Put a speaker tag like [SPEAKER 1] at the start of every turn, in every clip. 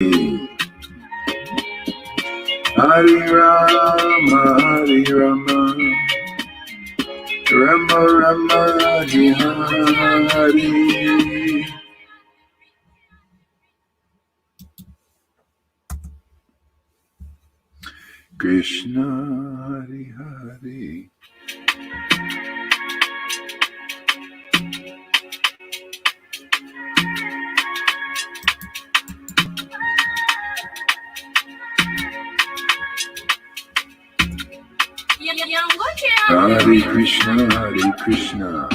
[SPEAKER 1] Hare Rama, Hare Rama, Rama Rama, Hare Hare. Krishna, Hare Hare. Hare Krishna, Hare Krishna,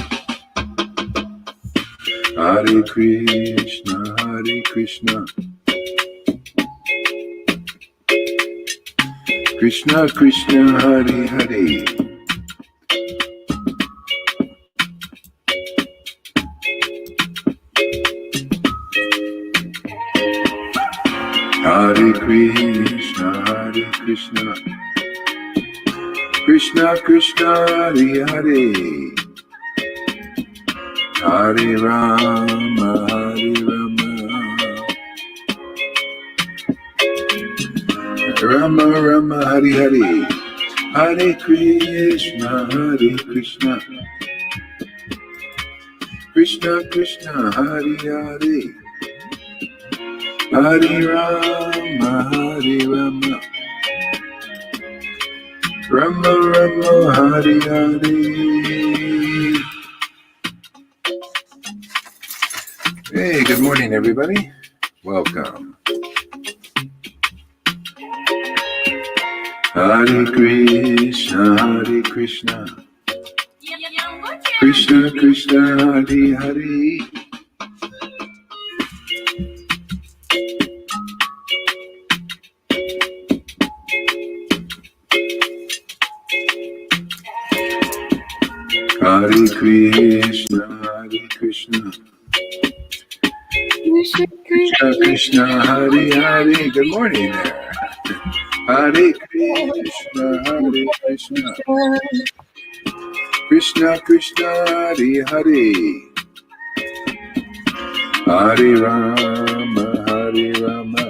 [SPEAKER 1] Hare Krishna, Hare Krishna, Krishna Krishna, Hare Hare. Hare Krishna, Hare Krishna, Krishna Krishna, Hare Hare. Hare Rama, Hare Rama, Rama Rama, Hare Hare. Hare Krishna, Hare Krishna, Krishna Krishna, Hare Hare. Hare Rama, Hare Rama, Rama Rama, Hare Hare. Hey, good morning, everybody. Welcome. Hare Krishna, Hare Krishna, Krishna Krishna, Hare Hare. Hare Krishna, Hare Krishna, Krishna Krishna, Hare Hare. Good morning there. Hare Krishna, Hare Krishna, Krishna Krishna, Hare Hare. Hare Rama, Hare Rama,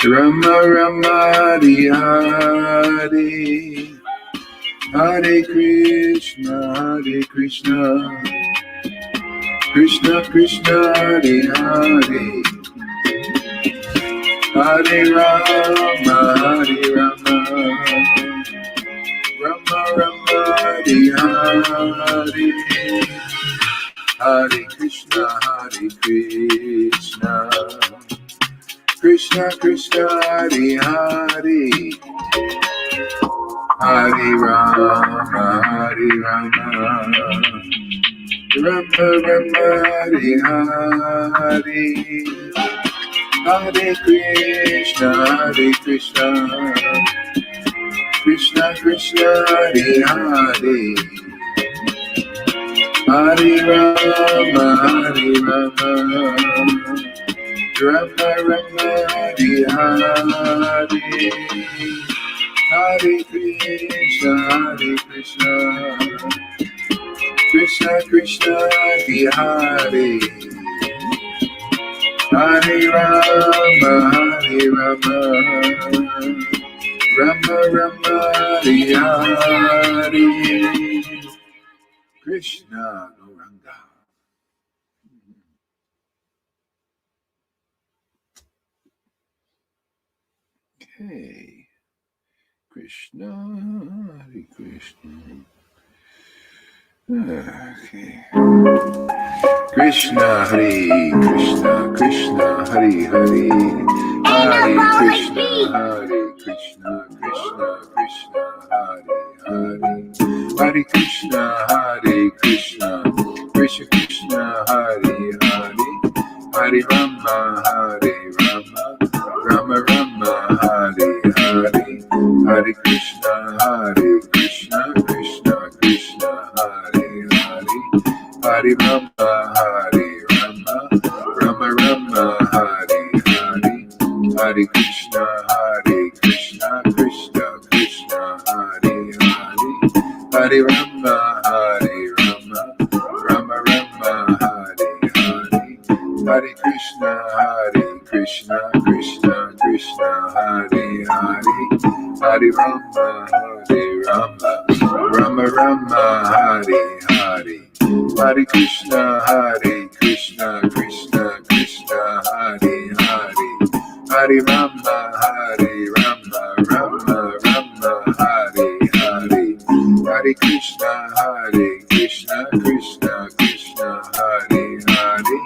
[SPEAKER 1] Rama Rama, Hare Hare. Hare Krishna, Hare Krishna, Krishna Krishna, Hare Hare. Hare Rama, Hare Rama, Rama Rama, Hare Hare. Hare Krishna, Hare Krishna, Krishna Krishna, Hare Hare. Hare Rama, Hare Rama, Rama Rama, Hare Hare. Hare Krishna, Hare Krishna, Krishna Krishna, Hare Hare. Hare Rama, Hare Rama, Rama Rama, Hare Hare. Hare Krishna, Hare Krishna, Krishna Krishna, Hare Hare. Hare Rama, Hare Rama, Rama Rama, Hare Hare. Krishna Gauranga. Okay. Krishna, Hare Krishna. Okay. Krishna, Hare Krishna, Krishna, Hare Hare. Hare Krishna, Hare Krishna, Krishna Krishna, Hare Hare. Hare Krishna, Hare Krishna, Krishna Krishna, Hare Hare. Hare Rama, Hare Rama, Rama Rama, Hare Hare. Hare Krishna, Hare Krishna, Krishna Krishna, Hare Hare. Hare Rama, Hare Rama, Rama Rama, Hare Hare. Hare Krishna, Hare Krishna, Krishna Krishna, Hare Hare. Hare Rama, Hare Rama, Rama Rama, Hare Hare. Hare Krishna, Hare Krishna. Krishna, Krishna Krishna, Hare Hare, Hare Rama, Hare Rama, Rama Rama, Hare Hare, Hare Krishna, Krishna Krishna, Hare Hare, Hare Rama, Rama Rama, Hare Hare, Hare Krishna, Krishna Krishna, Hare Hare,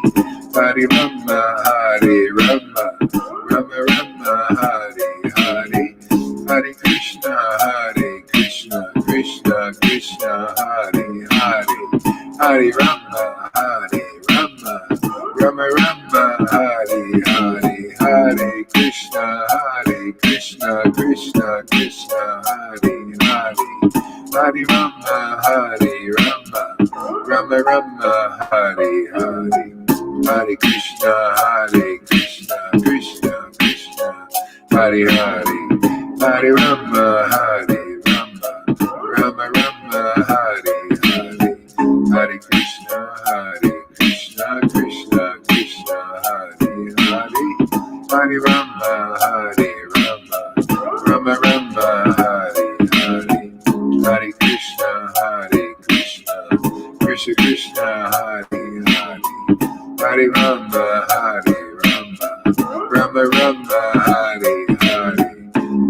[SPEAKER 1] Hare Rama, Rama Rama, Hare Hare, Hare Krishna, Krishna Krishna, Hare Hare, Hare Rama, Rama Rama, Hare Hare, Hare Krishna, Krishna Krishna, Hare Hare, Hare Rama, Rama Rama, Hare Hare, Hare Krishna, Krishna Krishna, Hare Hare, Hare Rama, Rama Rama, Hare Hare, Hare Krishna, Krishna Krishna, Hare Hare, Hare Rama, Rama Rama, Hare Hare, Hare Krishna, Krishna Krishna, Hare Hare, Hare Rama, Rama Rama, Hare Hare, Hare Krishna, Krishna Krishna, Hare Hare, Hare Rama, Rama Rama, Hare Hare,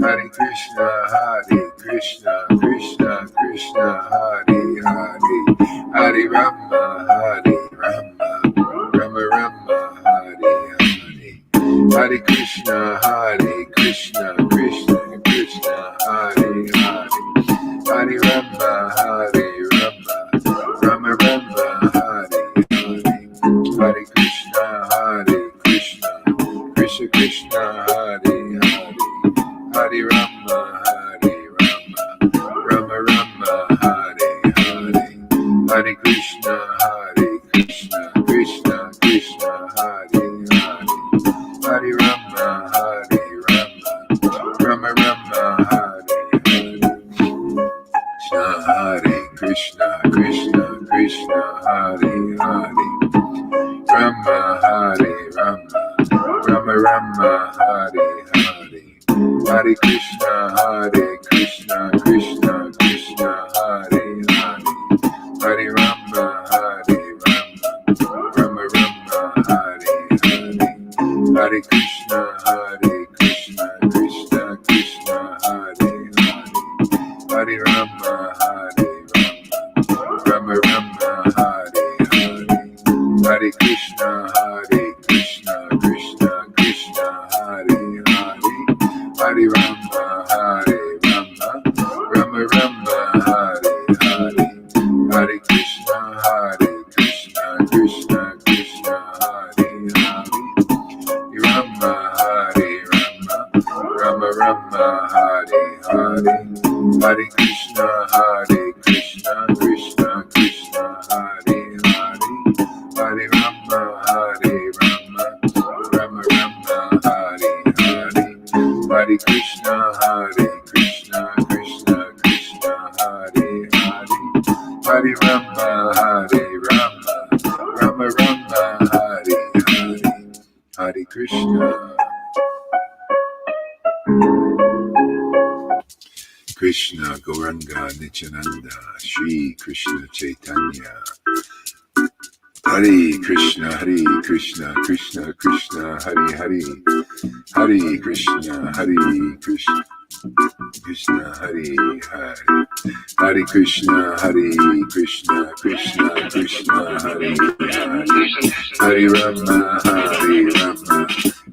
[SPEAKER 1] Hare Krishna, Krishna Krishna, Hare Hare, Hare Rama, Rama Rama, Hare Hare, Hare Krishna, Krishna Krishna, Hare Hare, Hare Rama, Rama Rama, Hare Hare, Hare Krishna, Krishna Krishna, Hare Hare, Hare Rama, Rama Rama, Hare Hare, Krishna, Krishna Krishna, Hare Hare, Rama, Rama Rama, Hare Hare, Hare Krishna, Krishna Krishna, Hare Hare, Hare Rama, Rama Rama, Hare Hare, Hare Krishna, Krishna Krishna, Hare Hare, Hare Rama, Rama Rama, Hare Hare, Hare Krishna, Krishna Krishna, Hare Hare, Hare Rama, Rama Rama, Hare Hare, Hare Krishna, Krishna Krishna, Hare Hare, Rama, Rama Rama, Hare Hare, Hare Krishna, Krishna Krishna, Hare Hare, Hare Rama, Rama Rama, Hare Hare, Hare Krishna, Krishna Krishna, Hare Hare, Hare Rama, Rama Rama, Hare Hare, Hare Krishna. Krishna Gauranga Nityananda, Shri Krishna Chaitanya, Hare Krishna, Krishna Krishna, Hare Hare, Hare Krishna, Krishna Krishna, Hare Hare, Hare Krishna, Krishna Krishna, Hare Hare, Hare Rama,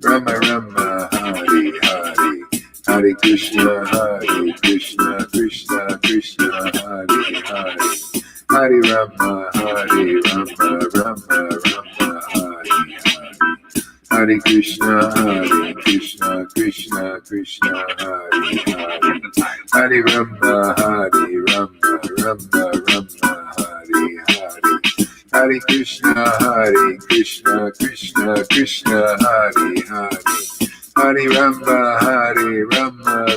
[SPEAKER 1] Rama Rama, Hare Hare, Hare Krishna, Krishna Krishna, Hare Hare, Hare Rama, Rama Rama, Hare Hare, Hare Krishna, Krishna Krishna, Hare Hare, Hare Rama, Rama Rama, Hare Hare, Hare Krishna, Krishna Krishna, Hare Hare, Hare Rama,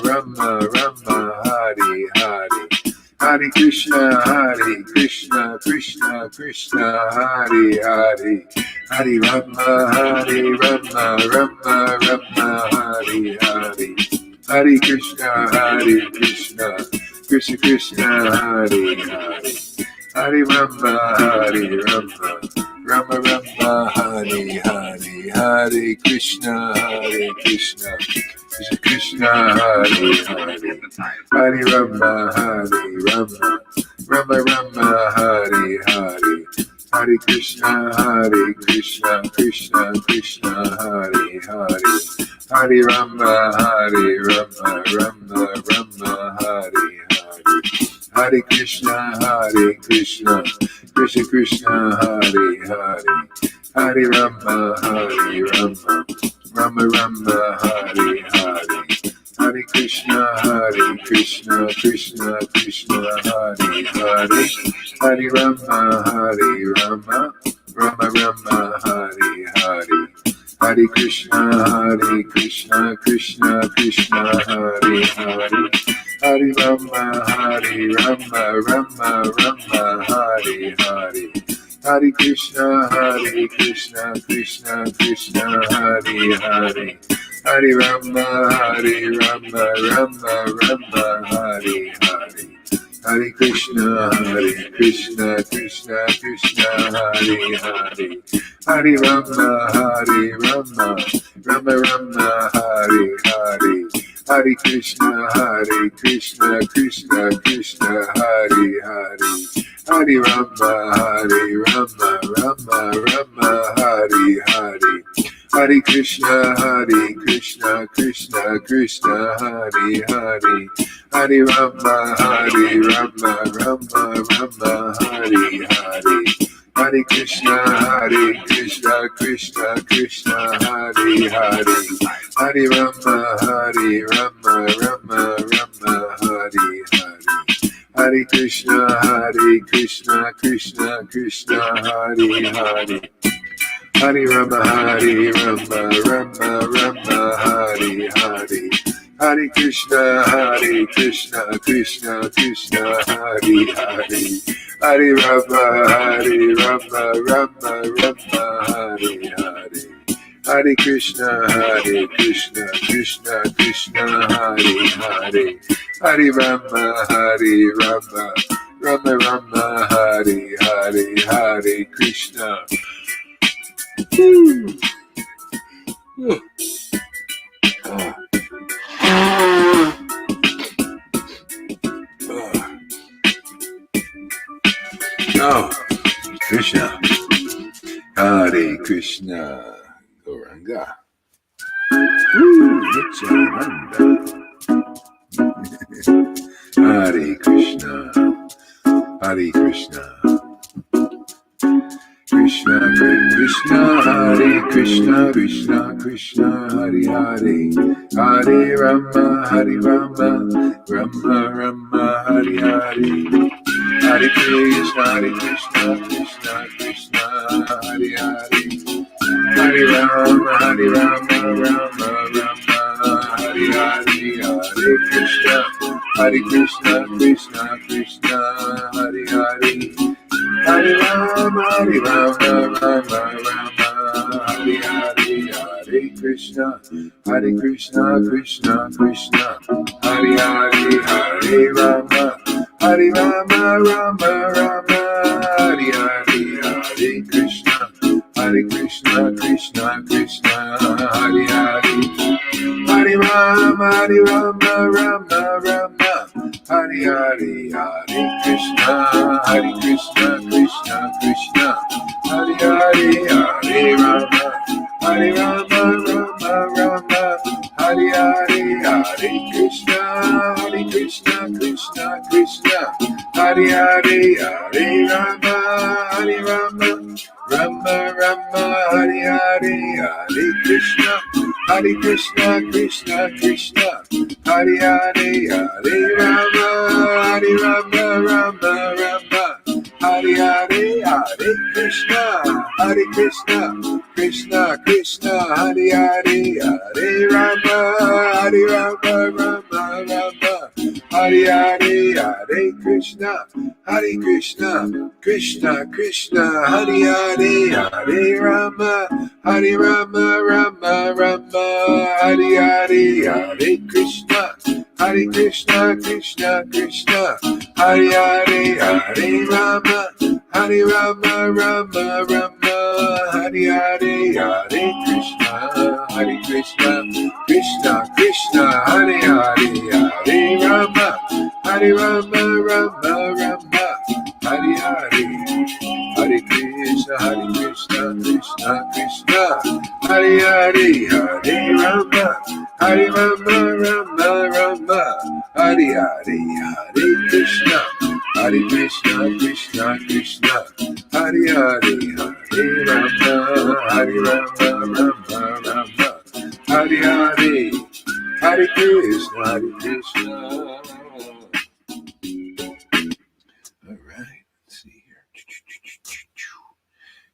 [SPEAKER 1] Rama Rama, Hare Hare, Hare Krishna, Krishna Krishna, Hare Hare, Hare Rama, Rama Rama, Hare Hare, Hare Krishna, Krishna Krishna, Hare Hare, Hare Rama, Rama Rama, Hare Hare, Hare Krishna, Krishna Krishna, Hare Hare, Hare Rama, Rama Rama, Hare Hare, Hare Krishna, Krishna Krishna, Hare Hare, Hare Rama, Rama Rama, Hare Hare, Hare Krishna, Krishna Krishna, Hare Hare, Hare Rama, Rama Rama, Hare Hare, Hare Krishna, Krishna Krishna, Hare Hare, Hare Rama, Rama Rama, Hare Hare, Hare Krishna, Krishna Krishna, Hare Hare, Hare Rama, Rama Rama, Hare Hare, Hare Krishna, Krishna Krishna, Hare Hare, Hare Rama, Rama Rama, Hare Hare, Hare Krishna, Krishna Krishna, Hare Hare, Hare Rama, Rama Rama, Hare Hare, Hare Krishna, Krishna Krishna, Hare Hare, Hare Rama, Rama Rama, Hare Hare, Hare Krishna, Krishna Krishna, Hare Hare, Hare Rama, Rama Rama, Hare Hare, Hare Krishna, Krishna Krishna, Hare Hare, Hare Rama, Rama Rama, Hare Hare, Hare Krishna, Krishna Krishna, Hare Hare, Hare Rama, Rama Rama, Hare Hare, Hare Krishna, Krishna Krishna, Hare Hare, Hare Rama, Rama Rama, Hare Hare, Hare Krishna, Krishna Krishna, Hare Hare, Hare Rama, Rama Rama, Hare Hare, Hare Krishna. Oh, Krishna, Hare Krishna, Gauranga, Nityananda, Hare Krishna, Hare Krishna, Krishna Krishna, Hare Krishna, Krishna Krishna, Hare Hare, Hare Rama, Rama Rama, Hare Hare, Hare Krishna, Krishna Krishna, Hare Hare, Hare Rama, Rama Rama, Hare Hare, Hare Krishna, Krishna Krishna, Hare Hare, Hare Rama, Rama Rama, Hare Hare, Hare Krishna, Krishna Krishna, Hare Hare, Hare Rama, Rama Rama, Hare Hare, Hare Krishna, Krishna Krishna, Hare Hare, Hare Rama, Rama Hare Hare, Hare Krishna, Krishna Krishna, Hare Hare, Hare Rama, Rama Rama, Hare Hare, Hare Krishna, Krishna Krishna, Hare Hare, Hare Rama, Rama Rama, Hare Hare, Hare Krishna, Krishna Krishna, Hare Hare, Hare Rama, Rama Rama, Hare Hare, Hare Krishna, Krishna Krishna, Hare Hare, Hare Rama, Rama Rama, Hare Hare, Hare Krishna. Krishna, Hare Krishna, Krishna Krishna, Hare Hare, Hare Rama, Rama Rama, Hare Hare, Hare Krishna, Krishna Krishna, Hare Hare, Hare Rama, Rama Rama, Hare Hare, Hare Krishna, Krishna Krishna, Hare Hare, Hare Rama, Rama Rama, Hare Hare, Hare Krishna, Krishna Krishna, Hare Hare, Hare Rama, Rama Rama, Hare Hare, Hare Krishna, Krishna Krishna, Hare Hare, Hare Rama, Rama Rama, Hare Hare, Hare Krishna, Krishna. All right, let's see here.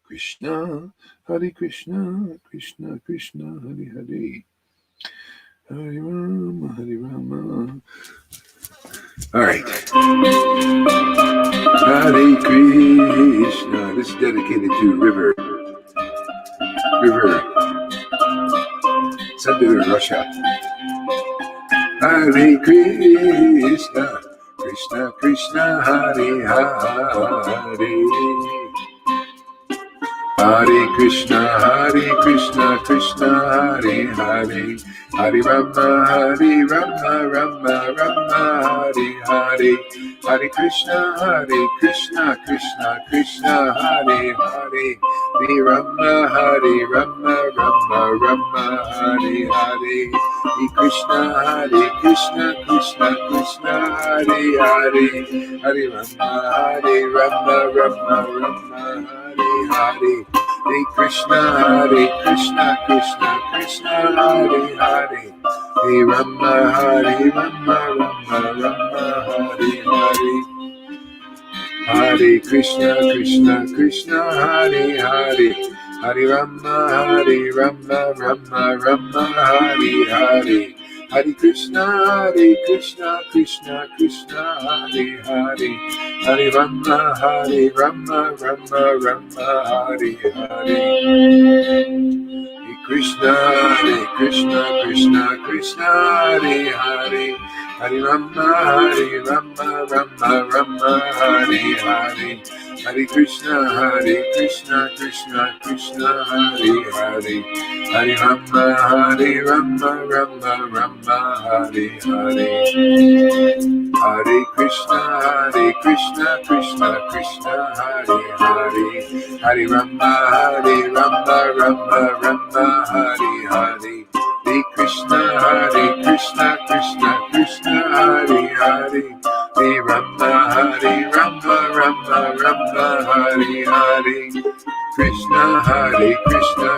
[SPEAKER 1] Krishna, Hare Krishna, Krishna Krishna, Hare Hare, Hare Rama, All right. Hare Krishna. This is dedicated to River, Sunday, Russia. Hare Krishna, Krishna Krishna, Hare Hare. Hare Krishna, Krishna Hare Hare, Hare Rama, Rama Rama, Hare Hare, Hare Krishna, Krishna Krishna, Hare Hare, Hare Rama, Rama Rama, Hare Hare, Hare Krishna, Krishna Krishna, Hare Hare, Hare Rama, Rama Rama, Hare Hare, Hare Krishna, Krishna Krishna, Hare Hare, Hare Rama, Rama Rama, Hare Hare, Hare Krishna, Krishna, Hare Hare, Hare Rama, Rama Rama, Hare Hare, Hare Krishna, Krishna Krishna, Hare Hare, Hare Rama, Rama Rama, Hare Hare, Krishna, Krishna Krishna, Hare Hare, Hare Rama, Rama Rama, Hare Hare, Hare Krishna, Krishna Krishna, Hare Hare, Hare Rama, Rama Rama, Hare Hare, Hare Krishna, Krishna Krishna, Hare Hare, Hare Rama, Rama Rama, Hare Hare, Hare Krishna, Krishna Krishna, Hare Hare, Hare Rama, Rama Rama, Hare Hare, Krishna,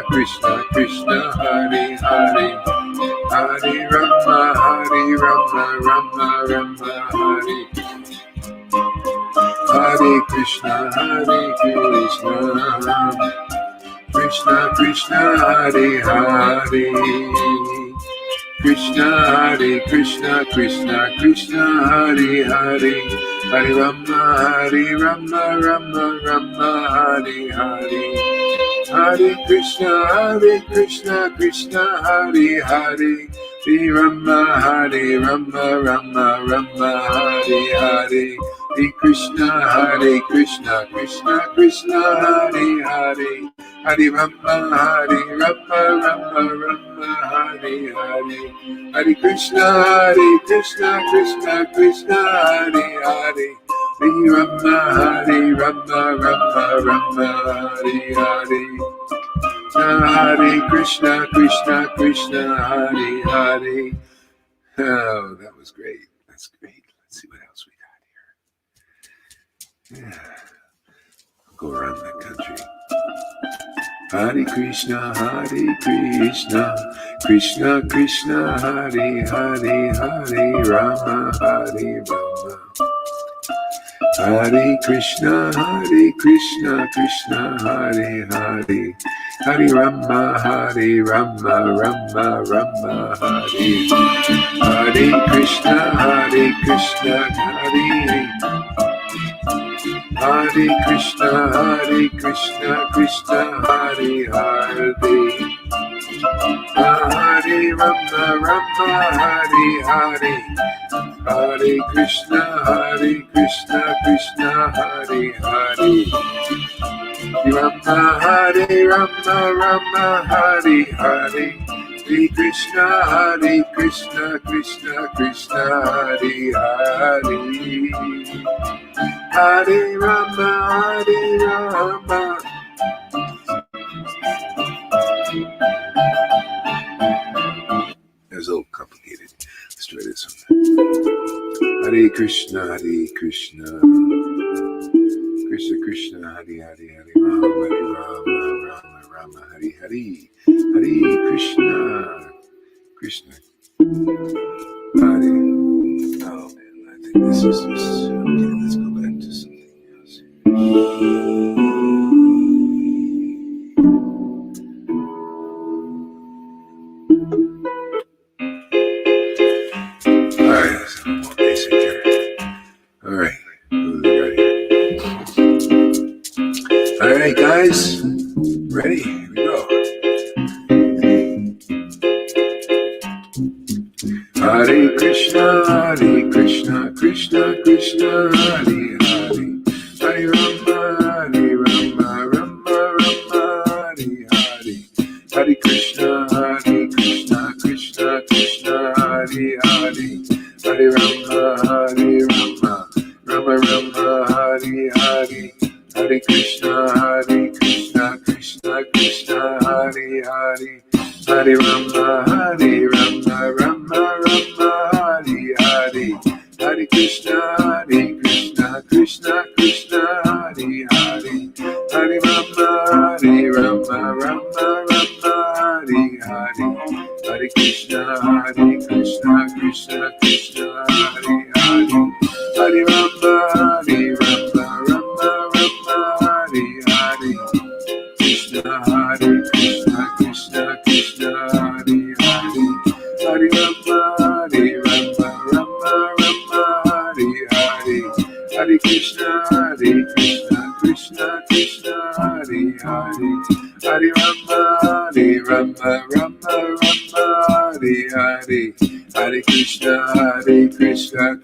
[SPEAKER 1] Krishna Krishna, Hare Hare, Hare Rama, Rama Hare, Hare Krishna, Krishna Krishna, Hare Hare, Krishna, Krishna Hare Hare, Hare Rama, Rama Hare Hare, Hare Krishna, Krishna Hare Hare, Hare Rama, Rama Hare Hare, Hare Krishna, Krishna Hare Hare, Hare Rama, Rama Hare Hare, Hare Krishna, Krishna Hare Hare, Hare Rama, Rama Hare Hare, Hare Krishna, Krishna Hare Hare. Oh, that was great. That's great. Let's see what else we got here. Yeah. I'll go around the country. Hare Krishna, Krishna Krishna, Hare Hare, Hare Rama, Hare Krishna, Krishna Hare Hare, Hare Rama, Hare Rama, Rama Rama, Hare Hare Krishna, Hare Krishna, Hare Krishna, Hare Krishna, Krishna Hare Hare, Hare Rama, Rama Hare Hare, Hare Krishna, Krishna Hare Hare, Rama Hare Rama, Rama Hare Hare, Hare Krishna, Krishna Krishna Hare Hare, Hare Rama, Hare Rama. That was a little complicated. Let's try this one. Hare Krishna, Krishna Krishna, Hare Hare, Hare Rama, Rama Rama, Hare Hare, Hare Krishna, Krishna Hare. Oh man, I think this is just okay. Let's go back to something else. All right, that's a little more basic here. All right, who we got here? All right, guys, ready? Here we go. Hare Krishna, Krishna Krishna, Hare Hare, Hare Rama, Rama Rama, Hare Hare, Hare Krishna, Krishna Krishna, Hare Hare, Hare Rama, Rama Rama, Hare Hare, Hare Krishna, Krishna Krishna, Hare Hare, Hare Rama, Rama Rama, Hare Hare, Hare Krishna, Krishna Krishna, Hare Hare, Hare Rama, Rama Rama, Hare Hare, Hare Krishna, Krishna Krishna, Hare Hare, Hare Rama, Rama Rama, Hare Hare, Krishna, Krishna Krishna, Hare Hare, Hare Rama, Rama Rama, Hare Hare, Hare Krishna, Krishna Krishna, Hare Hare, Hare Rama, Rama Rama, Hare Hare, Hare Krishna,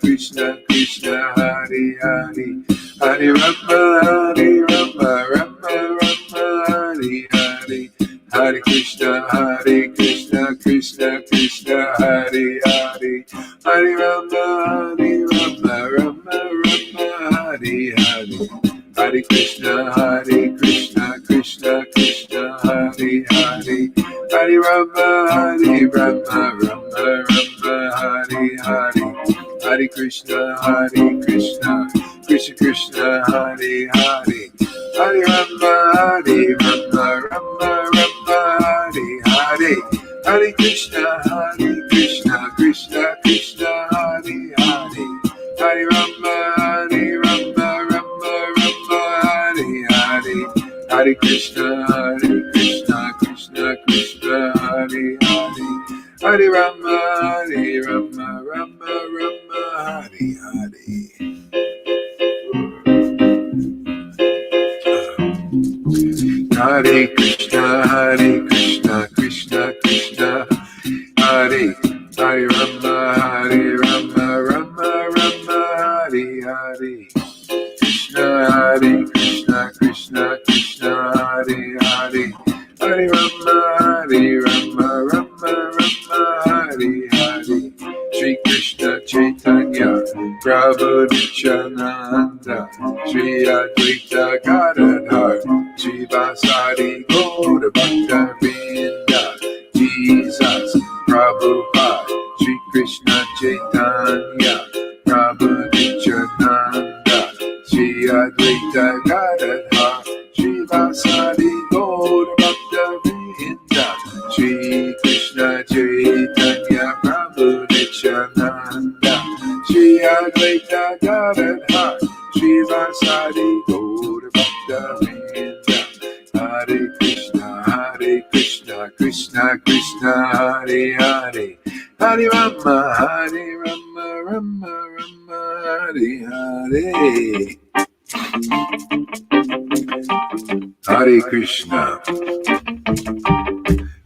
[SPEAKER 1] Krishna Krishna, Hare Hare, Hare Rama, Rama Rama, Hare Hare, Hare Krishna, Krishna Krishna, Hare Hare, Hare Rama, Rama Rama, Hare Hare, Hare Krishna, Krishna Krishna, Hare Hare, Hare Rama, Rama Rama, Hare Hare, Hare Krishna, Krishna Krishna, Hare Hare, Hare Rama, Rama Rama, Hare Hare, Hare Krishna, Krishna Krishna, Hare Hare, Hare Rama, Rama Rama, Hare Hare, Hare Krishna, Krishna Krishna, Hare Hare, Hare Rama, Rama Rama, Hare Hare. Hare Krishna, Krishna Krishna, Hare Hare Rama, Rama Rama, Hare Hare, Krishna, Krishna Krishna, Hare Hare, Hare Rama, Rama Rama, Hare Hare, Shri Krishna Chaitanya, Prabhu Nityananda, Shri Advaita Gadadhar, Shri Vasari Gaura Bhakta Vrinda, Jesus Prabhupada, Shri Krishna Chaitanya, Prabhu Nityananda, Shri Advaita Gadadhar, Shri Vasari Gaura Bhakta Vrinda, Shri Krishna Chaitanya, Prabhu Nityananda, Shri Advaita Gadadhar, Shri Vasari Gaura Bhakta Vrinda, Hare Krishna, Krishna, Krishna, Hare Hare, Hare Rama, Hare Rama, Rama Rama, Hare Hare. Hare Krishna,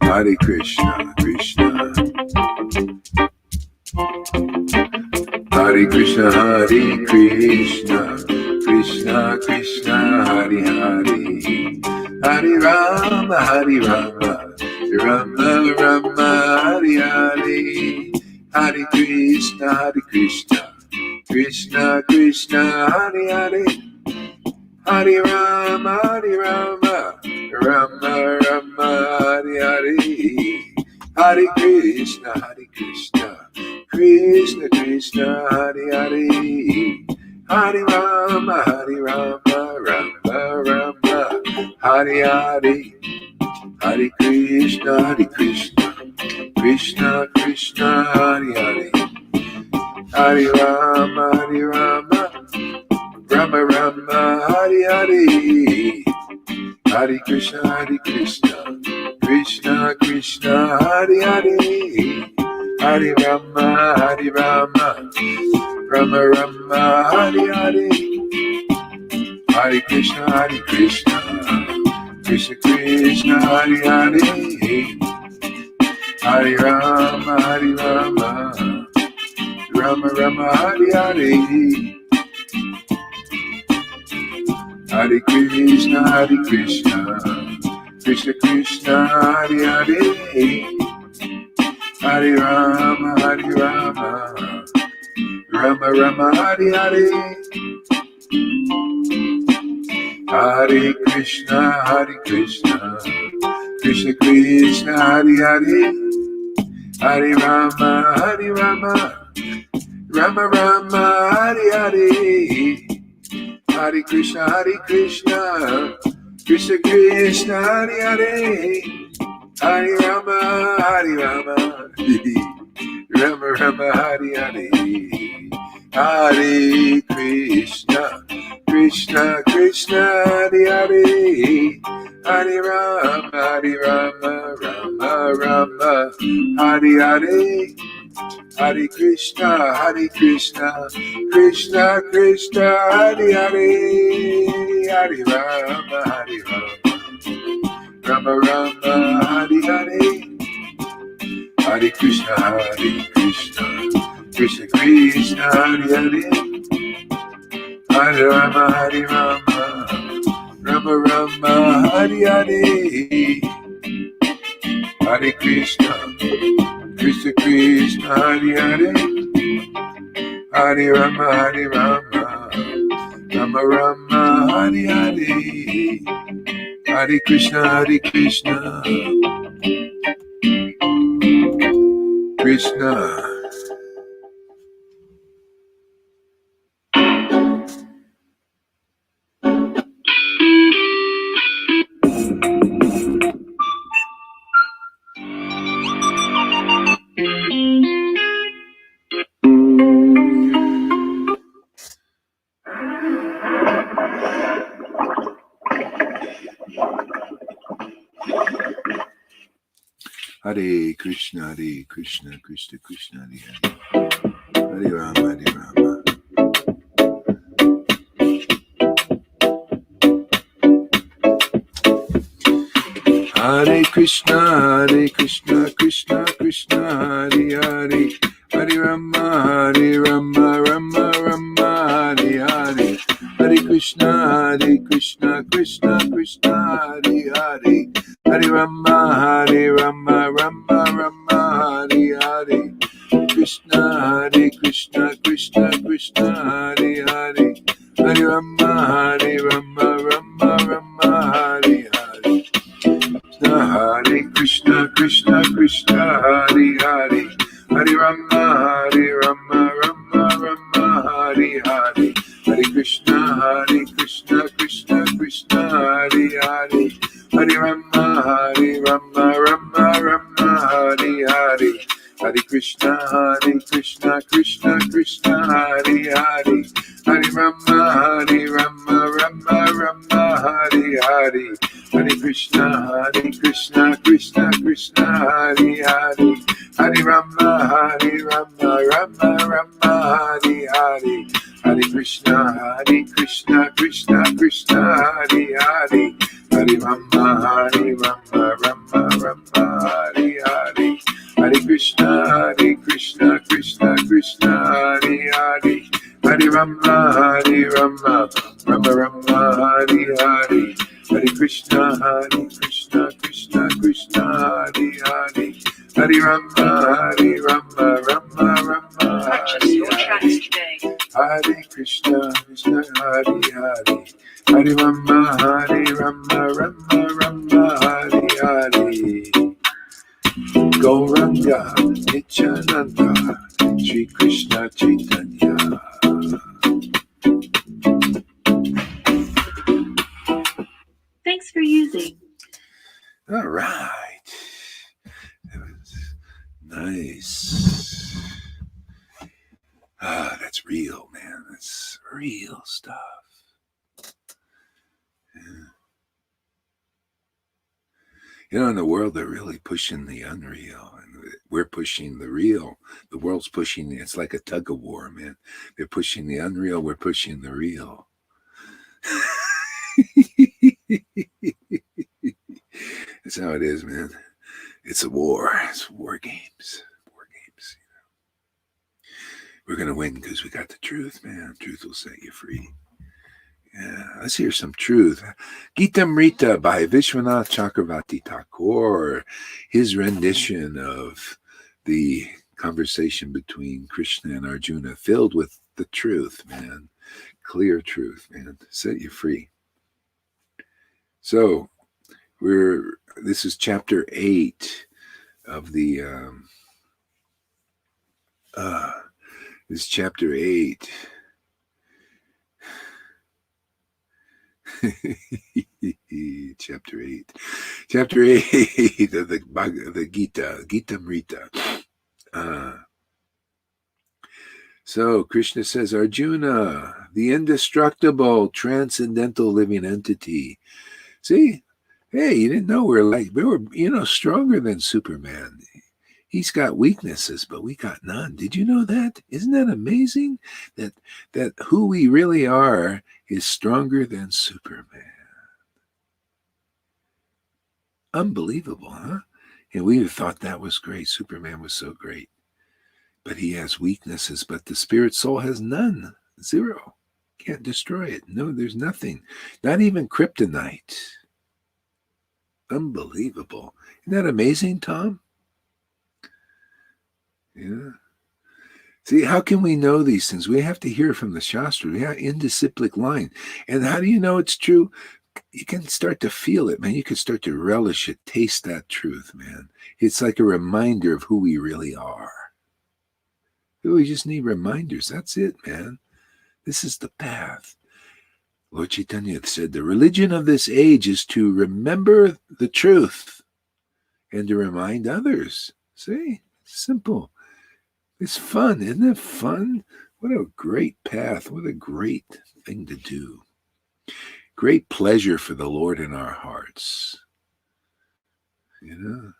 [SPEAKER 1] Hare Krishna, Krishna. Hare Krishna, Hare Krishna, Krishna Krishna, Hare Hare, Hare Rama, Hare Rama, Rama Rama, Hare Hare. Hare Krishna, Hare Krishna, Krishna Krishna, Hare Hare, Hare Rama, Hare Rama, Rama Rama, Hare Hare. Hare Krishna, Hare Krishna, Krishna Krishna, Hare Hare, Hare Rama, Hare Rama, Rama Rama, Hare Hare. Hare Krishna, Hare Krishna, Krishna Krishna, Hare Hare, Hare Rama, Hare Rama, Rama Rama, Hare Hare. Hare Krishna, Hare Krishna, Krishna Krishna, Hare Hare, Hare Rama, Hare Rama, Rama Rama, Hare Hare. Hare Krishna, Hare Krishna, Krishna Krishna, Hare Hare, Hare Rama, Hare Rama, Rama Rama, Hare Hare. Hare Krishna, Hare Krishna, Krishna Krishna, Hare Hare, Hare Rama, Hare Rama, Rama Rama, Hare Hare. Hare Krishna, Hare Krishna, Krishna Krishna, Hare Hare, Hare Rama, Hare Rama, Rama Rama, Hare Hare. Hare Krishna, Hare Krishna, Krishna Krishna, Hare Hare, Hare Rama, Hare Rama, Rama Rama, Hare Hare. Hare Krishna, Krishna Krishna, Hare Hare, Hare Rama, Hare Rama, Rama Rama, Hare Hare. Hare Krishna, Hare Krishna, Krishna Krishna, Hare Hare, Hare Rama, Hare Rama, Rama Rama, Hare Hare. Hare Krishna, Hare Krishna, Krishna Krishna, Hare Hare, Hare Rama, Hare Rama, Rama Rama, Hare Hare. Hare Krishna, Krishna Krishna, Hare Hare, Hare Rama, Hare Rama, Rama Rama, Hare Hare. Hare Krishna, Hare Krishna, Krishna. Hare Krishna, Hare Krishna, Krishna Krishna, Hare Hare, Hare Rama, Hare Rama. Hare Krishna, Hare Krishna, Krishna Krishna, Hare Hare, Hare Rama, Hare Rama, Rama Rama, Hare Hare. Hare Krishna, Hare Krishna, Krishna Krishna, Hare Hare, Hare Rama, Hare Rama, Rama Rama, Hare Hare. Krishna, Hare Krishna, Krishna Krishna, Hare Hare, Hare Rama, Hare Rama, Rama Rama, Hare Hare. Hare Krishna, Krishna Krishna, Hare Hare, Hare Rama, Hare Rama, Rama Rama, Hare Hare. Hare Krishna, Krishna Krishna, Hare Hare, Hare Rama, Hare Rama, Rama Rama, Hare Hare. Hare Krishna, Krishna Krishna, Hare Hare, Hare Rama, Hare Rama, Rama Rama, Hare Hare. Hare Krishna, Krishna Krishna, Hare Hare, Hare Rama, Rama Rama, Hare Hare, Hare Krishna, Krishna Krishna, Hare Hare, Hare Rama, Rama Rama, Hare Hare, Hare Krishna, Krishna Krishna, Hare Hare, Hare Rama, Rama Rama, Hare Hare, Hare Krishna, Krishna Krishna, Hare Hare, Hare Rama, Rama Rama,
[SPEAKER 2] Purchase your tracks today.
[SPEAKER 1] Hare Krishna, Hare Hare, Hare Rama, Rama Rama, Hare Hare. Gauranga, Nityananda, Shri Krishna Chaitanya.
[SPEAKER 2] Thanks for using.
[SPEAKER 1] All right. That was nice. That's real, man. That's real stuff. Yeah. You know, in the world, they're really pushing the unreal, and we're pushing the real. The world's pushing, it's like a tug of war, man. They're pushing the unreal, we're pushing the real. That's how it is, man. It's a war. It's war games. War games. You know. We're going to win because we got the truth, man. Truth will set you free. Yeah, let's hear some truth. Gitamrita by Vishwanath Chakravarti Thakur, his rendition of the conversation between Krishna and Arjuna, filled with the truth, man. Clear truth, man. Set you free. So, this is chapter 8 of the, this is chapter 8. Chapter 8 of the Gitamrita. So Krishna says, Arjuna, the indestructible, transcendental living entity. See, hey, you didn't know we were stronger than Superman. He's got weaknesses, but we got none. Did you know that? Isn't that amazing? That who we really are is stronger than Superman. Unbelievable, huh? And we thought that was great. Superman was so great. But he has weaknesses, but the spirit soul has none. Zero. Can't destroy it. No, there's nothing. Not even kryptonite. Unbelievable. Isn't that amazing, Tom? Yeah. See, how can we know these things? We have to hear from the Shastra. We have indisciplic line. And how do you know it's true? You can start to feel it, man. You can start to relish it, taste that truth, man. It's like a reminder of who we really are. We just need reminders. That's it, man. This is the path. Lord Chaitanya said, the religion of this age is to remember the truth and to remind others. See? Simple. It's fun. Isn't it fun? What a great path. What a great thing to do. Great pleasure for the Lord in our hearts. You know?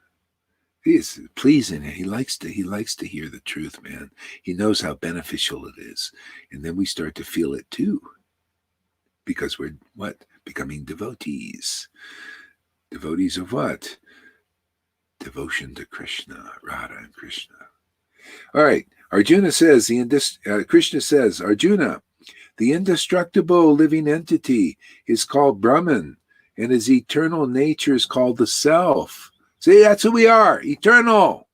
[SPEAKER 1] He is pleasing. He likes to hear the truth, man. He knows how beneficial it is. And then we start to feel it too. Because we're what? Becoming devotees. Devotees of what? Devotion to Krishna, Radha and Krishna. All right. Arjuna says, Krishna says, Arjuna, the indestructible living entity is called Brahman, and his eternal nature is called the self. See, that's who we are, eternal.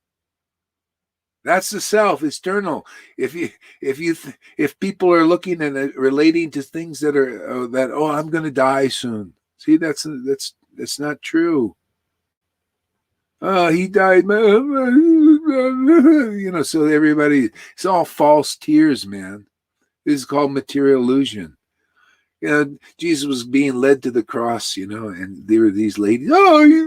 [SPEAKER 1] That's the self, eternal. If people are looking and relating to things that are I'm going to die soon. See, that's not true. Oh, he died. So everybody, it's all false tears, man. This is called material illusion. Jesus was being led to the cross, and there were these ladies,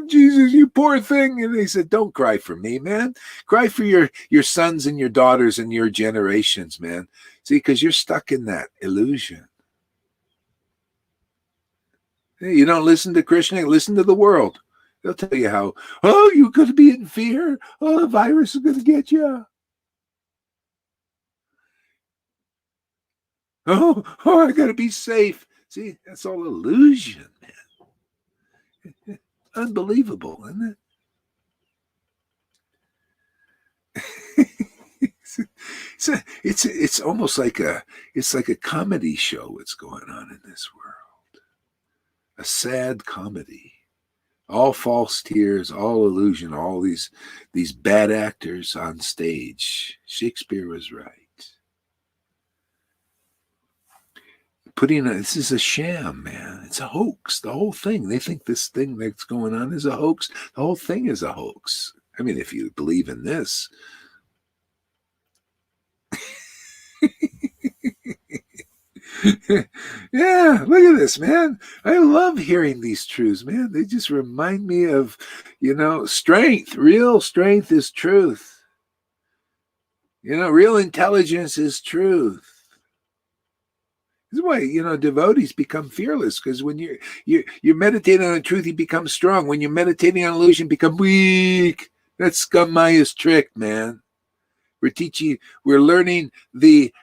[SPEAKER 1] Jesus, you poor thing. And they said, don't cry for me, man. Cry for your sons and your daughters and your generations, man. See, because you're stuck in that illusion. You don't listen to Krishna, listen to the world. They'll tell you how, oh, you're going to be in fear. Oh, the virus is going to get you. Oh, I got to be safe. See, that's all illusion, man. Unbelievable, isn't it? It's almost like a comedy show what's going on in this world. A sad comedy. All false tears, all illusion, all these bad actors on stage. Shakespeare was right. This is a sham, man. It's a hoax. The whole thing. They think this thing that's going on is a hoax. The whole thing is a hoax. I mean, if you believe in this. Yeah, look at this, man. I love hearing these truths, man. They just remind me of, strength. Real strength is truth. Real intelligence is truth. This is why, devotees become fearless, because when you're meditating on truth, you become strong. When you're meditating on illusion, you become weak. That's Maya's trick, man. We're learning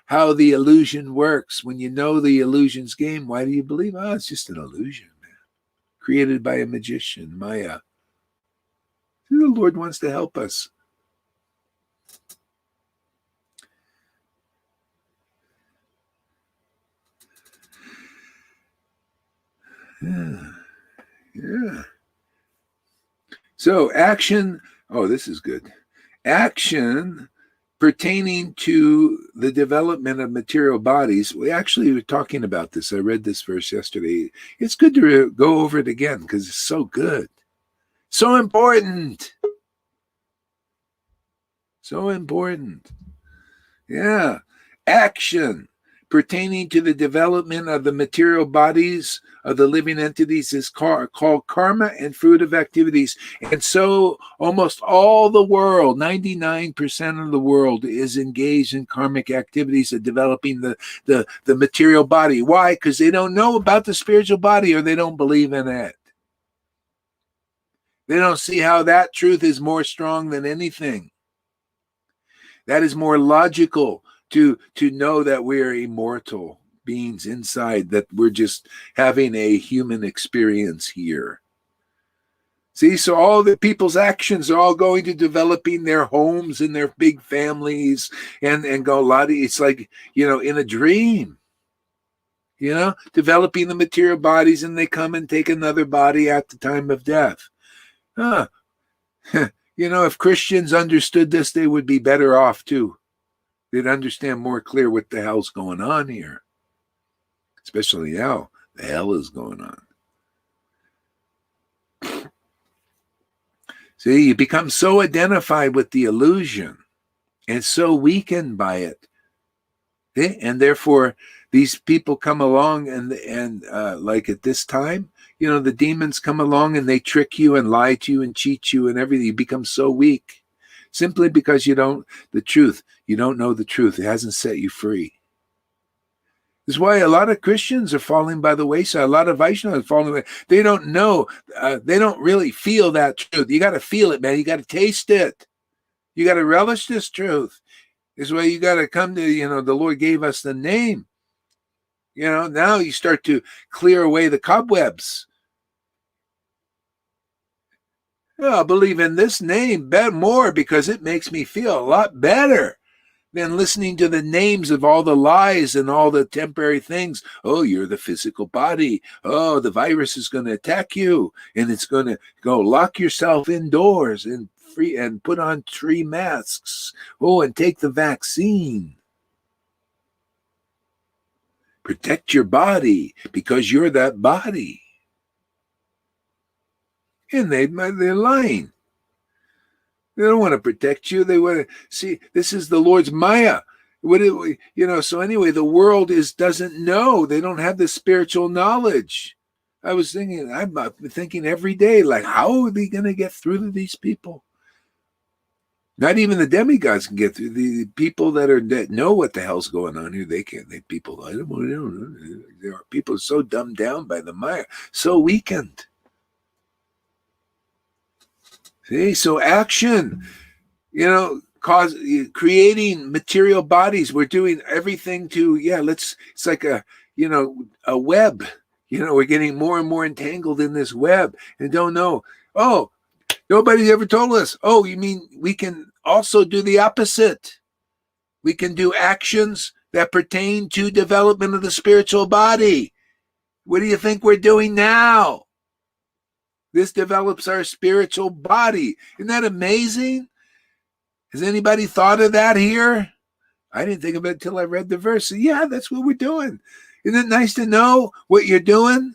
[SPEAKER 1] how the illusion works. When you know the illusion's game, why do you believe? Oh, it's just an illusion, man. Created by a magician, Maya. The Lord wants to help us. Yeah. So action, this is good. Action pertaining to the development of material bodies. We actually were talking about this. I read this verse yesterday. It's good to go over it again because it's so good. So important. So important. Yeah. Action pertaining to the development of the material bodies of the living entities is called karma and fruitive activities. And so almost all the world, 99% of the world, is engaged in karmic activities of developing the material body. Why? Because they don't know about the spiritual body, or they don't believe in it. They don't see how that truth is more strong than anything. That is more logical to know that we're immortal beings inside, that we're just having a human experience here. See, so all the people's actions are all going to developing their homes and their big families and go ladi. It's like, in a dream, developing the material bodies, and they come and take another body at the time of death. If Christians understood this, they would be better off too. They'd understand more clear what the hell's going on here. Especially now, the hell is going on. See, you become so identified with the illusion and so weakened by it. And therefore, these people come along and like at this time, the demons come along and they trick you and lie to you and cheat you and everything. You become so weak simply because you don't know the truth. It hasn't set you free. This is why a lot of Christians are falling by the wayside. A lot of Vaishnavas are falling away. They don't know. They don't really feel that truth. You got to feel it, man. You got to taste it. You got to relish this truth. This is why you got to come to, the Lord gave us the name. Now you start to clear away the cobwebs. I believe in this name more because it makes me feel a lot better than listening to the names of all the lies and all the temporary things. Oh, you're the physical body. Oh, the virus is going to attack you, and it's going to go lock yourself indoors and put on 3 masks. Oh, and take the vaccine. Protect your body because you're that body. And they're lying. They don't want to protect you. They want to see, this is the Lord's Maya. So anyway, the world doesn't know. They don't have the spiritual knowledge. I've been thinking every day, like, how are they going to get through to these people? Not even the demigods can get through. The people that know what the hell's going on here, they can't. People, I don't know. There are people so dumbed down by the Maya, so weakened. See, so action, creating material bodies. We're doing everything to, it's like a web. We're getting more and more entangled in this web and don't know. Oh, nobody's ever told us. Oh, you mean we can also do the opposite? We can do actions that pertain to development of the spiritual body. What do you think we're doing now? This develops our spiritual body. Isn't that amazing? Has anybody thought of that here? I didn't think of it until I read the verse. So yeah, that's what we're doing. Isn't it nice to know what you're doing?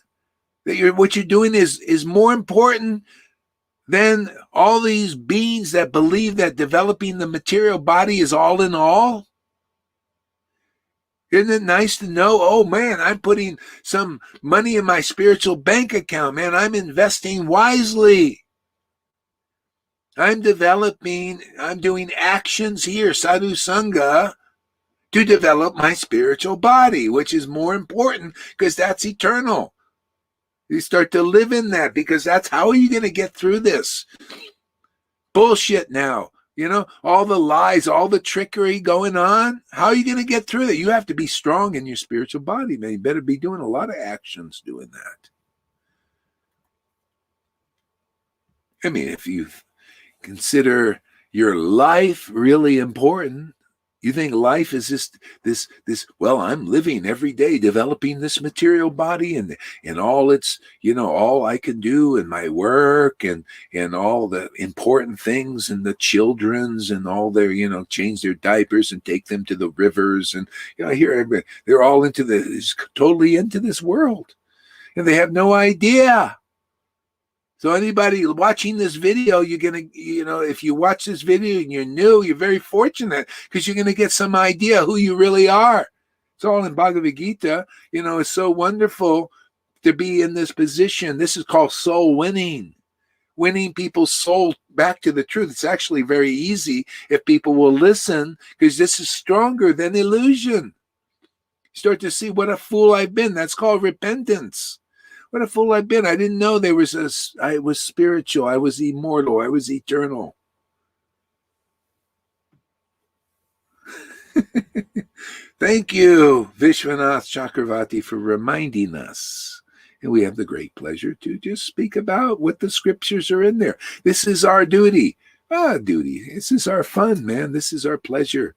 [SPEAKER 1] That what you're doing is more important than all these beings that believe that developing the material body is all in all? Isn't it nice to know, oh man, I'm putting some money in my spiritual bank account, man. I'm investing wisely. I'm doing actions here, sadhu sangha, to develop my spiritual body, which is more important because that's eternal. You start to live in that because how are you going to get through this bullshit now? All the lies, all the trickery going on. How are you going to get through that? You have to be strong in your spiritual body, man. You better be doing a lot of actions doing that. I mean, if you consider your life really important, you think life is just this, well, I'm living every day developing this material body and all its, all I can do and my work and all the important things and the children's and all their, change their diapers and take them to the rivers. And, I hear everybody, they're all totally into this world and they have no idea. So anybody watching this video, you're going to, if you watch this video and you're new, you're very fortunate because you're going to get some idea who you really are. It's all in Bhagavad Gita. It's so wonderful to be in this position. This is called soul winning people's soul back to the truth. It's actually very easy if people will listen because this is stronger than illusion. You start to see what a fool I've been. That's called repentance. What a fool I've been. I didn't know I was spiritual. I was immortal. I was eternal. Thank you, Vishwanath Chakravarti, for reminding us. And we have the great pleasure to just speak about what the scriptures are in there. This is our duty. Duty. This is our fun, man. This is our pleasure.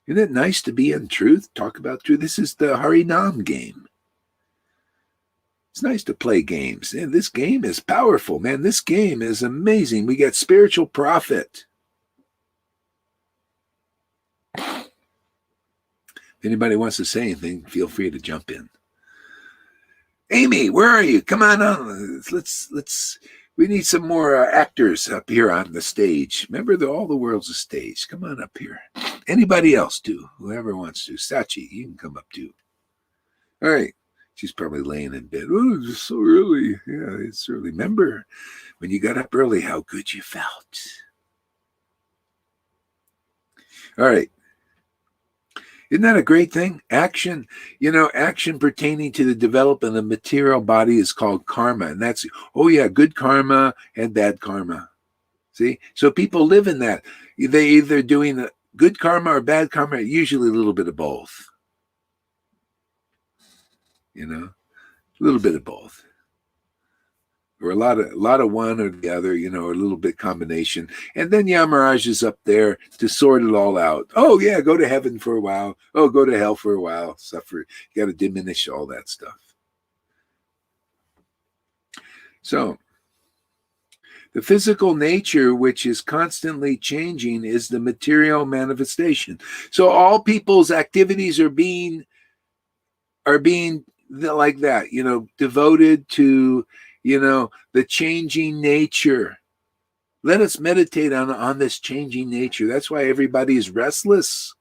[SPEAKER 1] Isn't it nice to be in truth? Talk about truth. This is the Harinam game. It's nice to play games. And this game is powerful, man. This game is amazing. We get spiritual profit. If anybody wants to say anything, feel free to jump in. Amy, where are you? Come on. We need some more actors up here on the stage. Remember, all the world's a stage. Come on up here. Anybody else too? Whoever wants to. Sachi, you can come up too. All right. She's probably laying in bed. Oh, it's so early. Yeah, it's early. Remember when you got up early, how good you felt. All right. Isn't that a great thing? Action, action pertaining to the development of the material body is called karma. And that's, good karma and bad karma. See? So people live in that. They either doing good karma or bad karma, usually a little bit of both. A little bit of both, or a lot of one or the other, or a little bit combination. And then Yamaraj is up there to sort it all out. Oh yeah, go to heaven for a while. Oh, go to hell for a while. Suffer. You got to diminish all that stuff. So the physical nature, which is constantly changing, is the material manifestation. So all people's activities are being like that, devoted to, the changing nature. Let us meditate on this changing nature. That's why everybody is restless.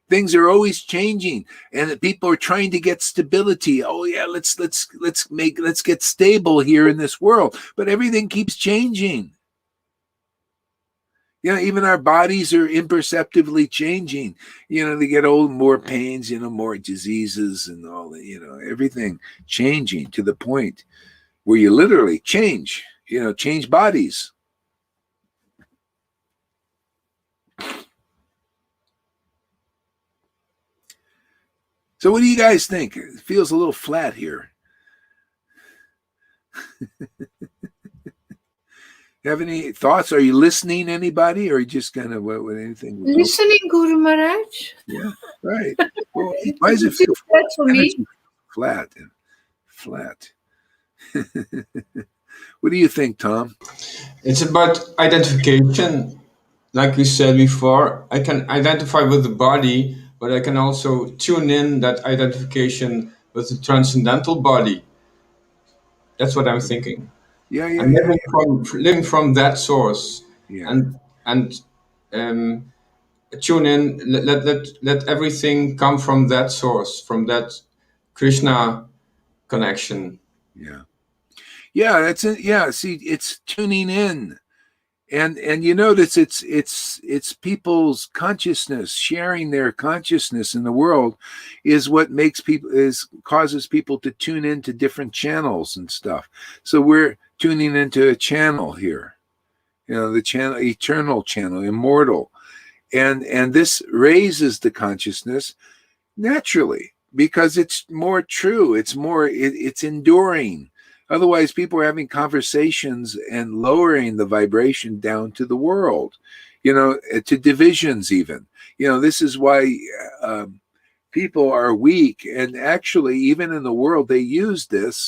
[SPEAKER 1] Things are always changing, and people are trying to get stability. Oh yeah, let's get stable here in this world. But everything keeps changing. Even our bodies are imperceptibly changing. They get old, more pains, more diseases and all that, everything changing to the point where you literally change bodies. So what do you guys think? It feels a little flat here. Have any thoughts? Are you listening, anybody, or are you just kind of what anything?
[SPEAKER 3] Listening, Guru Maharaj.
[SPEAKER 1] Yeah, right. Well, why does it feel
[SPEAKER 3] flat for me?
[SPEAKER 1] Flat and flat. What do you think, Tom?
[SPEAKER 4] It's about identification. Like we said before, I can identify with the body, but I can also tune in that identification with the transcendental body. That's what I'm thinking.
[SPEAKER 1] Yeah.
[SPEAKER 4] I'm living from that source,
[SPEAKER 1] Yeah.
[SPEAKER 4] and tune in. Let everything come from that source, from that Krishna connection.
[SPEAKER 1] Yeah. That's it. Yeah. See, it's tuning in. And you notice it's people's consciousness, sharing their consciousness in the world is what causes people to tune into different channels and stuff. So we're tuning into a channel here, the channel, eternal channel, immortal. And this raises the consciousness naturally because it's more true. It's enduring. Otherwise, people are having conversations and lowering the vibration down to the world, to divisions even. This is why people are weak. And actually, even in the world, they use the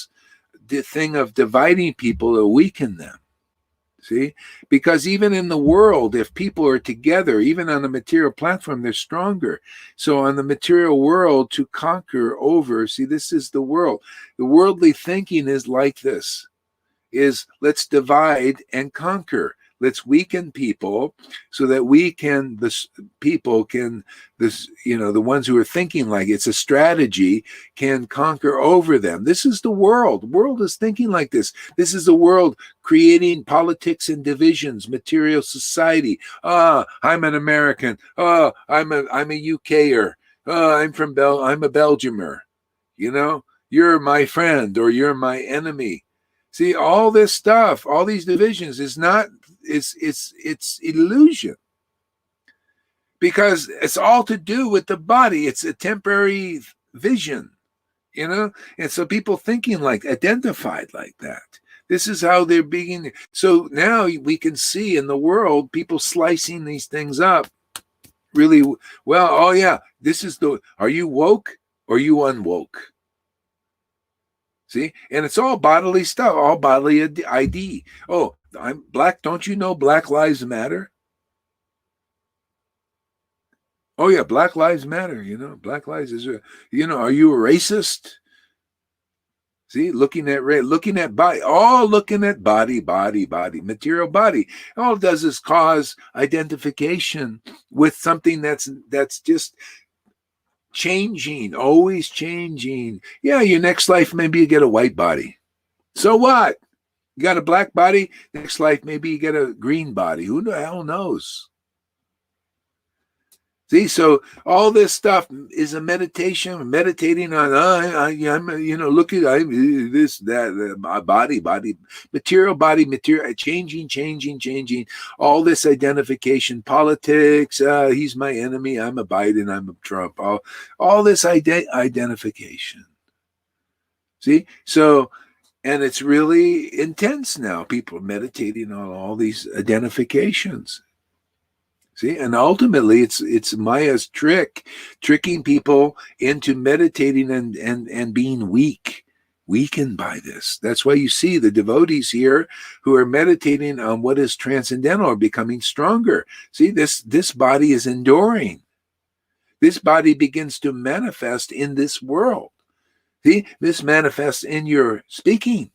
[SPEAKER 1] thing of dividing people to weaken them. See, because even in the world, if people are together, even on the material platform, they're stronger. So on the material world, to conquer over, see, this is the world. The worldly thinking is like this, is let's divide and conquer. Let's weaken people so that the ones who are thinking like it's a strategy can conquer over them. This is the world. The world is thinking like this. This is the world creating politics and divisions, material society. I'm an American. I'm a UKer. I'm a Belgiumer. You're my friend or you're my enemy. See, all this stuff, all these divisions it's illusion. Because it's all to do with the body. It's a temporary vision, And so people thinking identified like that. This is how they're being. So now we can see in the world, people slicing these things up really well. Oh yeah, are you woke or are you unwoke? See, and it's all bodily stuff, all bodily ID. Oh, I'm black. Don't you know Black Lives Matter? Oh yeah, Black Lives Matter. Black lives is. Are you a racist? See, looking at body, all looking at body, material body. All it does is cause identification with something that's just changing, always changing. Yeah, your next life maybe you get a white body. So what? You got a black body, next life maybe you get a green body. Who the hell knows? See, so all this stuff is a meditation, meditating on, look at this, that, my body, material, changing, all this identification, politics, he's my enemy, I'm a Biden, I'm a Trump, all this identification. See, so, and it's really intense now. People are meditating on all these identifications. See, and ultimately it's Maya's tricking people into meditating and being weakened by this. That's why you see the devotees here who are meditating on what is transcendental are becoming stronger. See, this body is enduring. This body begins to manifest in this world. See, this manifests in your speaking,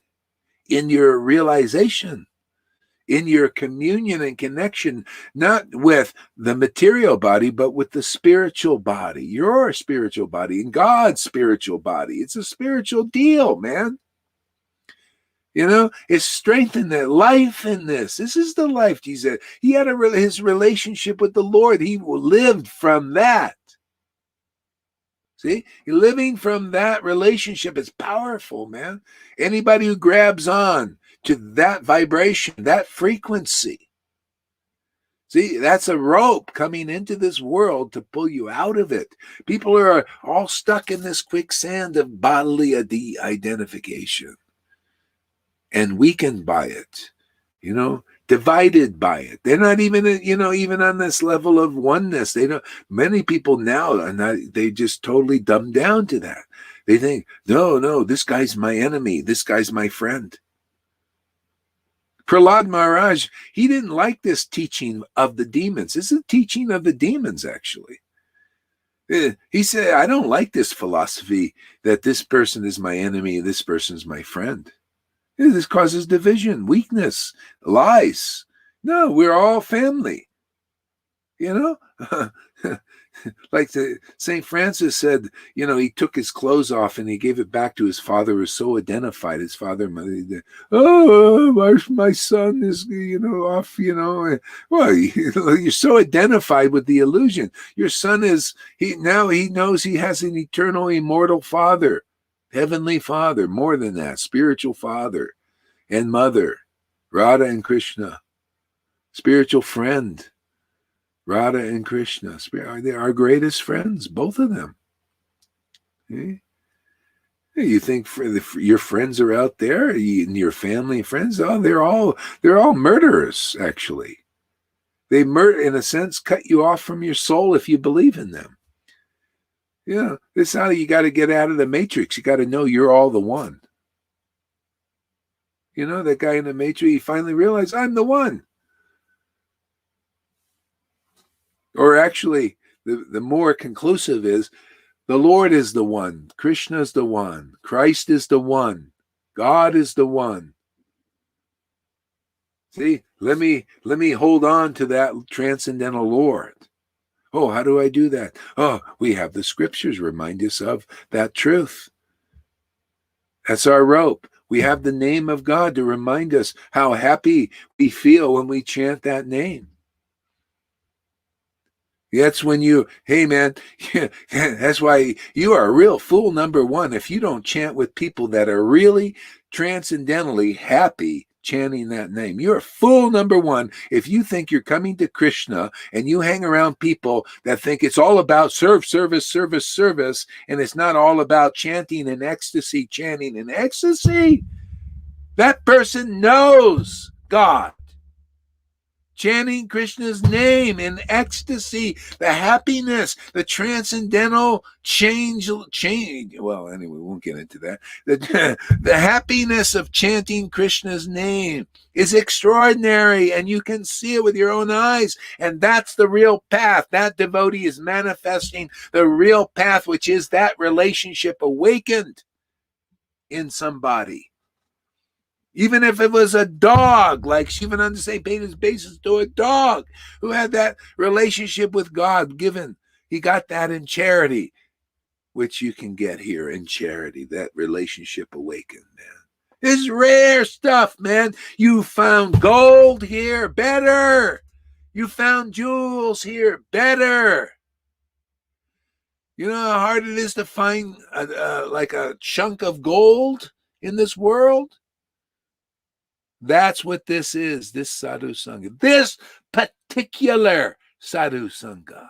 [SPEAKER 1] in your realization, in your communion and connection, not with the material body, but with the spiritual body, your spiritual body and God's spiritual body. It's a spiritual deal, man. It's strengthened that life in this. This is the life Jesus. He had his relationship with the Lord. He lived from that. See, living from that relationship is powerful, man. Anybody who grabs on to that vibration, that frequency, see, that's a rope coming into this world to pull you out of it. People are all stuck in this quicksand of bodily identification and weakened by it, divided by it. They're not even, even on this level of oneness. Many people now are not, they just totally dumb down to that. They think, no, this guy's my enemy. This guy's my friend. Prahlad Maharaj, he didn't like this teaching of the demons. This is a teaching of the demons, actually. He said, I don't like this philosophy that this person is my enemy, this person is my friend. This causes division, weakness, lies. No, we're all family. Like St. Francis said, he took his clothes off and he gave it back to his father who was so identified. His father and mother, my son is, off, Well, you're so identified with the illusion. Your son is, he knows he has an eternal, immortal father. Heavenly Father, more than that, spiritual father and mother, Radha and Krishna, spiritual friend, Radha and Krishna. They are our greatest friends, both of them. Okay? You think your friends are out there, and your family and friends? Oh, they're all murderers. Actually, they in a sense cut you off from your soul if you believe in them. This is how you got to get out of the matrix. You got to know you're all the one. That guy in the matrix, he finally realized, I'm the one. Or actually, the more conclusive is, the Lord is the one. Krishna is the one. Christ is the one. God is the one. See, let me hold on to that transcendental Lord. Oh, how do I do that? Oh, we have the scriptures remind us of that truth. That's our rope. We have the name of God to remind us how happy we feel when we chant that name. That's when hey man, that's why you are a real fool, number one, if you don't chant with people that are really transcendentally happy chanting that name. You're a fool, number one, if you think you're coming to Krishna and you hang around people that think it's all about service, and it's not all about chanting in ecstasy. That person knows God. Chanting Krishna's name in ecstasy, the happiness, the transcendental change. Well, anyway, we won't get into that. The happiness of chanting Krishna's name is extraordinary, and you can see it with your own eyes. And that's the real path. That devotee is manifesting the real path, which is that relationship awakened in somebody. Even if it was a dog, like Shivananda Sai paid his basis to a dog who had that relationship with God given. He got that in charity, which you can get here in charity, that relationship awakened, man. It's rare stuff, man. You found gold here, better. You found jewels here, better. You know how hard it is to find like a chunk of gold in this world? That's what this is, this sadhu sangha. This particular sadhu sangha.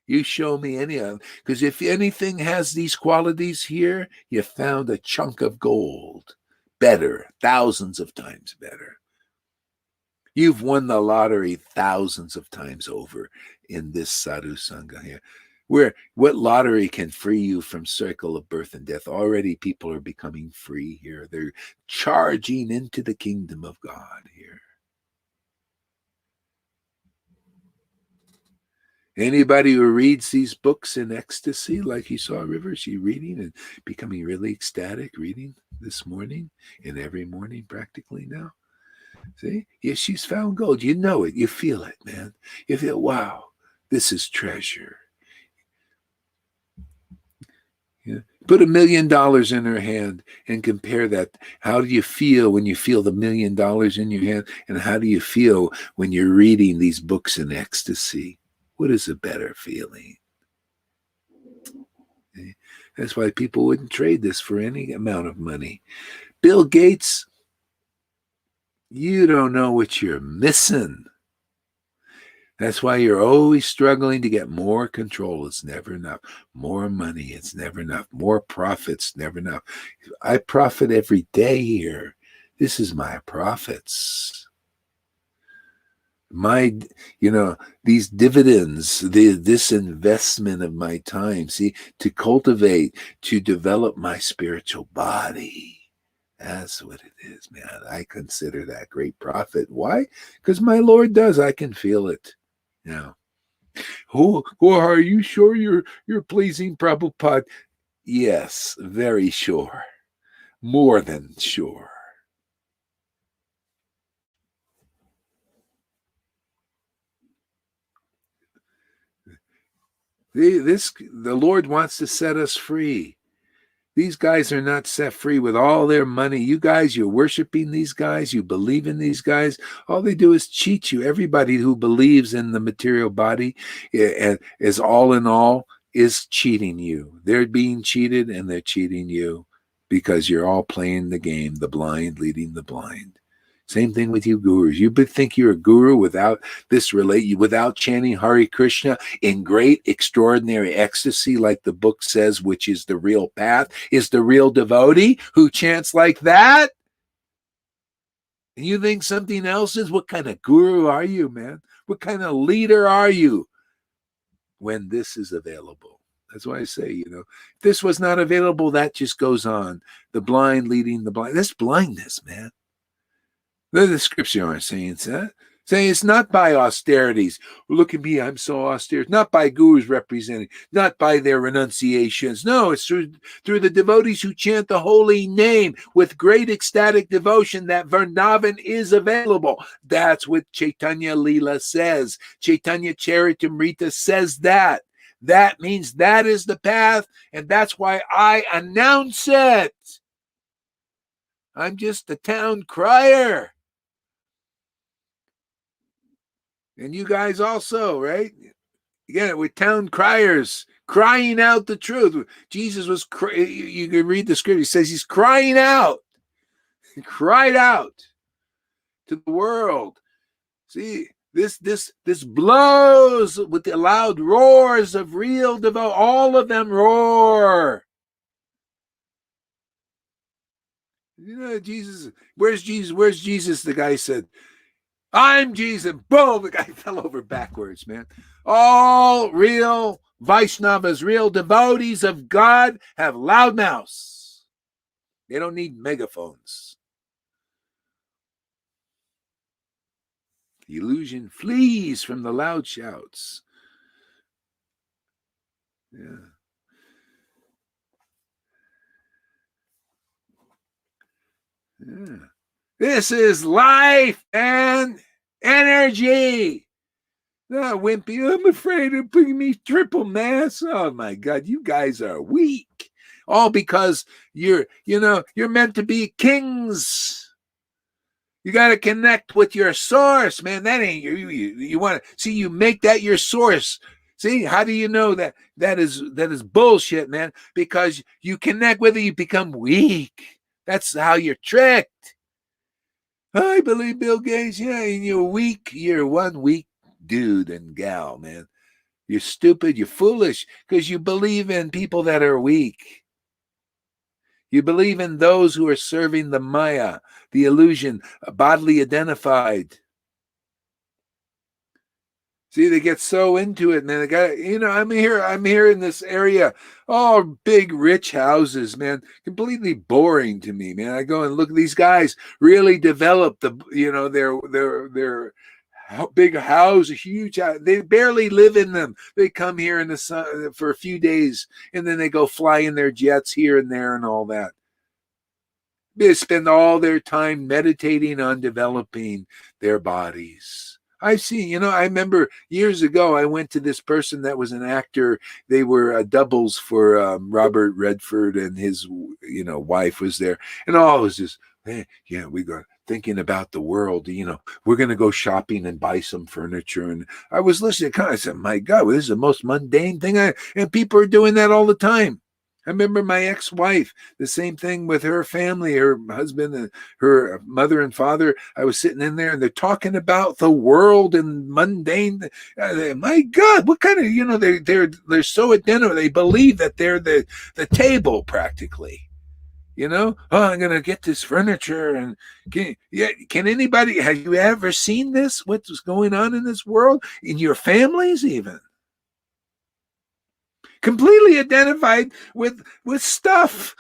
[SPEAKER 1] You show me any of them. Because if anything has these qualities here, you found a chunk of gold. Better, thousands of times better. You've won the lottery thousands of times over in this sadhu sangha here. What lottery can free you from cycle of birth and death? Already people are becoming free here. They're charging into the kingdom of God here. Anybody who reads these books in ecstasy, like you saw River, she reading and becoming really ecstatic, reading this morning and every morning practically now. See? Yeah, she's found gold. You know it. You feel it, man. You feel, wow, this is treasure. Yeah. Put $1 million in her hand and compare that. How do you feel when you feel the $1 million in your hand? And how do you feel when you're reading these books in ecstasy? What is a better feeling? That's why people wouldn't trade this for any amount of money. Bill Gates, you don't know what you're missing. That's why you're always struggling to get more control. It's never enough. More money, it's never enough. More profits, never enough. I profit every day here. This is my profits. These dividends, this investment of my time, to cultivate, to develop my spiritual body. That's what it is, man. I consider that great profit. Why? Because my Lord does. I can feel it. Now, are you sure you're pleasing Prabhupada? Yes, very sure. More than sure. The Lord wants to set us free. These guys are not set free with all their money. You guys, you're worshiping these guys. You believe in these guys. All they do is cheat you. Everybody who believes in the material body and is all in all is cheating you. They're being cheated and they're cheating you because you're all playing the game, the blind leading the blind. Same thing with you gurus. You think you're a guru without without chanting Hare Krishna in great, extraordinary ecstasy, like the book says, which is the real path, is the real devotee who chants like that? And you think something else is? What kind of guru are you, man? What kind of leader are you when this is available? That's why I say, if this was not available, that just goes on. The blind leading the blind. That's blindness, man. The scripture aren't saying that. Saying it's not by austerities. Look at me, I'm so austere. Not by gurus representing, not by their renunciations. No, it's through the devotees who chant the holy name with great ecstatic devotion that Vrindavan is available. That's what Chaitanya Leela says. Chaitanya Charitamrita says that. That means that is the path, and that's why I announce it. I'm just a town crier. And you guys also, right? Again, we're town criers, crying out the truth. Jesus was, you can read the scripture. He says he's crying out. He cried out to the world. See, this blows with the loud roars of real devout. All of them roar. Jesus, where's Jesus? Where's Jesus? The guy said, I'm Jesus. Boom, the guy fell over backwards, man. All real Vaishnavas, real devotees of God have loud mouths. They don't need megaphones. The illusion flees from the loud shouts. Yeah. Yeah. This is life and energy. No, wimpy, I'm afraid of putting me triple mass. Oh my God, you guys are weak. All because you're meant to be kings. You got to connect with your source, man. That ain't you want to see, you make that your source. See, how do you know that is bullshit, man? Because you connect with it, you become weak. That's how you're tricked. I believe Bill Gates, yeah, and you're weak. You're one weak dude and gal, man. You're stupid, you're foolish, because you believe in people that are weak. You believe in those who are serving the Maya, the illusion, bodily identified. See, they get so into it, and then they got, I'm here in this area. Oh, big rich houses, man. Completely boring to me, man. I go and look at these guys really develop their big house, a huge house. They barely live in them. They come here in the sun for a few days, and then they go fly in their jets here and there and all that. They spend all their time meditating on developing their bodies. I've seen, I remember years ago, I went to this person that was an actor. They were doubles for Robert Redford, and his, wife was there. And all was just, hey, yeah, we got thinking about the world. We're going to go shopping and buy some furniture. And I was listening, I said, my God, this is the most mundane thing. And people are doing that all the time. I remember my ex-wife, the same thing with her family, her husband and her mother and father. I was sitting in there and they're talking about the world and mundane. My God, what kind of, they're so identified. They believe that they're the table practically. Oh, I'm going to get this furniture. And can anybody, have you ever seen this? What's going on in this world? In your families even? Completely identified with stuff.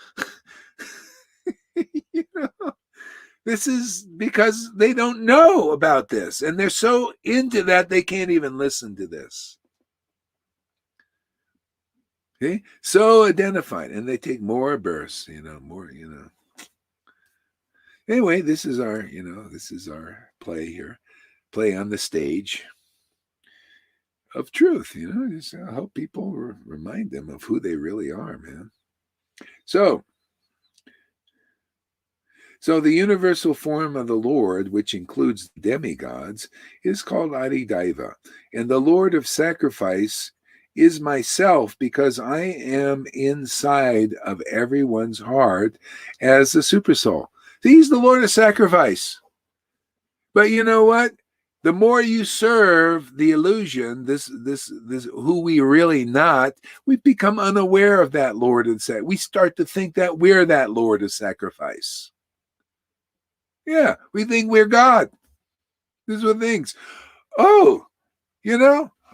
[SPEAKER 1] This is because they don't know about this, and they're so into that they can't even listen to this. Okay, so identified, and they take more births, more. Anyway, this is our play here, play on the stage of truth. Just help people remind them of who they really are, man. So the universal form of the Lord, which includes demigods, is called Adidaiva, and the Lord of sacrifice is myself, because I am inside of everyone's heart as the supersoul. He's the Lord of sacrifice. But you know what? The more you serve the illusion, this who we really not, we become unaware of that Lord of sacrifice. We start to think that we're that Lord of sacrifice. Yeah, we think we're God. This is what things. Oh,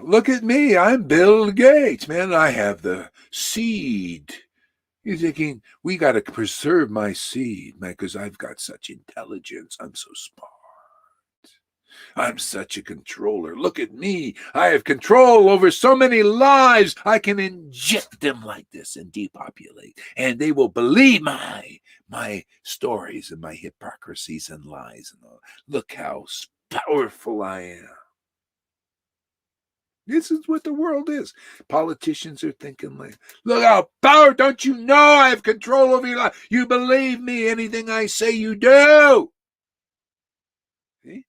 [SPEAKER 1] look at me. I'm Bill Gates, man. I have the seed. You're thinking, we got to preserve my seed, man, because I've got such intelligence. I'm so smart. I'm such a controller. Look at me. I have control over so many lives. I can inject them like this and depopulate. And they will believe my stories and my hypocrisies and lies. And all. Look how powerful I am. This is what the world is. Politicians are thinking like, look how powerful. Don't you know I have control over your life? You believe me. Anything I say, you do. See?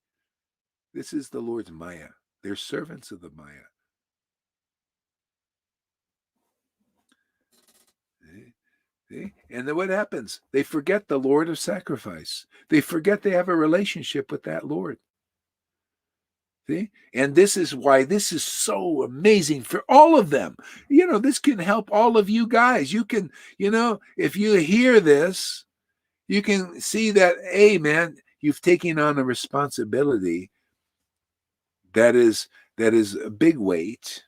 [SPEAKER 1] This is the Lord's Maya. They're servants of the Maya. See? And then what happens? They forget the Lord of sacrifice. They forget they have a relationship with that Lord. See? And this is why this is so amazing for all of them. This can help all of you guys. You can, if you hear this, you can see that, hey, man, you've taken on a responsibility that is a big weight,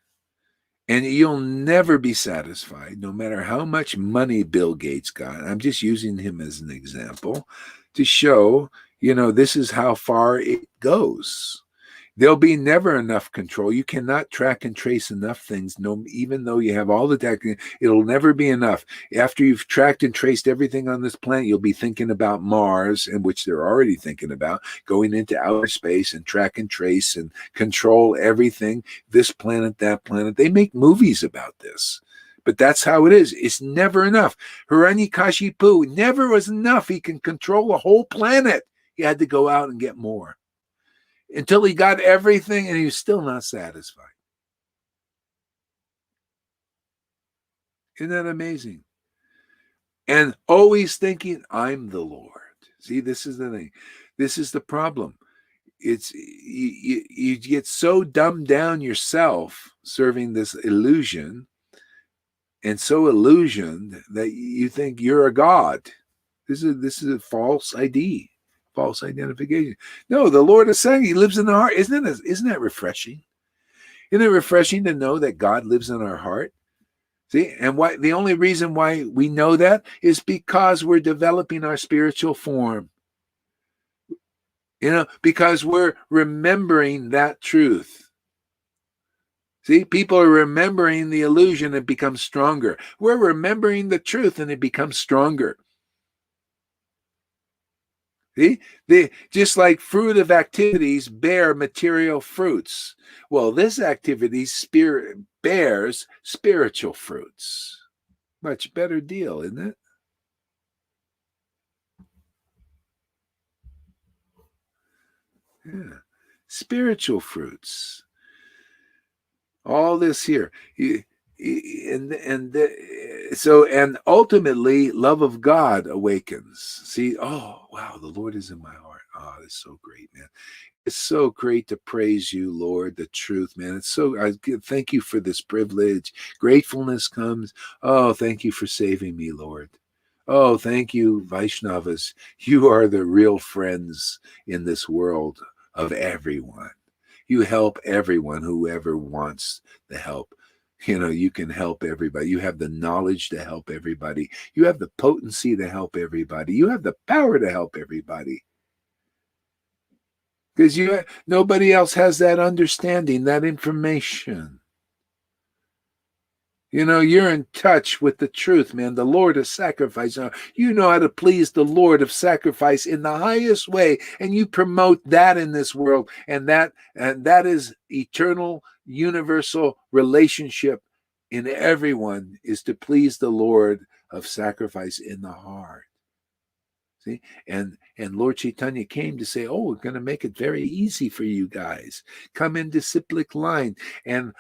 [SPEAKER 1] and you'll never be satisfied, no matter how much money Bill Gates got. I'm just using him as an example to show, this is how far it goes. There'll be never enough control. You cannot track and trace enough things. No, even though you have all the tech, it'll never be enough. After you've tracked and traced everything on this planet, you'll be thinking about Mars, in which they're already thinking about going into outer space and track and trace and control everything. This planet, that planet. They make movies about this. But that's how it is. It's never enough. Hiranyakashipu never was enough. He can control a whole planet. He had to go out and get more. Until he got everything, and he was still not satisfied. Isn't that amazing? And always thinking, I'm the Lord. See, this is the thing. This is the problem. It's you get so dumbed down yourself serving this illusion, and so illusioned that you think you're a god. This is a false ID. False identification. No, the Lord is saying he lives in the heart. Isn't that refreshing? Isn't it refreshing to know that God lives in our heart? See, and why the only reason why we know that is because we're developing our spiritual form. Because we're remembering that truth. See, people are remembering the illusion, it becomes stronger. We're remembering the truth and it becomes stronger. See? Just like fruitive activities bear material fruits. Well, this activity bears spiritual fruits. Much better deal, isn't it? Yeah. Spiritual fruits. All this here. And ultimately love of God awakens. See, oh wow, the Lord is in my heart. Oh, it's so great, man. It's so great to praise you, Lord, the truth, man. Thank you for this privilege. Gratefulness comes. Oh, thank you for saving me, Lord. Oh, thank you, Vaishnavas. You are the real friends in this world of everyone. You help everyone, whoever wants the help. You can help everybody. You have the knowledge to help everybody. You have the potency to help everybody. You have the power to help everybody. Because nobody else has that understanding, that information. You're in touch with the truth, man. The Lord of sacrifice. You know how to please the Lord of sacrifice in the highest way, and you promote that in this world, and that is eternal, universal relationship in everyone, is to please the Lord of sacrifice in the heart. See? And Lord Chaitanya came to say, oh, we're going to make it very easy for you guys. Come in disciplic line and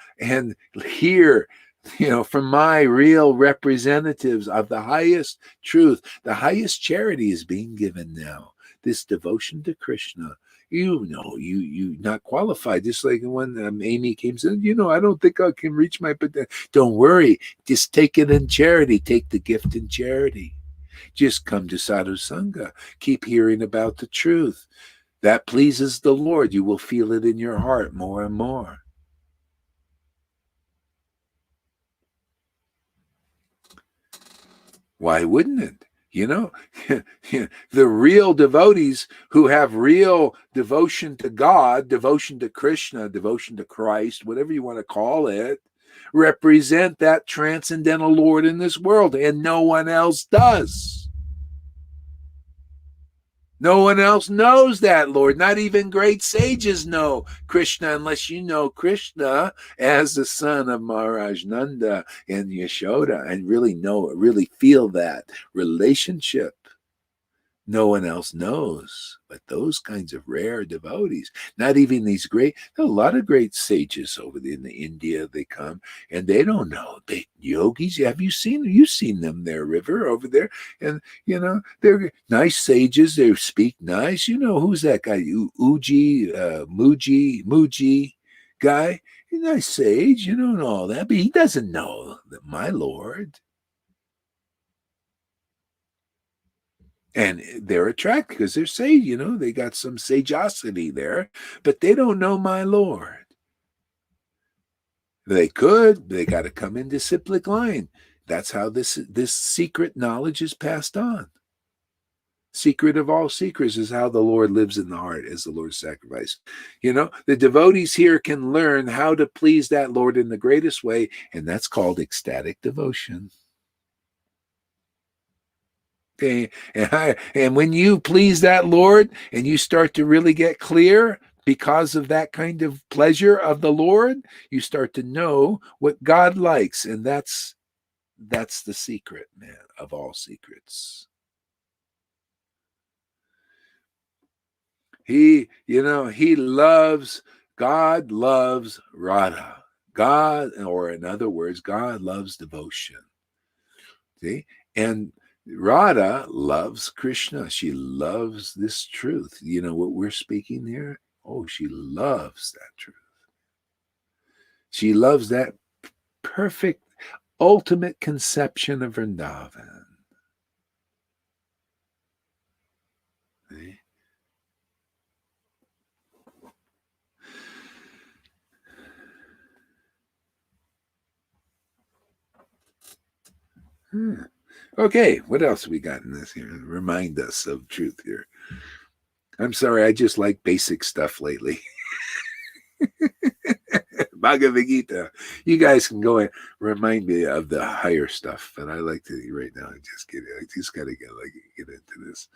[SPEAKER 1] hear, from my real representatives of the highest truth. The highest charity is being given now. This devotion to Krishna. You not qualified. Just like when Amy came and said, I don't think I can reach my potential. Don't worry. Just take it in charity. Take the gift in charity. Just come to Sadhu Sangha. Keep hearing about the truth. That pleases the Lord. You will feel it in your heart more and more. Why wouldn't it? The real devotees who have real devotion to God, devotion to Krishna, devotion to Christ, whatever you want to call it, represent that transcendental Lord in this world, and no one else does. No one else knows that, Lord. Not even great sages know Krishna, unless you know Krishna as the son of Maharaj Nanda and Yashoda, and really feel that relationship. No one else knows, but those kinds of rare devotees, not even these a lot of great sages over in India, they come and they don't know. They yogis, you've seen them there, River, over there. And, they're nice sages. They speak nice. Who's that guy? Muji guy. He's a nice sage, and all that, but he doesn't know that my Lord. And they're attracted because they're sage, they got some sageosity there, but they don't know my Lord. They got to come in disciplic line. That's how this secret knowledge is passed on. Secret of all secrets is how the Lord lives in the heart as the Lord's sacrifice. The devotees here can learn how to please that Lord in the greatest way, and that's called ecstatic devotion. Okay. And when you please that Lord and you start to really get clear because of that kind of pleasure of the Lord, you start to know what God likes. And that's the secret, man, of all secrets. God loves Radha. Or in other words, God loves devotion. See? And Radha loves Krishna. She loves this truth. What we're speaking here? Oh, she loves that truth. She loves that perfect, ultimate conception of Vrindavan. See? Okay, what else we got in this here? Remind us of truth here. I'm sorry, I just like basic stuff lately. Bhagavad Gita. You guys can go and remind me of the higher stuff, but I like to right now. I just got to get into this.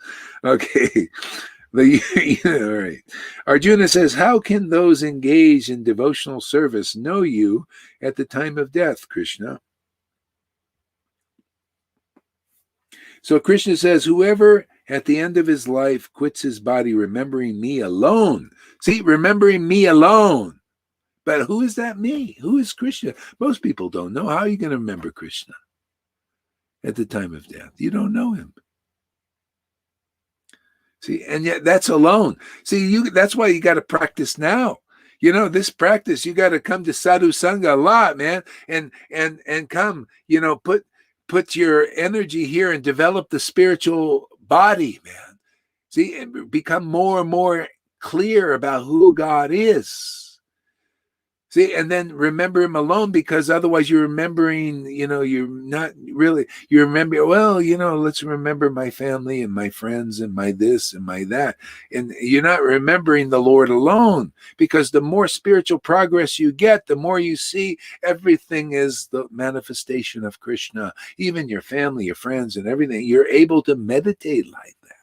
[SPEAKER 1] Okay. All right. Arjuna says, how can those engaged in devotional service know you at the time of death, Krishna? So Krishna says, whoever at the end of his life quits his body remembering me alone. See, remembering me alone. But who is that me? Who is Krishna? Most people don't know. How are you going to remember Krishna at the time of death? You don't know him. See, and yet that's alone. See, that's why you got to practice now. This practice, you got to come to sadhu sangha a lot, man, and come, put your energy here and develop the spiritual body, man. See, and become more and more clear about who God is. See, and then remember him alone, because otherwise you're remembering, you're not really, you remember, let's remember my family and my friends and my this and my that. And you're not remembering the Lord alone, because the more spiritual progress you get, the more you see everything is the manifestation of Krishna, even your family, your friends and everything. You're able to meditate like that.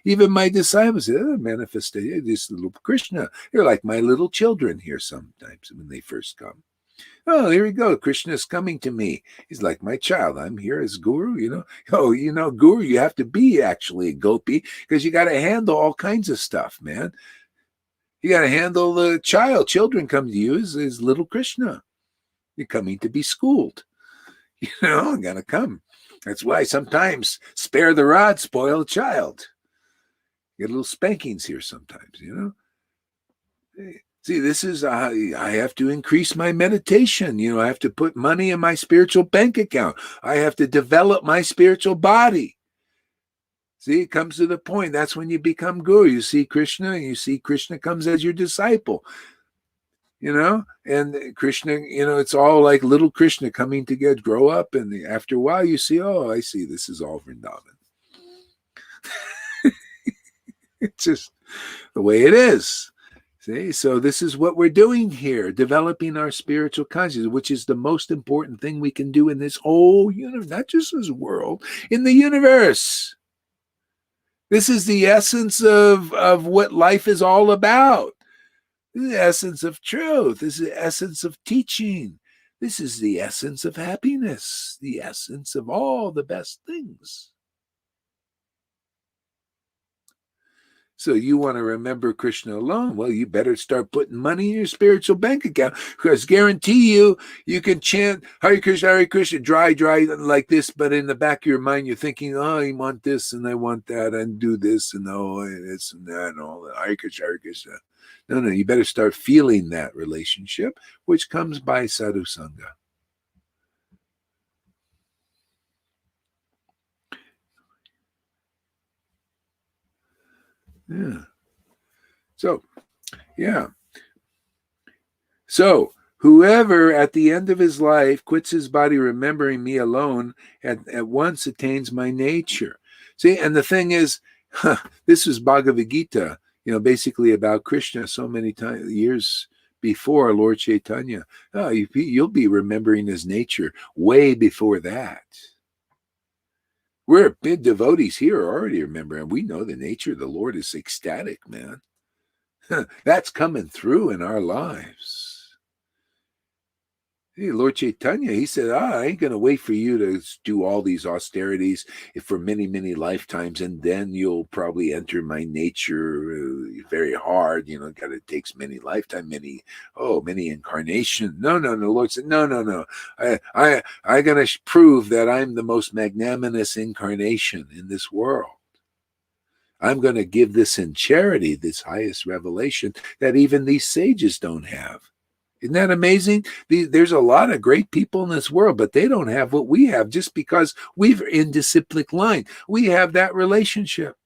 [SPEAKER 1] Even my disciples, manifested this little Krishna. They're like my little children here sometimes when they first come. Oh, here we go. Krishna is coming to me. He's like my child. I'm here as guru, Oh, guru, you have to be actually a gopi, because you got to handle all kinds of stuff, man. You got to handle the child. Children come to you as little Krishna. You're coming to be schooled. Got to come. That's why sometimes spare the rod, spoil the child. Get little spankings here sometimes, See, this is, I have to increase my meditation. I have to put money in my spiritual bank account. I have to develop my spiritual body. See, it comes to the point. That's when you become guru. You see Krishna, and you see Krishna comes as your disciple. And Krishna, it's all like little Krishna coming together, grow up. And after a while, you see, oh, I see, this is all Vrindavan. It's just the way it is. See, so this is what we're doing here, developing our spiritual consciousness, which is the most important thing we can do in this whole universe, not just this world, in the universe. This is the essence of what life is all about. This is the essence of truth. This is the essence of teaching. This is the essence of happiness, the essence of all the best things. So you want to remember Krishna alone? Well, you better start putting money in your spiritual bank account, because guarantee you can chant Hare Krishna, dry like this, but in the back of your mind, you're thinking, oh, I want this and I want that and do this and this and that and all that. Hare Krishna. No, you better start feeling that relationship, which comes by sadhu sangha. Yeah. So whoever at the end of his life quits his body remembering me alone at once attains my nature. See, and the thing is, this is Bhagavad Gita, basically about Krishna so many years before Lord Chaitanya. Oh, you'll be remembering his nature way before that. We're big devotees here already, remember, and we know the nature of the Lord is ecstatic, man. That's coming through in our lives. Hey, Lord Chaitanya, he said, I ain't going to wait for you to do all these austerities for many, many lifetimes, and then you'll probably enter my nature very hard. It takes many lifetimes, many incarnations. No. Lord said, no. I'm going to prove that I'm the most magnanimous incarnation in this world. I'm going to give this in charity, this highest revelation that even these sages don't have. Isn't that amazing? There's a lot of great people in this world, but they don't have what we have just because we're in disciplic line. We have that relationship.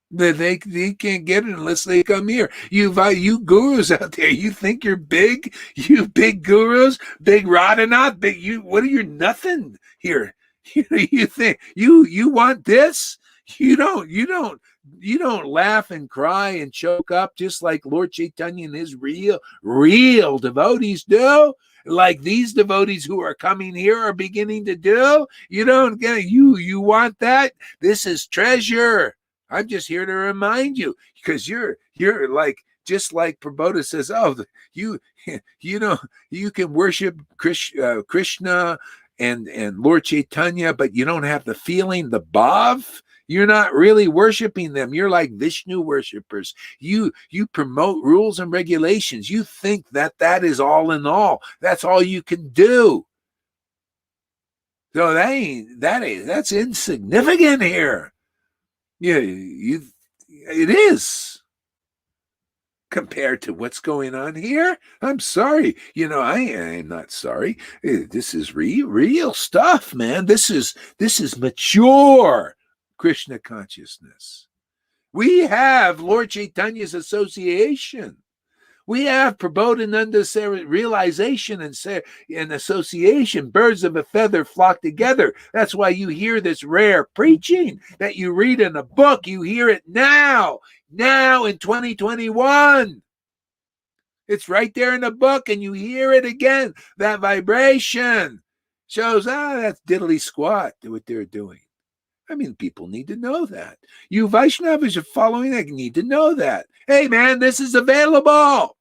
[SPEAKER 1] They can't get it unless they come here. You gurus out there, you think you're big? You big gurus, big Radhanath, what are you nothing here? You think you want this? You don't laugh and cry and choke up just like Lord Chaitanya and his real devotees do, like these devotees who are coming here are beginning to do. You don't get it. You want that? This is treasure. I'm just here to remind you, because you're like, just like Prabodha says, oh, you know, you can worship Krishna and Lord Chaitanya, but you don't have the feeling, the bhav. You're not really worshiping them. You're like Vishnu worshipers. You promote rules and regulations. You think that is all in all. That's all you can do. So that's insignificant here. Yeah, it is compared to what's going on here. I'm sorry. I am not sorry. This is real stuff, man. This is mature Krishna consciousness. We have Lord Chaitanya's association. We have Prabodhananda's realization and association. Birds of a feather flock together. That's why you hear this rare preaching that you read in a book. You hear it now in 2021. It's right there in the book, and you hear it again. That vibration shows, that's diddly squat, what they're doing. I mean, people need to know that. You Vaishnavas are following that, need to know that. Hey, man, this is available.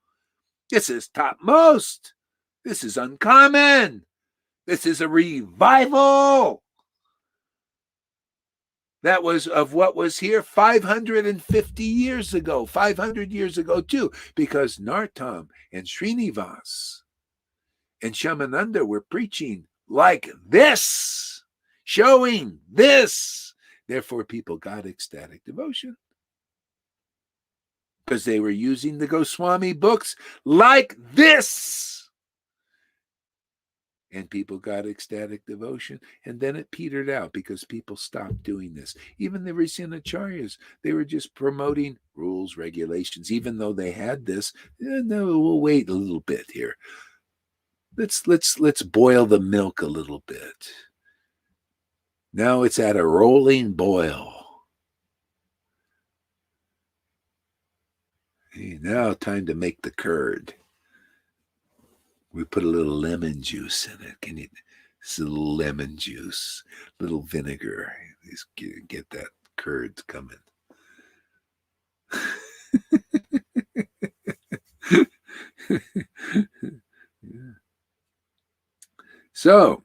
[SPEAKER 1] This is topmost. This is uncommon. This is a revival. That was of what was here 550 years ago, 500 years ago too, because Nartam and Srinivas and Shamananda were preaching like this, showing this. Therefore, people got ecstatic devotion, because they were using the Goswami books like this. And people got ecstatic devotion, and then it petered out because people stopped doing this. Even the Risinacharyas, they were just promoting rules, regulations, even though they had this. No, we'll wait a little bit here. Let's boil the milk a little bit. Now it's at a rolling boil. Hey, now time to make the curd. We put a little lemon juice in it. It's a little lemon juice, little vinegar. Just get that curd coming. Yeah. So,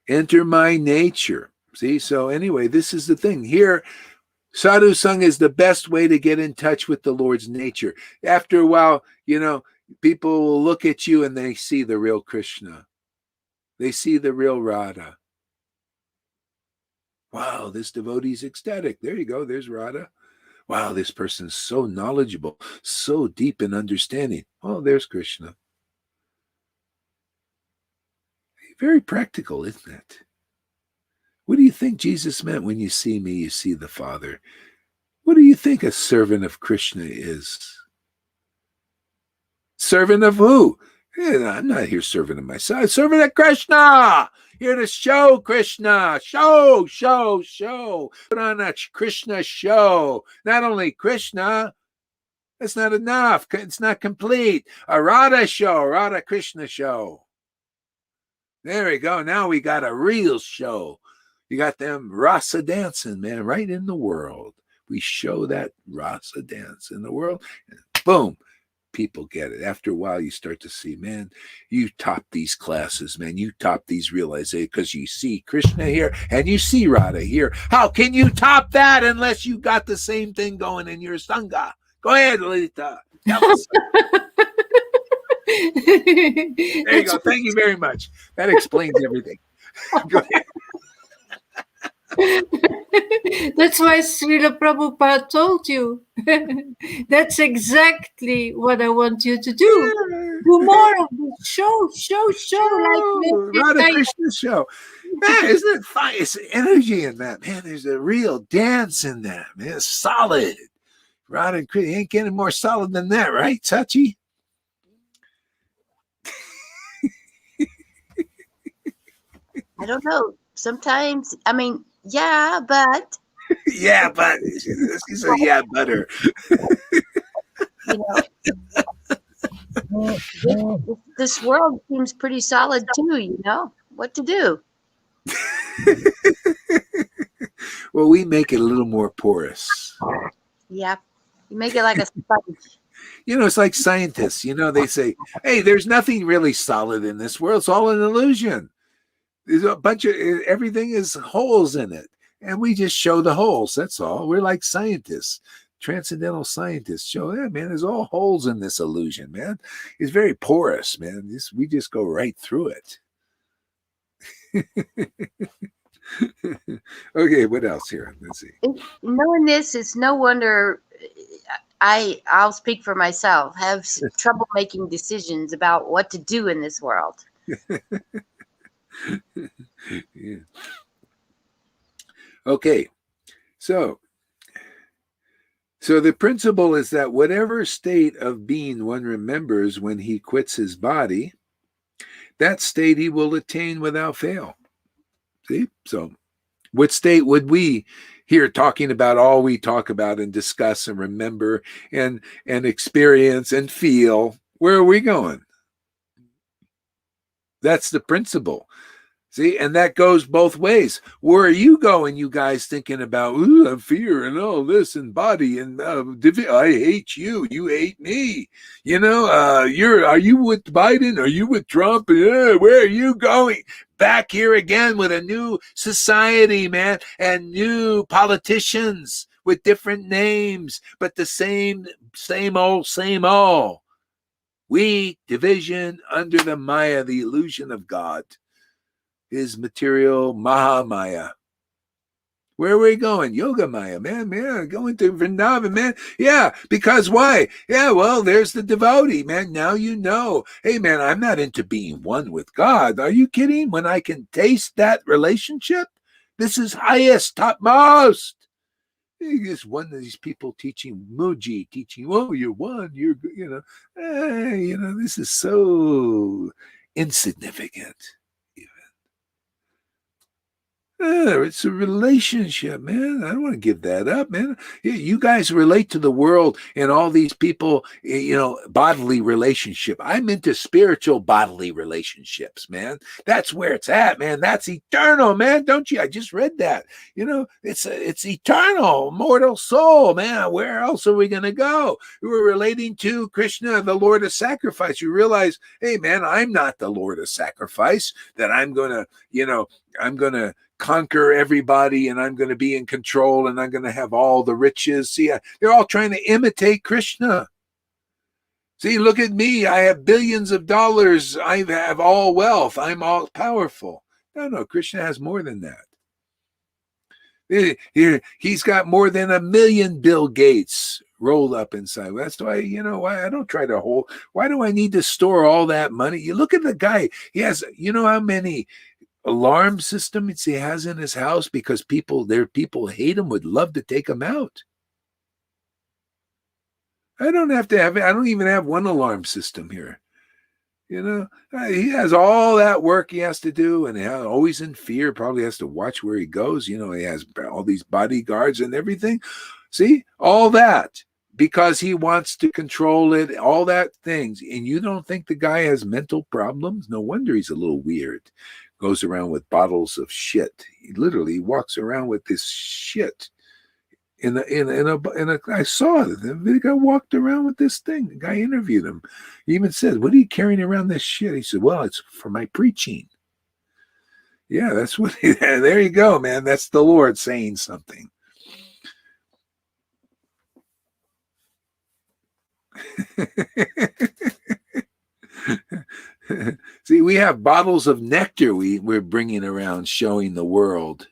[SPEAKER 1] enter my nature. See, so anyway, this is the thing. Here, Sadhu Sangha is the best way to get in touch with the Lord's nature. After a while, people will look at you and they see the real Krishna. They see the real Radha. Wow, this devotee's ecstatic. There you go. There's Radha. Wow, this person's so knowledgeable, so deep in understanding. Oh, there's Krishna. Very practical, isn't it? What do you think Jesus meant when you see me, you see the Father? What do you think a servant of Krishna is? Servant of who? I'm not here servant of myself. Servant of Krishna. Here to show Krishna. Show. Put on a Krishna show. Not only Krishna. That's not enough. It's not complete. A Radha show. Radha Krishna show. There we go. Now we got a real show. You got them rasa dancing, man, right in the world. We show that rasa dance in the world, and boom, people get it. After a while, you start to see, man, you top these classes, man. You top these realizations because you see Krishna here and you see Radha here. How can you top that unless you got the same thing going in your Sangha? Go ahead, Lita. Tell us. There you go. Thank you very much. That explains everything. Go ahead.
[SPEAKER 3] That's why Srila Prabhupada told you. That's exactly what I want you to do. Do more of this. Show. Like
[SPEAKER 1] Radha Krishna show. Man, isn't it fun? It's energy in that, man. There's a real dance in that, man. It's solid. Radha and Krishna ain't getting more solid than that, right, Sachi?
[SPEAKER 5] I don't know. Sometimes, yeah, but.
[SPEAKER 1] Yeah, but. She said, yeah, butter.
[SPEAKER 5] This world seems pretty solid too, what to do.
[SPEAKER 1] Well, we make it a little more porous.
[SPEAKER 5] Yeah. You make it like a sponge.
[SPEAKER 1] It's like scientists, they say, hey, there's nothing really solid in this world. It's all an illusion. There's a bunch of everything is holes in it. And we just show the holes. That's all. We're like scientists, transcendental scientists. Show, yeah, man, there's all holes in this illusion, man. It's very porous, man. We just go right through it. Okay, what else here? Let's see.
[SPEAKER 5] Knowing this, it's no wonder I'll speak for myself, have trouble making decisions about what to do in this world.
[SPEAKER 1] Yeah. Okay, so the principle is that whatever state of being one remembers when he quits his body, that state he will attain without fail. See? So what state would we here talking about all we talk about and discuss and remember and experience and feel? Where are we going? That's the principle. See, and that goes both ways. Where are you going, you guys, thinking about fear and all this and body and I hate you, you hate me. Are you with Biden? Are you with Trump? Where are you going? Back here again with a new society, man, and new politicians with different names, but the same old. Weak division under the Maya, the illusion of God. Is material Mahamaya. Where are we going? Yoga Maya, man, going to Vrindavan, man. Yeah, because why? Yeah, well, there's the devotee, man. Now you know. Hey, man, I'm not into being one with God. Are you kidding? When I can taste that relationship, this is highest, topmost. Just one of these people teaching Muji, oh, you're one, this is so insignificant. It's a relationship, man. I don't want to give that up, man. You guys relate to the world and all these people, bodily relationship. I'm into spiritual bodily relationships, man. That's where it's at, man. That's eternal, man. Don't you? I just read that. It's eternal, mortal soul, man. Where else are we going to go? We're relating to Krishna, the Lord of Sacrifice. You realize, hey, man, I'm not the Lord of Sacrifice, that I'm going to conquer everybody and I'm going to be in control and I'm going to have all the riches. See, they're all trying to imitate Krishna. See, look at me. I have billions of dollars. I have all wealth. I'm all powerful. No, Krishna has more than that. He's got more than 1 million Bill Gates rolled up inside. That's why, why I don't try to hold. Why do I need to store all that money? You look at the guy. He has, how many alarm systems he has in his house because people hate him, would love to take him out. I don't even have one alarm system here. He has all that work he has to do and always in fear, probably has to watch where he goes. He has all these bodyguards and everything. See, all that because he wants to control it, all that things. And you don't think the guy has mental problems? No wonder he's a little weird. Goes around with bottles of shit. He literally walks around with this shit. I saw it. The guy walked around with this thing. The guy interviewed him. He even said, "What are you carrying around this shit?" He said, "Well, it's for my preaching." Yeah, that's what. There you go, man. That's the Lord saying something. See, we have bottles of nectar we're bringing around showing the world.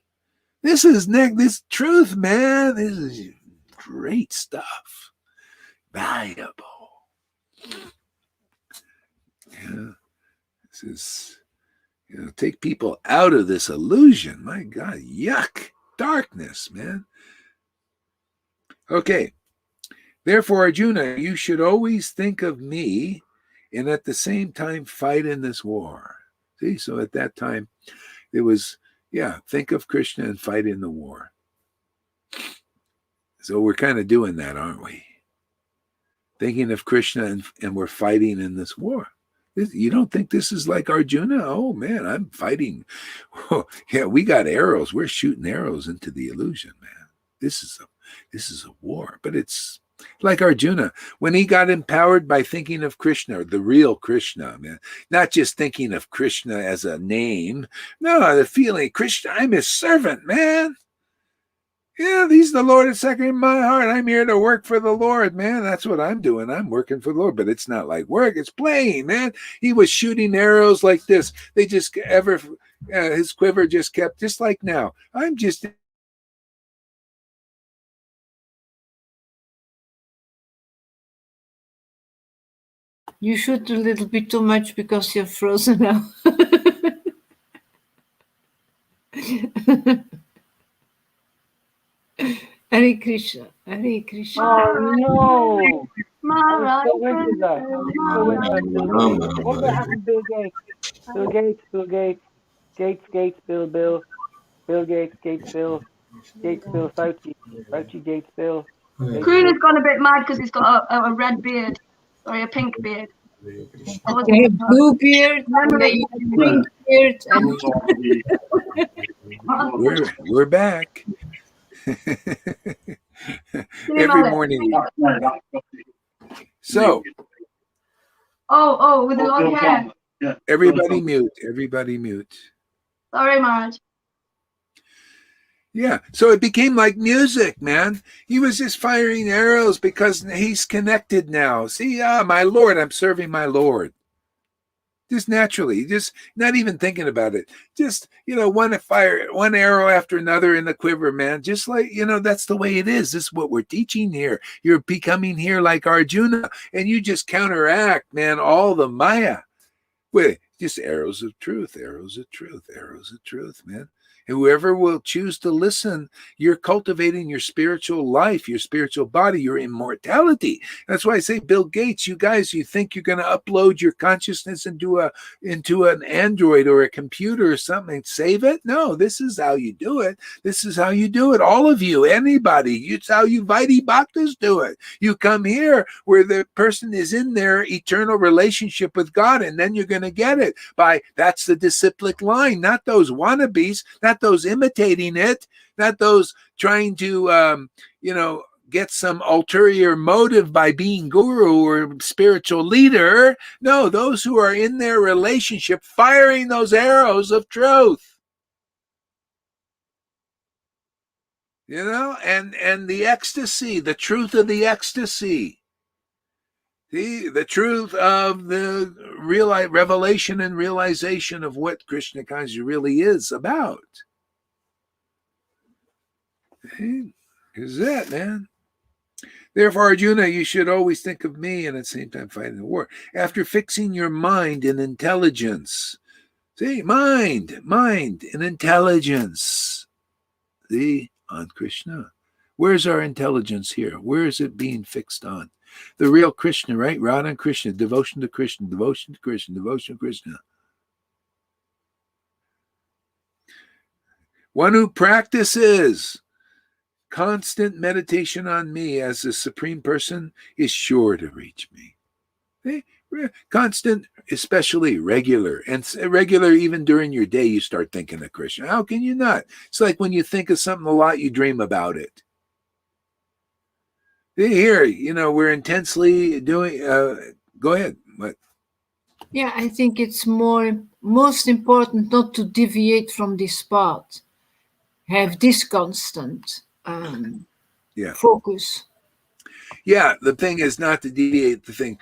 [SPEAKER 1] This is this truth, man. This is great stuff. Valuable. Yeah. This is, take people out of this illusion. My God, yuck. Darkness, man. Okay. Therefore, Arjuna, you should always think of me and at the same time fight in this war. See, so at that time, it was, think of Krishna and fight in the war. So we're kind of doing that, aren't we? Thinking of Krishna and we're fighting in this war. You don't think this is like Arjuna? Oh man, I'm fighting. Oh, yeah, we got arrows. We're shooting arrows into the illusion, man. This is a war. But it's like Arjuna when he got empowered by thinking of Krishna, the real Krishna, man. Not just thinking of Krishna as a name. No, the feeling Krishna, I'm his servant, man. Yeah, he's the Lord and second in my heart. I'm here to work for the Lord, man. That's what I'm doing. I'm working for the Lord, but it's not like work. It's playing, man. He was shooting arrows like this. They just his quiver just kept, just like now. I'm just.
[SPEAKER 3] You shoot a little bit too much because you're frozen now. Hare Krishna, Hare Krishna.
[SPEAKER 6] Oh no! I was so into that. I was so into that. What happened to Bill Gates? Bill Gates, Bill Gates, Gates, Gates, Bill, Bill, Bill Gates, Gates, Bill, Gates, Bill, Fauci, Fauci, Gates, Bill.
[SPEAKER 7] Krishna's gone a bit mad because he's got a red beard, sorry, a pink beard.
[SPEAKER 3] Okay, blue beard, and then you have pink beard, and
[SPEAKER 1] We're back. Every morning. So.
[SPEAKER 7] Oh, with the long hair.
[SPEAKER 1] Everybody mute. Everybody mute.
[SPEAKER 7] Sorry, Maharaj.
[SPEAKER 1] Yeah. So it became like music, man. He was just firing arrows because he's connected now. See, my Lord, I'm serving my Lord. Just naturally, just not even thinking about it. Just, one arrow after another in the quiver, man. Just like, that's the way it is. This is what we're teaching here. You're becoming here like Arjuna, and you just counteract, man, all the Maya with just arrows of truth, arrows of truth, arrows of truth, man. And whoever will choose to listen, you're cultivating your spiritual life, your spiritual body, your immortality. That's why I say, Bill Gates, you guys, you think you're going to upload your consciousness into an Android or a computer or something, save it? No, this is how you do it. This is how you do it. All of you, anybody, it's how you Vaidhi Bhaktas do it. You come here where the person is in their eternal relationship with God, and then you're going to get it that's the disciplic line, not those wannabes, not those imitating it, not those trying to, get some ulterior motive by being guru or spiritual leader. No, those who are in their relationship firing those arrows of truth. And the ecstasy, the truth of the ecstasy. The truth of the real revelation and realization of what Krishna consciousness really is about. Is that, man? Therefore, Arjuna, you should always think of me and at the same time fighting the war. After fixing your mind and intelligence. See, mind and intelligence. See, on Krishna. Where's our intelligence here? Where is it being fixed on? The real Krishna, right? Radha and Krishna, devotion to Krishna, devotion to Krishna, devotion to Krishna. One who practices constant meditation on me as the Supreme Person is sure to reach me. Constant, especially regular, and regular even during your day, you start thinking of Krishna. How can you not? It's like when you think of something a lot, you dream about it. Here, we're intensely doing, go ahead. What?
[SPEAKER 3] Yeah, I think it's most important not to deviate from this path. Have this constant focus.
[SPEAKER 1] Yeah, the thing is not to deviate. The thing,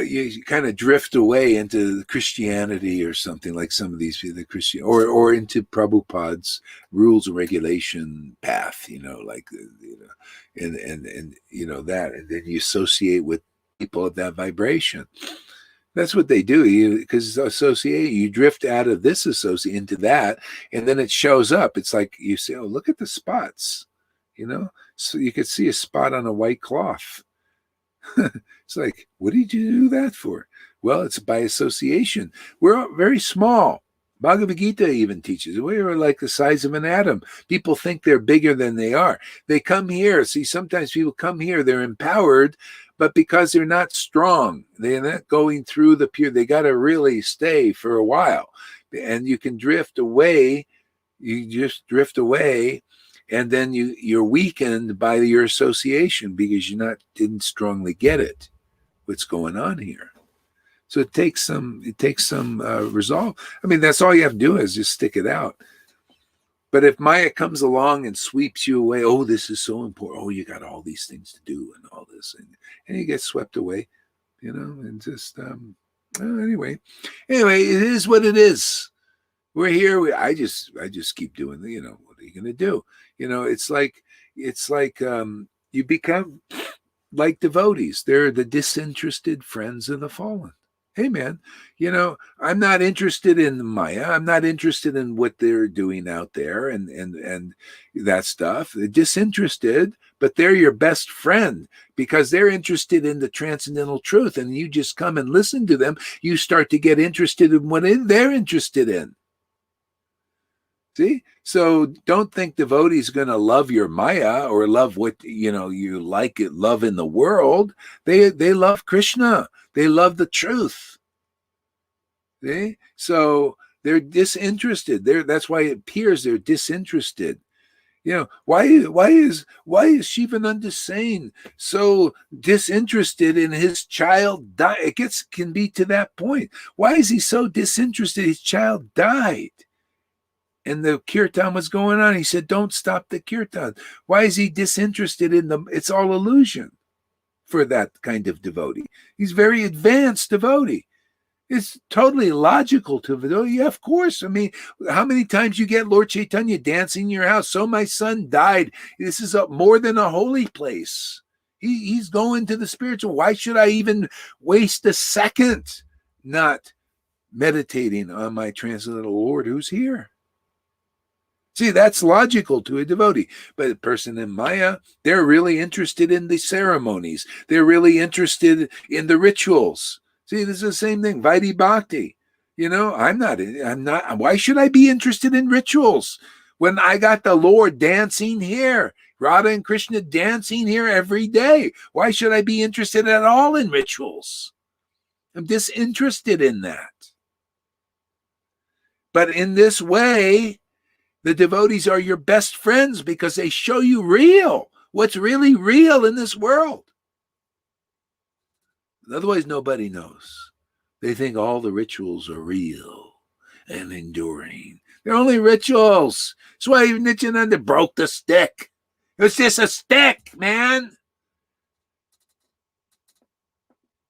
[SPEAKER 1] you kind of drift away into Christianity or something like some of these the Christian or into Prabhupada's rules and regulation path. And that, and then you associate with people of that vibration. That's what they do. Because you drift out of this associate into that, and then it shows up. It's like you say, "Oh, look at the spots," So you could see a spot on a white cloth. It's like, what did you do that for? Well, it's by association. We're very small. Bhagavad Gita even teaches we are like the size of an atom. People think they're bigger than they are. They come here. See, sometimes people come here, they're empowered but because they're not strong, they're not going through the pure, they got to really stay for a while. And you can drift away, you just drift away, and then you're weakened by your association because didn't strongly get it, what's going on here. So it takes some resolve. I mean, that's all you have to do is just stick it out. But if Maya comes along and sweeps you away, oh, this is so important. Oh, you got all these things to do and all this, and you get swept away, and just anyway, it is what it is. We're here. I just keep doing the, what are you going to do? It's like you become like devotees. They're the disinterested friends of the fallen. Hey, man, I'm not interested in Maya. I'm not interested in what they're doing out there and that stuff. They're disinterested, but they're your best friend because they're interested in the transcendental truth. And you just come and listen to them. You start to get interested in what they're interested in. See? So don't think devotees going to love your Maya or love what, you like it, love in the world. They love Krishna. They love the truth. See? So they're disinterested. That's why it appears they're disinterested. Why is Shivananda Sain so disinterested in his child die? It can be to that point. Why is he so disinterested? His child died. And the kirtan was going on. He said, don't stop the kirtan. Why is he disinterested in it's all illusion for that kind of devotee. He's very advanced devotee. It's totally logical to devotee. Yeah, of course. I mean, how many times you get Lord Chaitanya dancing in your house? So my son died. This is more than a holy place. He's going to the spiritual. Why should I even waste a second not meditating on my transcendental Lord who's here? See, that's logical to a devotee. But a person in Maya, they're really interested in the ceremonies. They're really interested in the rituals. See, this is the same thing. Vaidhi Bhakti. I'm not. Why should I be interested in rituals when I got the Lord dancing here? Radha and Krishna dancing here every day. Why should I be interested at all in rituals? I'm disinterested in that. But in this way, the devotees are your best friends because they show you what's really real in this world. Otherwise, nobody knows. They think all the rituals are real and enduring. They're only rituals. That's why Nityananda broke the stick. It was just a stick, man.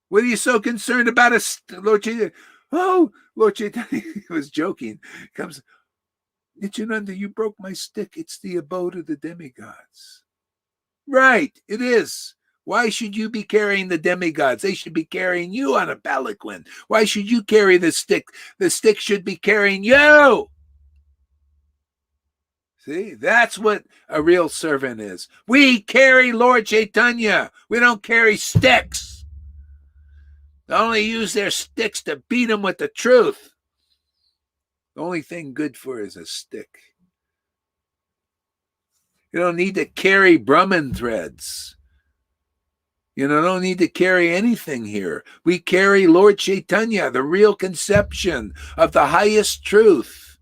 [SPEAKER 1] What are you so concerned about Lord Chaitanya? Oh, Lord Chaitanya was joking. Comes, Nityananda, you broke my stick. It's the abode of the demigods. Right, it is. Why should you be carrying the demigods? They should be carrying you on a palanquin. Why should you carry the stick? The stick should be carrying you. See, that's what a real servant is. We carry Lord Chaitanya. We don't carry sticks. They only use their sticks to beat them with the truth. The only thing good for is a stick. You don't need to carry Brahman threads. Don't need to carry anything here. We carry Lord Chaitanya, the real conception of the highest truth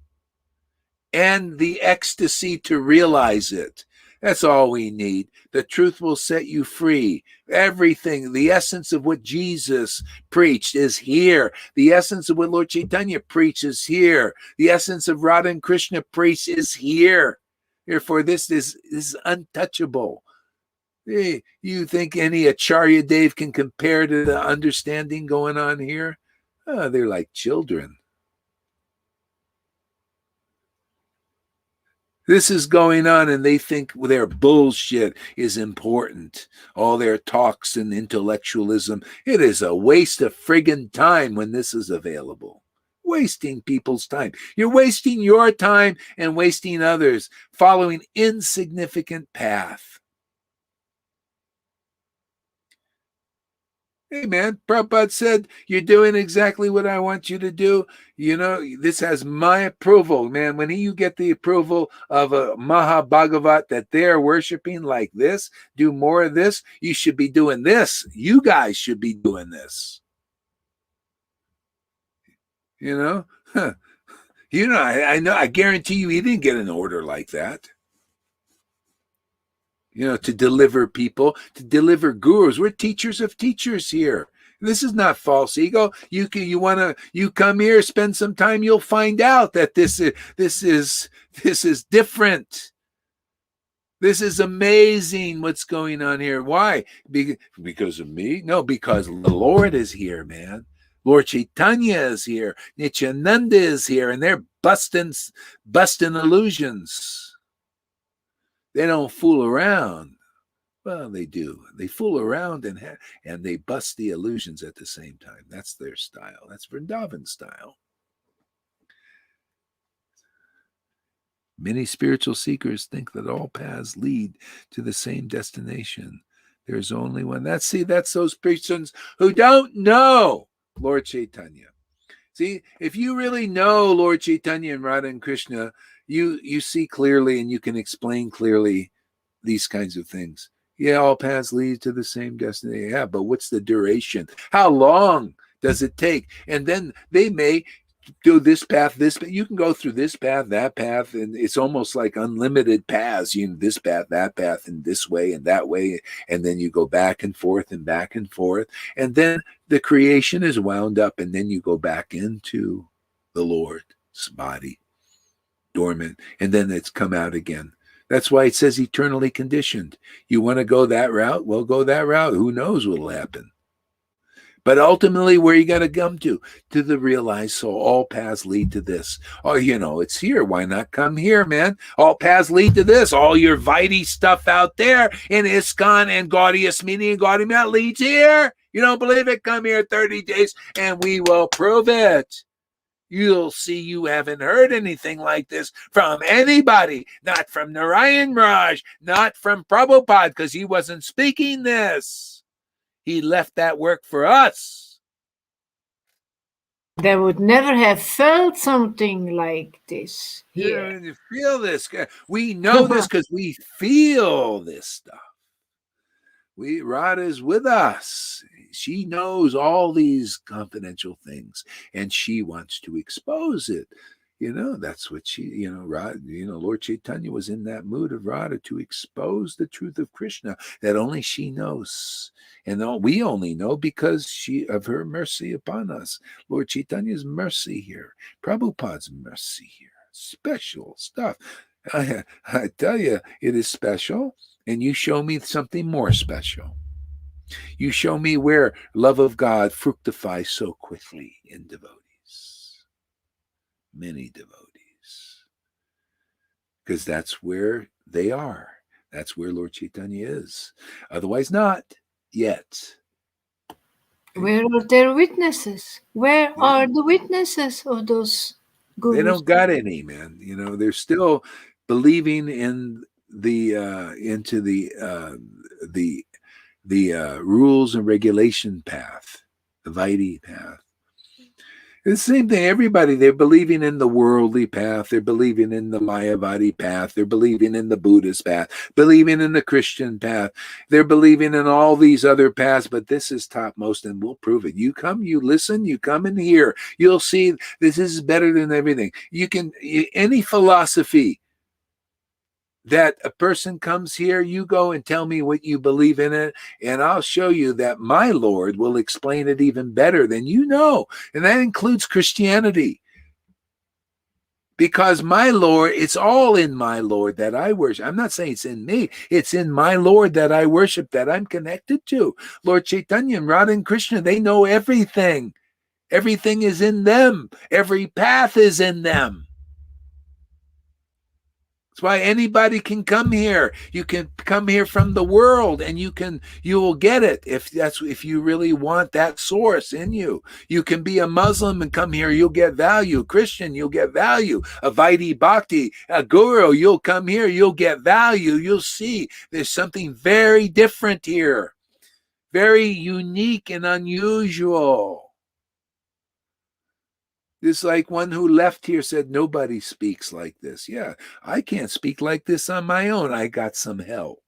[SPEAKER 1] and the ecstasy to realize it. That's all we need. The truth will set you free. Everything, the essence of what Jesus preached is here. The essence of what Lord Chaitanya preached is here. The essence of Radha and Krishna preached is here. Therefore, this is untouchable. Hey, you think any Acharya Dev can compare to the understanding going on here? Oh, they're like children. This is going on and they think their bullshit is important. All their talks and intellectualism. It is a waste of friggin' time when this is available. Wasting people's time. You're wasting your time and wasting others, following insignificant path. Hey, man, Prabhupada said, you're doing exactly what I want you to do. You know, this has my approval, man. When you get the approval of a Maha Bhagavat that they're worshiping like this, do more of this, you should be doing this. You guys should be doing this. You know? Huh. You know, I know, I guarantee you, he didn't get an order like that. You know, to deliver people, to deliver gurus. We're teachers of teachers here. This is not false ego. You come here, spend some time, you'll find out that this is different. This is amazing what's going on here. Why? Because of me? No, because the Lord is here, man. Lord Chaitanya is here. Nityananda is here, and they're busting illusions. They don't fool around. Well, they do. They fool around and they bust the illusions at the same time. That's their style. That's Vrindavan style. Many spiritual seekers think that all paths lead to the same destination. There's only one. That's those persons who don't know Lord Chaitanya. See, if you really know Lord Chaitanya and Radha and Krishna, you see clearly and you can explain clearly these kinds of things. Yeah, all paths lead to the same destination. Yeah, but what's the duration? How long does it take? And then they may do this path, you can go through this path, that path, and it's almost like unlimited paths. You know, this path, that path, and this way and that way, and then you go back and forth, and then the creation is wound up, and then you go back into the Lord's body, dormant, and then it's come out again. That's why it says eternally conditioned. You want to go that route? Well, go that route. Who knows what'll happen? But ultimately, where you got to come to the realized soul. All paths lead to this. Oh, you know, it's here. Why not come here, man? All paths lead to this. All your Vaidhi stuff out there in ISKCON and Gaudiya Smini and Gaudiya Mat leads here. You don't believe it? Come here 30 days and we will prove it. You'll see you haven't heard anything like this from anybody, not from Narayan Raj, not from Prabhupada, because he wasn't speaking this. He left that work for us.
[SPEAKER 3] They would never have felt something like this here.
[SPEAKER 1] Yeah, you feel this. We know this because we feel this stuff. Radha's with us. She knows all these confidential things, and she wants to expose it. You know, that's what Lord Chaitanya was in that mood of Radha to expose the truth of Krishna that only she knows. And we only know because of her mercy upon us. Lord Chaitanya's mercy here, Prabhupada's mercy here, special stuff. I tell you, it is special, and you show me something more special. You show me where love of God fructifies so quickly in devotees, many devotees, because that's where they are. That's where Lord Chaitanya is. Otherwise, not yet.
[SPEAKER 3] Where are their witnesses? Where are the witnesses of those gurus?
[SPEAKER 1] They don't got any, man. You know, they're still believing in the rules and regulation path, the Vaidhi path. It's the same thing. Everybody, they're believing in the worldly path. They're believing in the Mayavadi path. They're believing in the Buddhist path, believing in the Christian path. They're believing in all these other paths, but this is topmost, and we'll prove it. You come, you listen, you come and hear. You'll see this is better than everything. Any philosophy that a person comes here, you go and tell me what you believe in it, and I'll show you that my Lord will explain it even better than you know. And that includes Christianity. Because my Lord, it's all in my Lord that I worship. I'm not saying it's in me. It's in my Lord that I worship, that I'm connected to. Lord Chaitanya and Radha and Krishna, they know everything. Everything is in them. Every path is in them. That's why anybody can come here. You can come here from the world, and you will get it if you really want that source in you. You can be a Muslim and come here, you'll get value. Christian, you'll get value. A Vaidhi Bhakti, a guru, you'll come here, you'll get value. You'll see there's something very different here. Very unique and unusual. It's like one who left here said, nobody speaks like this. Yeah, I can't speak like this on my own. I got some help.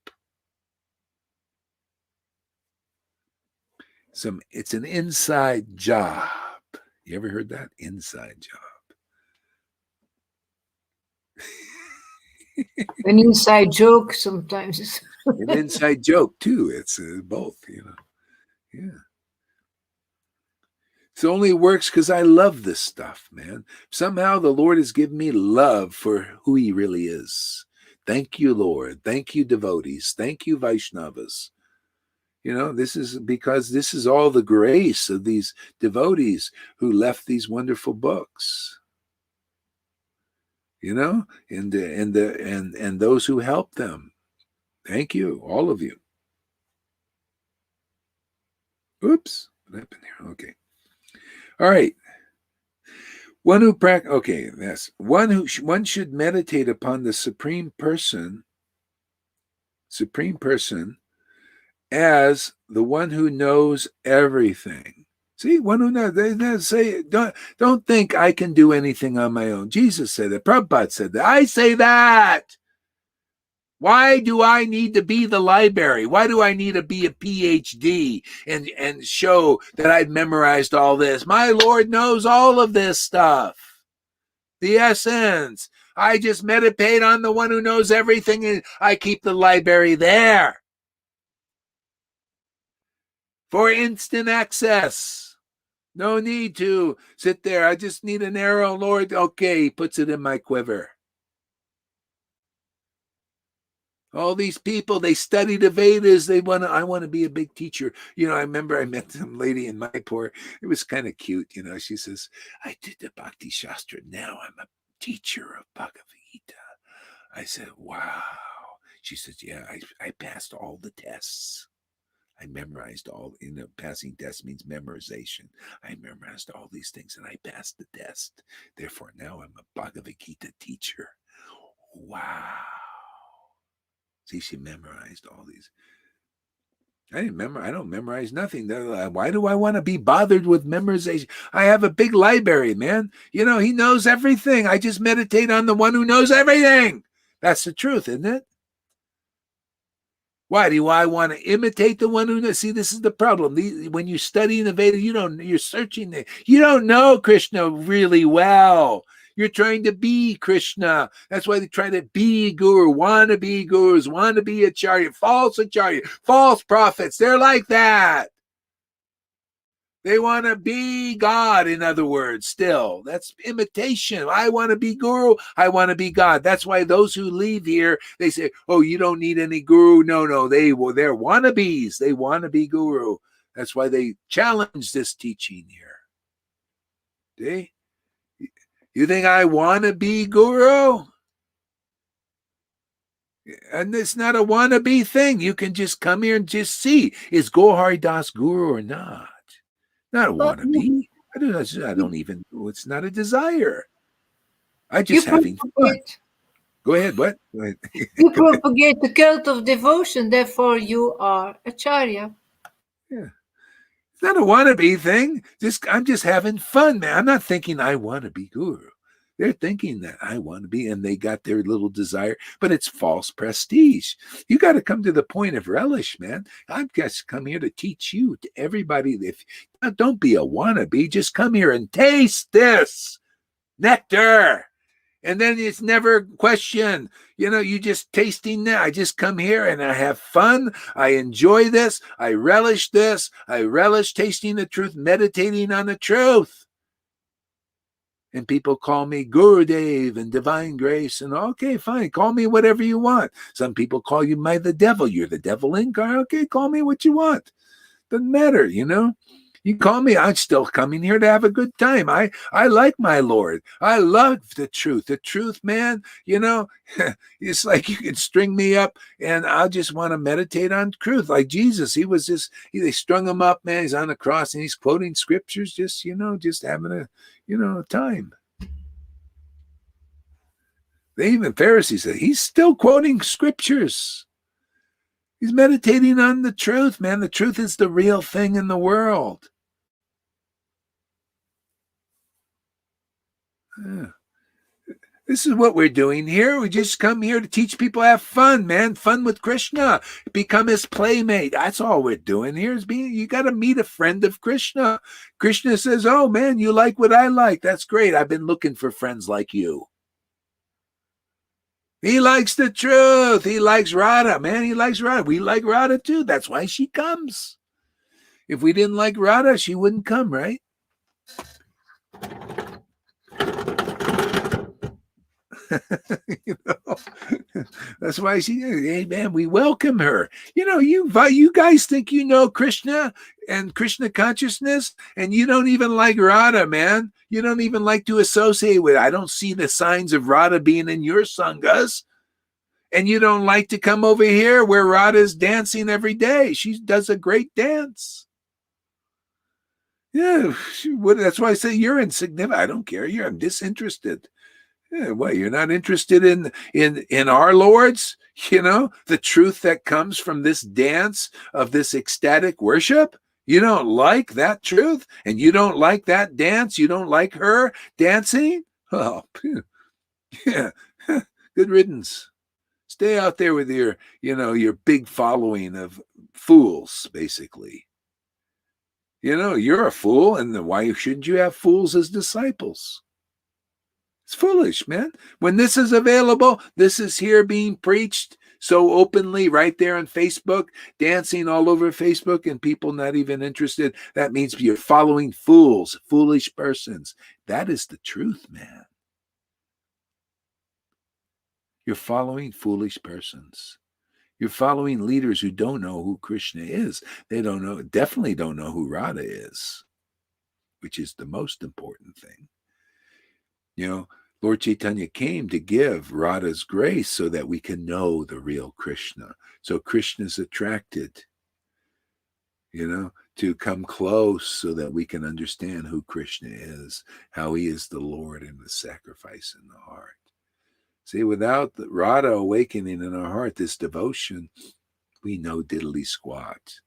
[SPEAKER 1] It's an inside job. You ever heard that? Inside job.
[SPEAKER 3] An inside joke sometimes.
[SPEAKER 1] An inside joke too. It's both, Yeah. It only works because I love this stuff, man. Somehow the Lord has given me love for who he really is. Thank you, Lord. Thank you, devotees. Thank you, Vaishnavas. This is because this is all the grace of these devotees who left these wonderful books. And those who helped them. Thank you, all of you. Oops, what happened here? Okay. All right. One should meditate upon the Supreme Person as the one who knows everything. See, one who knows. They say, don't think I can do anything on my own. Jesus said that. Prabhupada said that. I say that. Why do I need to be the library? Why do I need to be a PhD and show that I've memorized all this? My Lord knows all of this stuff. The essence. I just meditate on the one who knows everything, and I keep the library there for instant access. No need to sit there. I just need an arrow, Lord. Okay, he puts it in my quiver. All these people, they study the Vedas. I want to be a big teacher. I remember I met some lady in Mayapur. It was kind of cute. She says, I did the Bhakti Shastra. Now I'm a teacher of Bhagavad Gita. I said, wow. She says, yeah, I passed all the tests. I memorized passing tests means memorization. I memorized all these things and I passed the test. Therefore, now I'm a Bhagavad Gita teacher. Wow. See, she memorized all these. I don't memorize nothing. Why do I want to be bothered with memorization? I have a big library, man. He knows everything. I just meditate on the one who knows everything. That's the truth, isn't it? Why do I want to imitate the one who knows? See, this is the problem. When you study in the Vedas, you're searching. You don't know Krishna really well. You're trying to be Krishna. That's why they try to be guru, want to be gurus, want to be acharya, false prophets. They're like that. They want to be God, in other words, still. That's imitation. I want to be guru. I want to be God. That's why those who leave here, they say, oh, you don't need any guru. No, they're wannabes. They want to be guru. That's why they challenge this teaching here. See? You think I want to be guru? And it's not a wannabe thing. You can just come here and just see, is Gohari Das guru or not? Not a wannabe. I don't even, it's not a desire. I just having fun. Go ahead, what?
[SPEAKER 3] You propagate the cult of devotion, therefore you are acharya.
[SPEAKER 1] Yeah. It's not a wannabe thing. I'm just having fun, man. I'm not thinking I want to be guru. They're thinking that I want to be, and they got their little desire, but it's false prestige. You got to come to the point of relish, man. I've just come here to teach you, to everybody. Don't be a wannabe. Just come here and taste this nectar. And then it's never question. You just tasting that. I just come here and I have fun. I enjoy this. I relish this. I relish tasting the truth, meditating on the truth. And people call me Gurudev and Divine Grace. And okay, fine. Call me whatever you want. Some people call you the devil. You're the devil incarnate. Okay, call me what you want. Doesn't matter, You call me, I'm still coming here to have a good time. I like my Lord. I love the truth. The truth, man, it's like you can string me up and I just want to meditate on truth. Like Jesus, they strung him up, man. He's on the cross and he's quoting scriptures, just having a time. Even Pharisees said, he's still quoting scriptures. He's meditating on the truth, man. The truth is the real thing in the world. Yeah. This is what we're doing here. We just come here to teach people to have fun, man. Fun with Krishna. Become his playmate. That's all we're doing here. You got to meet a friend of Krishna. Krishna says, oh, man, you like what I like. That's great. I've been looking for friends like you. He likes the truth. He likes Radha, man. He likes Radha. We like Radha too. That's why she comes. If we didn't like Radha, she wouldn't come, right? You know, that's why hey man, we welcome her. You know, you guys think you know Krishna and Krishna consciousness, and you don't even like Radha, man. You don't even like to associate with. I don't see the signs of Radha being in your sanghas, and you don't like to come over here where Radha is dancing every day. She does a great dance. Yeah, that's why I say you're insignificant. I don't care. I'm disinterested. Yeah, what, you're not interested in our lords? You know, the truth that comes from this dance of this ecstatic worship? You don't like that truth? And you don't like that dance? You don't like her dancing? Oh, yeah. Good riddance. Stay out there with your big following of fools, basically. You know, you're a fool, and then why shouldn't you have fools as disciples? It's foolish, man. When this is available, this is here being preached so openly right there on Facebook, dancing all over Facebook, and people not even interested. That means you're following fools, foolish persons. That is the truth, man. You're following foolish persons. You're following leaders who don't know who Krishna is. They definitely don't know who Radha is, which is the most important thing. You know, Lord Chaitanya came to give Radha's grace so that we can know the real Krishna. So Krishna's attracted, to come close so that we can understand who Krishna is, how he is the Lord and the sacrifice in the heart. See, without the Radha awakening in our heart, this devotion, we know diddly squat.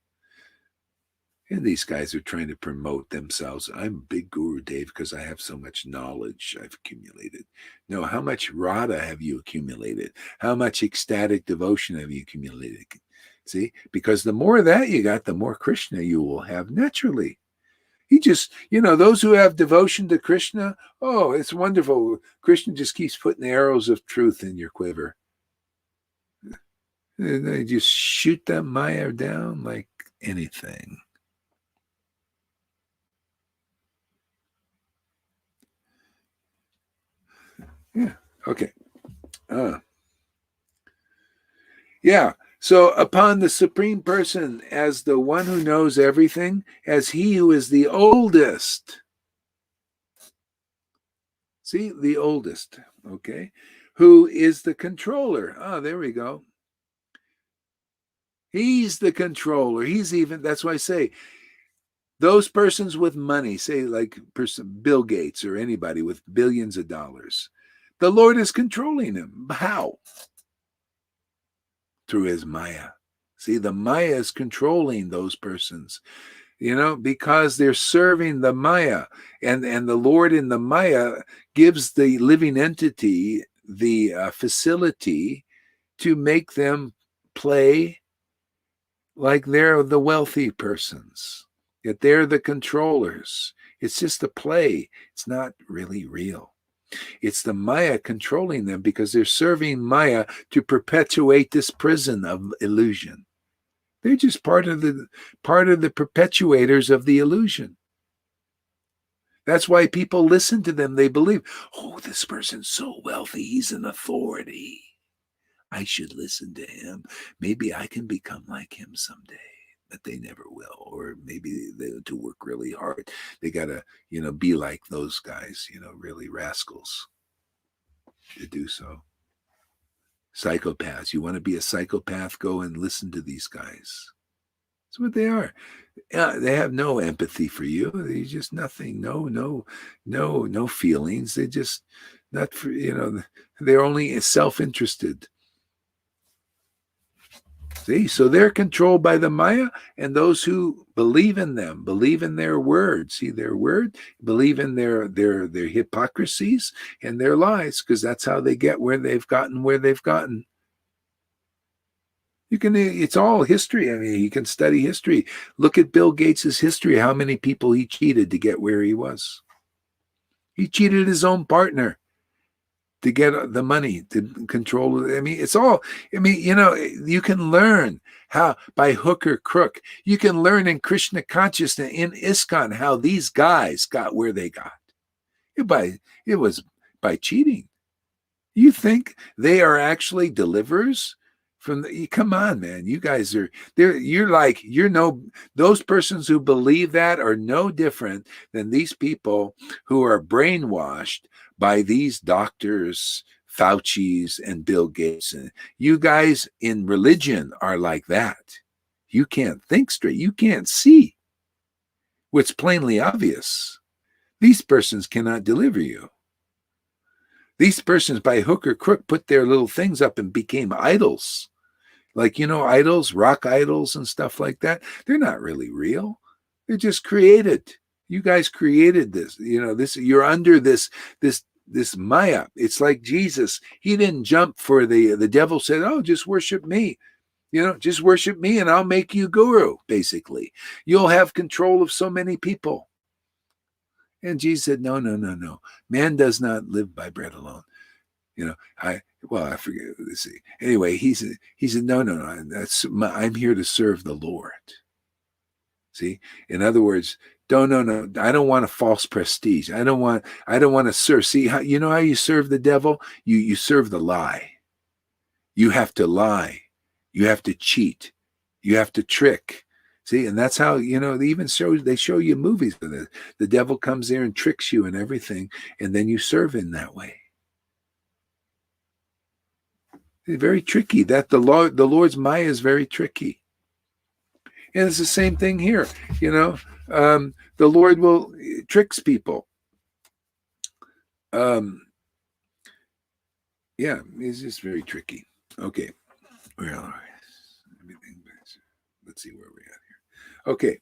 [SPEAKER 1] And these guys are trying to promote themselves. I'm a big Guru, Dave, because I have so much knowledge I've accumulated. No, how much Radha have you accumulated? How much ecstatic devotion have you accumulated? See, because the more of that you got, the more Krishna you will have naturally. He just, those who have devotion to Krishna, oh, it's wonderful. Krishna just keeps putting the arrows of truth in your quiver. And they just shoot that Maya down like anything. Yeah. Okay. Yeah. So upon the Supreme Person as the one who knows everything, as he who is the oldest. See, the oldest. Okay. Who is the controller? Oh, there we go. He's the controller. That's why I say, those persons with money, say like Bill Gates or anybody with billions of dollars, the Lord is controlling him. How? Through his Maya. See, the Maya is controlling those persons, because they're serving the Maya. And the Lord in the Maya gives the living entity the facility to make them play like they're the wealthy persons, that they're the controllers. It's just a play. It's not really real. It's the Maya controlling them because they're serving Maya to perpetuate this prison of illusion. They're just part of the perpetuators of the illusion. That's why people listen to them. They believe, oh, this person's so wealthy. He's an authority. I should listen to him. Maybe I can become like him someday. But they never will. Or maybe they to work really hard. They got to, be like those guys, really rascals to do so. Psychopaths. You want to be a psychopath? Go and listen to these guys. That's what they are. They have no empathy for you. They just nothing. No feelings. They just not for, they're only self-interested. See, so they're controlled by the Maya, and those who believe in them, believe in their word. See their word, believe in their hypocrisies and their lies, because that's how they get where they've gotten. You can, it's all history. I mean, you can study history. Look at Bill Gates's history, how many people he cheated to get where he was. He cheated his own partner to get the money, to control it. I mean, it's all, I mean, you can learn how, by hook or crook, you can learn in Krishna consciousness, in ISKCON, how these guys got where they got. It was by cheating. You think they are actually deliverers? Come on, man. You guys are there. Those persons who believe that are no different than these people who are brainwashed by these doctors, Fauci's and Bill Gates. And you guys in religion are like that. You can't think straight. You can't see what's plainly obvious. These persons cannot deliver you. These persons, by hook or crook, put their little things up and became idols. Like, idols, rock idols and stuff like that. They're not really real. They're just created. You guys created this. You're under this Maya. It's like Jesus. He didn't jump for the devil said, "Oh, just worship me. Just worship me and I'll make you guru," basically. You'll have control of so many people. And Jesus said, no. Man does not live by bread alone. I forget. Let's see. Anyway, he said, no. I'm here to serve the Lord. See, in other words, no. I don't want a false prestige. I don't want to serve. See how how you serve the devil? You serve the lie. You have to lie. You have to cheat. You have to trick. See, and that's how, they show you movies of it. The devil comes there and tricks you and everything, and then you serve in that way. It's very tricky. The Lord's Maya is very tricky. And it's the same thing here. The Lord tricks people. Yeah, it's just very tricky. Okay. Well, everything. Let's see where we're at here. Okay.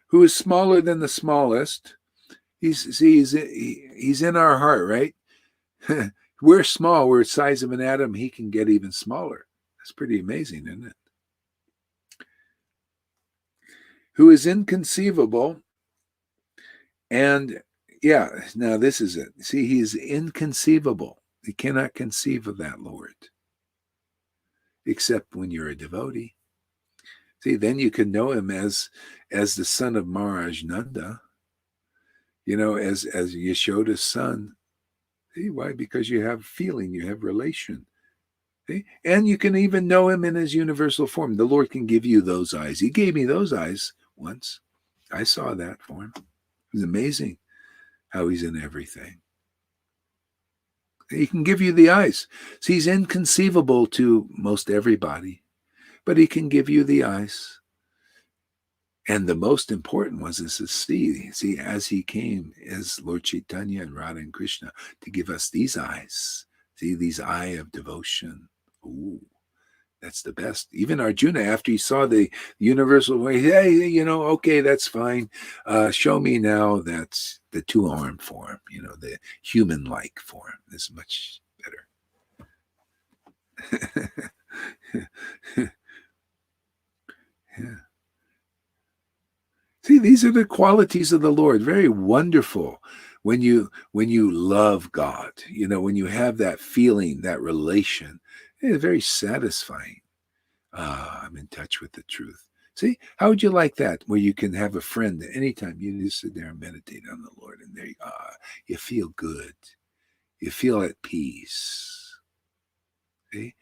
[SPEAKER 1] Who is smaller than the smallest? He's in our heart, right? We're small. We're the size of an atom. He can get even smaller. That's pretty amazing, isn't it? Who is inconceivable. And yeah, now this is it. See, he's inconceivable. You cannot conceive of that Lord, except when you're a devotee. See, then you can know him as the son of Maharaj Nanda, as Yashoda's son. See, why? Because you have feeling, you have relation. See? And you can even know him in his universal form. The Lord can give you those eyes. He gave me those eyes once. I saw that for him. It was amazing how he's in everything. He can give you the eyes. See, he's inconceivable to most everybody, but he can give you the eyes. And the most important was to see, as he came as Lord Chaitanya and Radha and Krishna to give us these eyes. See, these eye of devotion. Ooh, that's the best. Even Arjuna, after he saw the universal way, hey, okay, that's fine. Show me now that's the two-arm form, the human-like form is much better. Yeah. See, these are the qualities of the Lord. Very wonderful when you love God. When you have that feeling, that relation, it's very satisfying. I'm in touch with the truth. See, how would you like that? Where you can have a friend that anytime you just sit there and meditate on the Lord, and there you feel good. You feel at peace. See,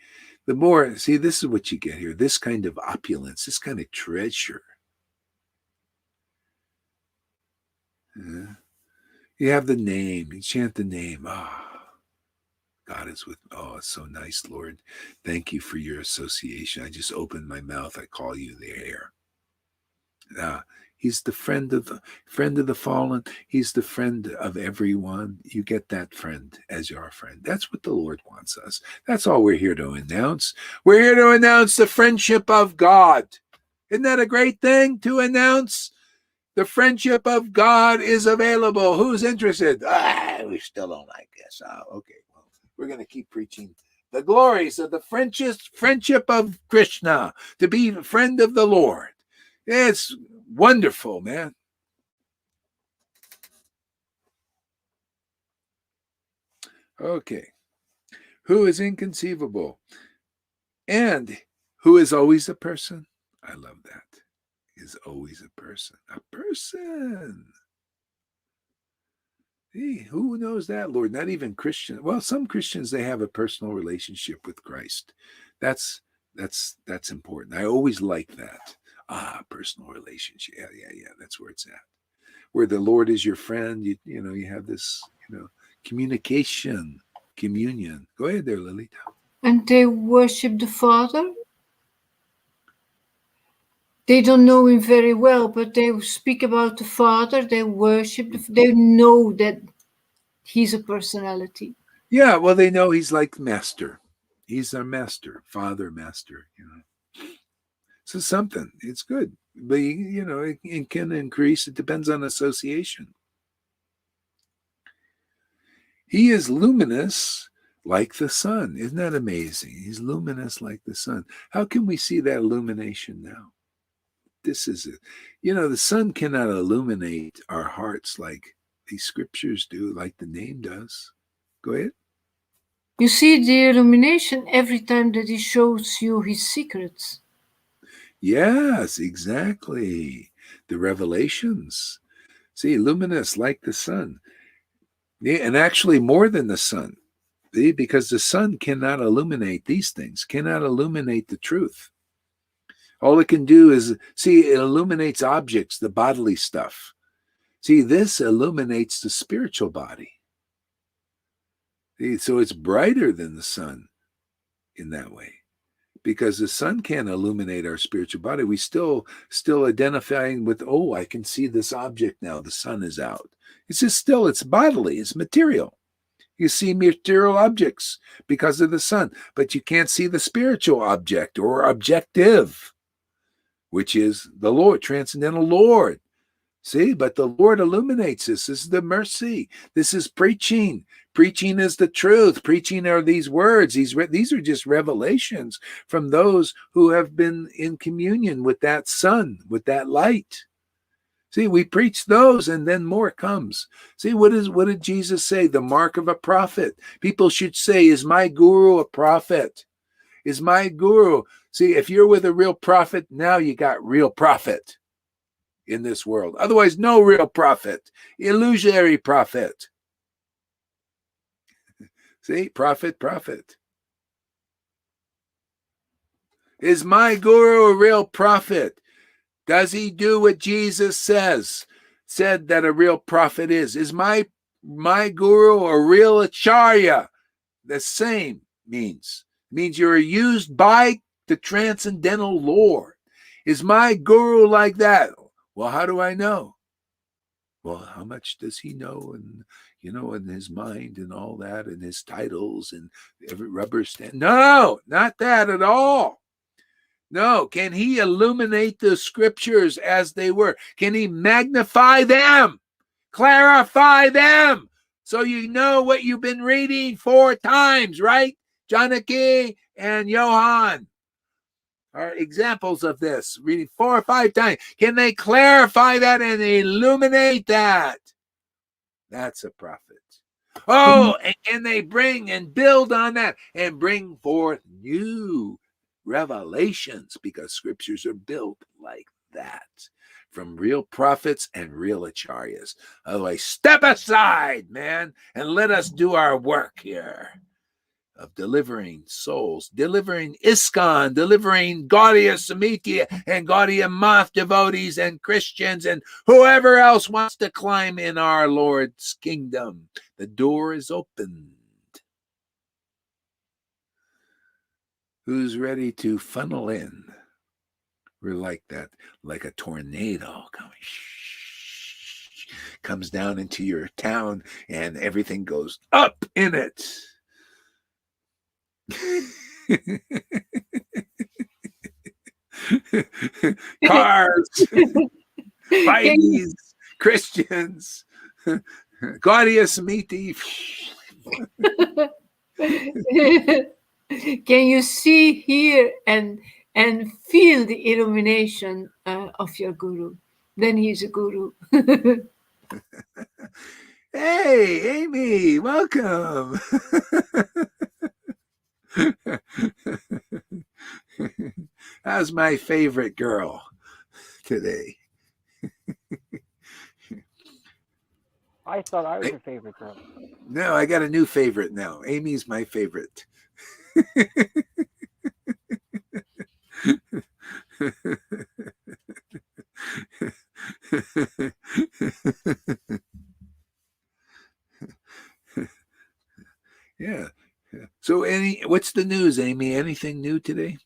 [SPEAKER 1] this is what you get here. This kind of opulence, this kind of treasure. You have the name. You chant the name. God is with. It's so nice, Lord. Thank you for your association. I just opened my mouth. I call you the air. He's the friend of the fallen. He's the friend of everyone. You get that friend as your friend. That's what the Lord wants us. That's all we're here to announce. We're here to announce the friendship of God. Isn't that a great thing to announce? The friendship of God is available. Who's interested? We still don't like this. Okay, well, we're going to keep preaching the glories of the friendship of Krishna, to be the friend of the Lord. It's wonderful, man. Okay. Who is inconceivable and who is always a person? I love that. Is always a person. A person. Hey, who knows that, Lord? Not even Christian. Well, some Christians, they have a personal relationship with Christ. That's important. I always like that. Personal relationship. Yeah. That's where it's at. Where the Lord is your friend, you have this, communication, communion. Go ahead there, Lily.
[SPEAKER 3] And they worship the Father. They don't know him very well, but they speak about the Father. They worship. They know that he's a personality.
[SPEAKER 1] Yeah, well, they know he's like master. He's our master, father, master, So something. It's good. But, it can increase. It depends on association. He is luminous like the sun. Isn't that amazing? He's luminous like the sun. How can we see that illumination now? This is it. The sun cannot illuminate our hearts like these scriptures do, like the name does. Go ahead.
[SPEAKER 3] You see the illumination every time that he shows you his secrets.
[SPEAKER 1] Yes, exactly. The revelations. See, luminous like the sun. Yeah, and actually more than the sun. See, because the sun cannot illuminate these things, cannot illuminate the truth. All it can do is, see, it illuminates objects, the bodily stuff. See, this illuminates the spiritual body. See, so it's brighter than the sun in that way. Because the sun can't illuminate our spiritual body. We still identifying with, I can see this object now. The sun is out. It's just it's bodily, it's material. You see material objects because of the sun, but you can't see the spiritual object or objective, which is the Lord, transcendental Lord. See, but the Lord illuminates this. This is the mercy. This is preaching. Preaching is the truth. Preaching are these words. These are just revelations from those who have been in communion with that sun, with that light. See, we preach those and then more comes. See, what did Jesus say? The mark of a prophet. People should say, is my guru a prophet? Is my guru? See, if you're with a real prophet, now you got real prophet in this world. Otherwise, no real prophet. Illusionary prophet. See, prophet. Is my guru a real prophet? Does he do what Jesus said that a real prophet is? Is my guru a real acharya? The same means you're used by the transcendental Lord. Is my guru like that? Well, how do I know? Well, how much does he know? And, in his mind and all that, and his titles and every rubber stamp. No, not that at all. No, can he illuminate the scriptures as they were? Can he magnify them, clarify them, so you know what you've been reading 4 times, right? Janaki and Johan are examples of this, reading 4 or 5 times. Can they clarify that and illuminate that? That's a prophet. And can they bring and build on that and bring forth new revelations, because scriptures are built like that from real prophets and real acharyas. Otherwise, step aside, man, and let us do our work here of delivering souls, delivering ISKCON, delivering Gaudiya Samiti and Gaudiya Math devotees and Christians and whoever else wants to climb in our Lord's kingdom. The door is opened. Who's ready to funnel in? We're like that, like a tornado coming, comes down into your town and everything goes up in it. Cars, Bites, Christians, Gaudius Miti.
[SPEAKER 3] Can you see, hear, and feel the illumination of your guru? Then he's a guru.
[SPEAKER 1] Hey, Amy, welcome. How's my favorite girl today?
[SPEAKER 6] I thought I was your favorite girl.
[SPEAKER 1] No, I got a new favorite now. Amy's my favorite. Yeah. So what's the news, Amy? Anything new today?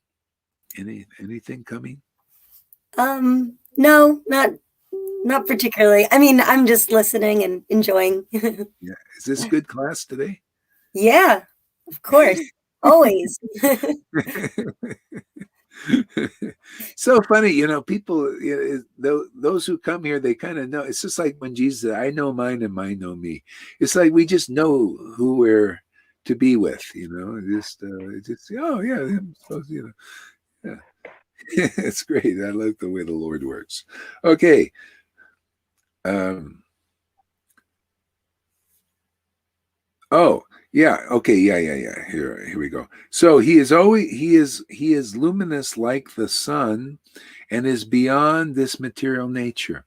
[SPEAKER 1] Anything coming?
[SPEAKER 8] No, not particularly. I mean, I'm just listening and enjoying.
[SPEAKER 1] Yeah. Is this good class today?
[SPEAKER 8] Yeah, of course. Always.
[SPEAKER 1] So funny, people, those who come here, they kind of know. It's just like when Jesus said, I know mine and mine know me. It's like we just know who we're to be with, just oh yeah, I'm supposed to, yeah. It's great. I like the way the Lord works. Okay. Oh, yeah. Okay. Yeah. Here we go. So he is luminous like the sun and is beyond this material nature.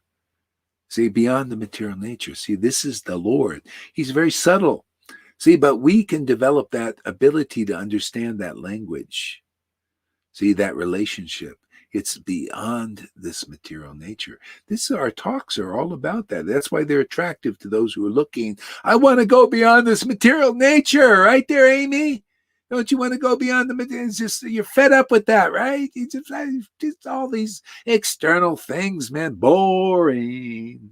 [SPEAKER 1] See, beyond the material nature. See, this is the Lord. He's very subtle. See, but we can develop that ability to understand that language. See, that relationship. It's beyond this material nature. Our talks are all about that. That's why they're attractive to those who are looking. I want to go beyond this material nature. Right there, Amy? Don't you want to go beyond the material? It's just, you're fed up with that, right? It's just all these external things, man. Boring.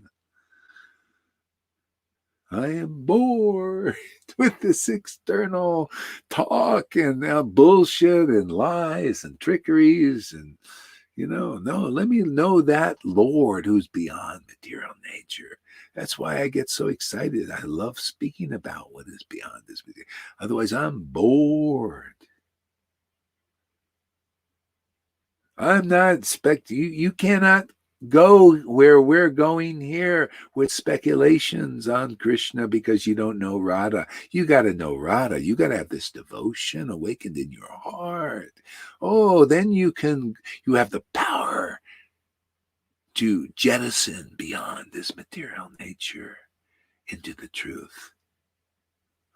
[SPEAKER 1] I am bored with this external talk and bullshit and lies and trickeries and, no, let me know that Lord who's beyond material nature. That's why I get so excited. I love speaking about what is beyond this material. Otherwise, I'm bored. I'm not expecting you cannot go where we're going here with speculations on Krishna because you don't know Radha. You got to know Radha. You got to have this devotion awakened in your heart. Oh, then you have the power to jettison beyond this material nature into the truth.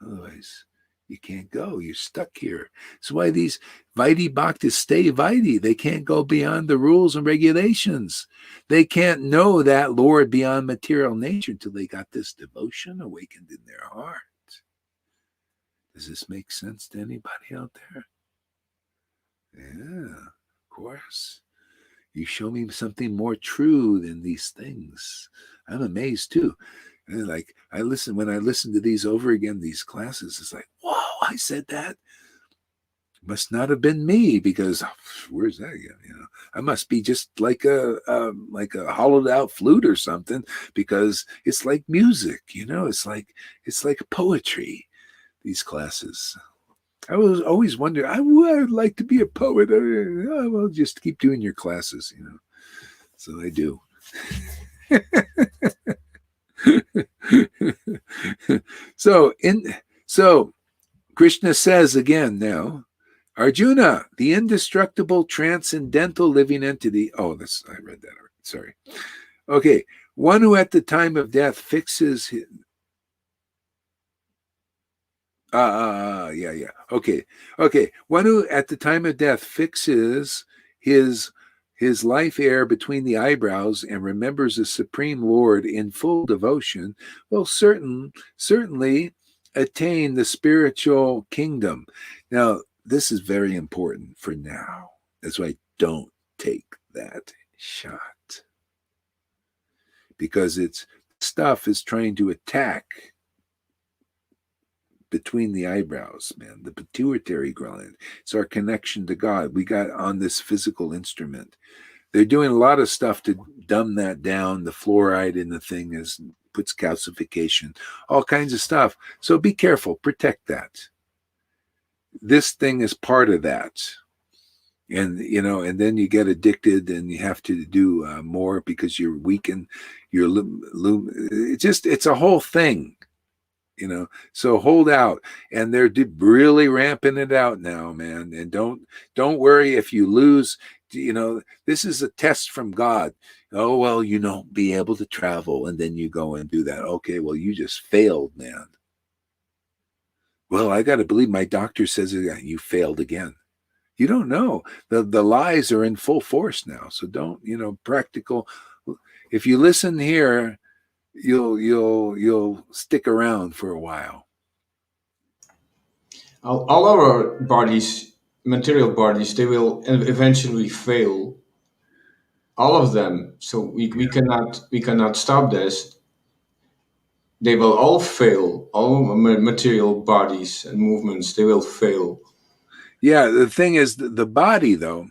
[SPEAKER 1] Otherwise, you can't go. You're stuck here. That's why these Vaidhi Bhaktas stay Vaidhi. They can't go beyond the rules and regulations. They can't know that Lord beyond material nature until they got this devotion awakened in their heart. Does this make sense to anybody out there? Yeah, of course. You show me something more true than these things. I'm amazed too. And like when I listen to these over again, these classes, it's like, whoa, I said that. Must not have been me because where's that again? I must be just like a hollowed out flute or something because it's like music, it's like poetry, these classes. I was always wondering, I would like to be a poet. Well, just keep doing your classes, So I do. So Krishna says again now, Arjuna, the indestructible transcendental living entity. Oh, I read that already. Sorry. Okay. One who at the time of death fixes his, yeah. Okay. One who at the time of death fixes his life air between the eyebrows and remembers the Supreme Lord in full devotion will certainly attain the spiritual kingdom. Now, this is very important for now. That's why don't take that shot. Because stuff is trying to attack between the eyebrows, man, the pituitary gland. It's our connection to God. We got on this physical instrument. They're doing a lot of stuff to dumb that down. The fluoride in the thing puts calcification, all kinds of stuff. So be careful, protect that. This thing is part of that. And, and then you get addicted and you have to do more because you're weakened. It's a whole thing. So hold out. And they're really ramping it out now, man. And don't worry if you lose. This is a test from God. Oh, well, be able to travel, and then you go and do that. Okay, well, you just failed, man. Well, I got to believe my doctor says you failed again. You don't know. The lies are in full force now. So don't, practical. If you listen here, you'll stick around for a while.
[SPEAKER 4] All our bodies, material bodies, they will eventually fail. All of them. So we cannot stop this. They will all fail. All material bodies and movements, they will fail.
[SPEAKER 1] Yeah, the thing is, the body, though,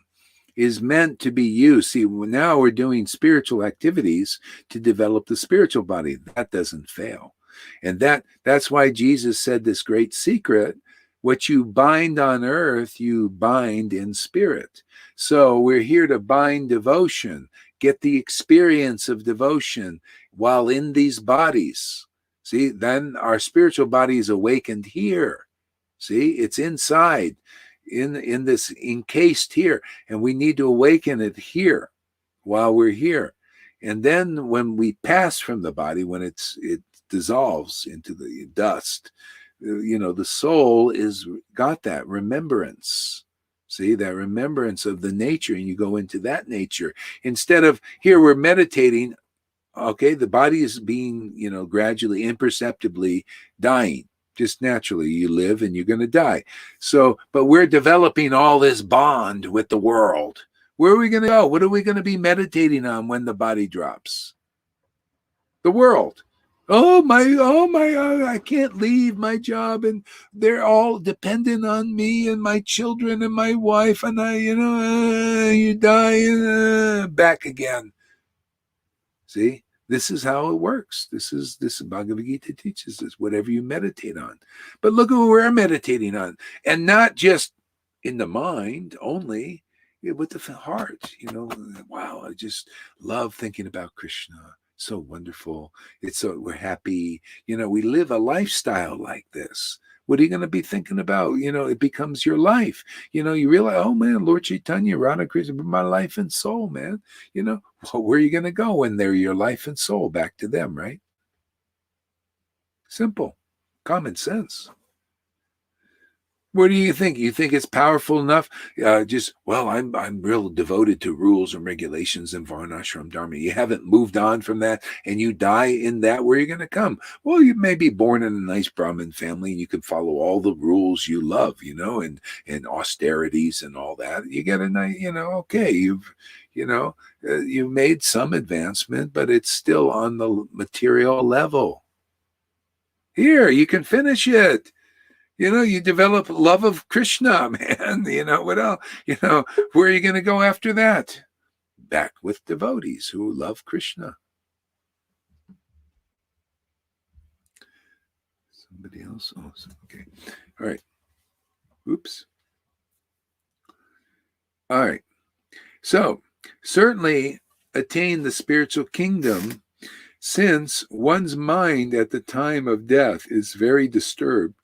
[SPEAKER 1] is meant to be used. See, now we're doing spiritual activities to develop the spiritual body. That doesn't fail. And that's why Jesus said this great secret: what you bind on earth, you bind in spirit. So we're here to bind devotion, get the experience of devotion while in these bodies. See, then our spiritual body is awakened here. See, it's inside, in this encased here, and we need to awaken it here while we're here. And then when we pass from the body, when it dissolves into the dust, the soul is got that remembrance. See, that remembrance of the nature, and you go into that nature. Instead of here, we're meditating. Okay, the body is being, gradually, imperceptibly dying. Just naturally, you live and you're going to die. So, but we're developing all this bond with the world. Where are we going to go? What are we going to be meditating on when the body drops? The world. Oh my, I can't leave my job, and they're all dependent on me and my children and my wife, and you die, back again. See? This is how it works. This Bhagavad Gita teaches us, whatever you meditate on. But look at what we're meditating on. And not just in the mind only, with the heart. Wow, I just love thinking about Krishna. So wonderful. We're happy. We live a lifestyle like this. What are you going to be thinking about? It becomes your life. You realize, oh man, Lord Chaitanya, Radha Krishna, my life and soul, man. Well, where are you going to go when they're your life and soul? Back to them, right? Simple. Common sense. What do you think? You think it's powerful enough? I'm real devoted to rules and regulations and varnashram dharma. You haven't moved on from that, and you die in that. Where are you going to come? Well, you may be born in a nice Brahmin family, and you can follow all the rules you love, and austerities and all that. You get a nice, okay, you've made some advancement, but it's still on the material level. Here, you can finish it. You develop love of Krishna, man. What else? Where are you going to go after that? Back with devotees who love Krishna. Somebody else? Oh, okay. All right. Oops. All right. So, certainly attain the spiritual kingdom, since one's mind at the time of death is very disturbed.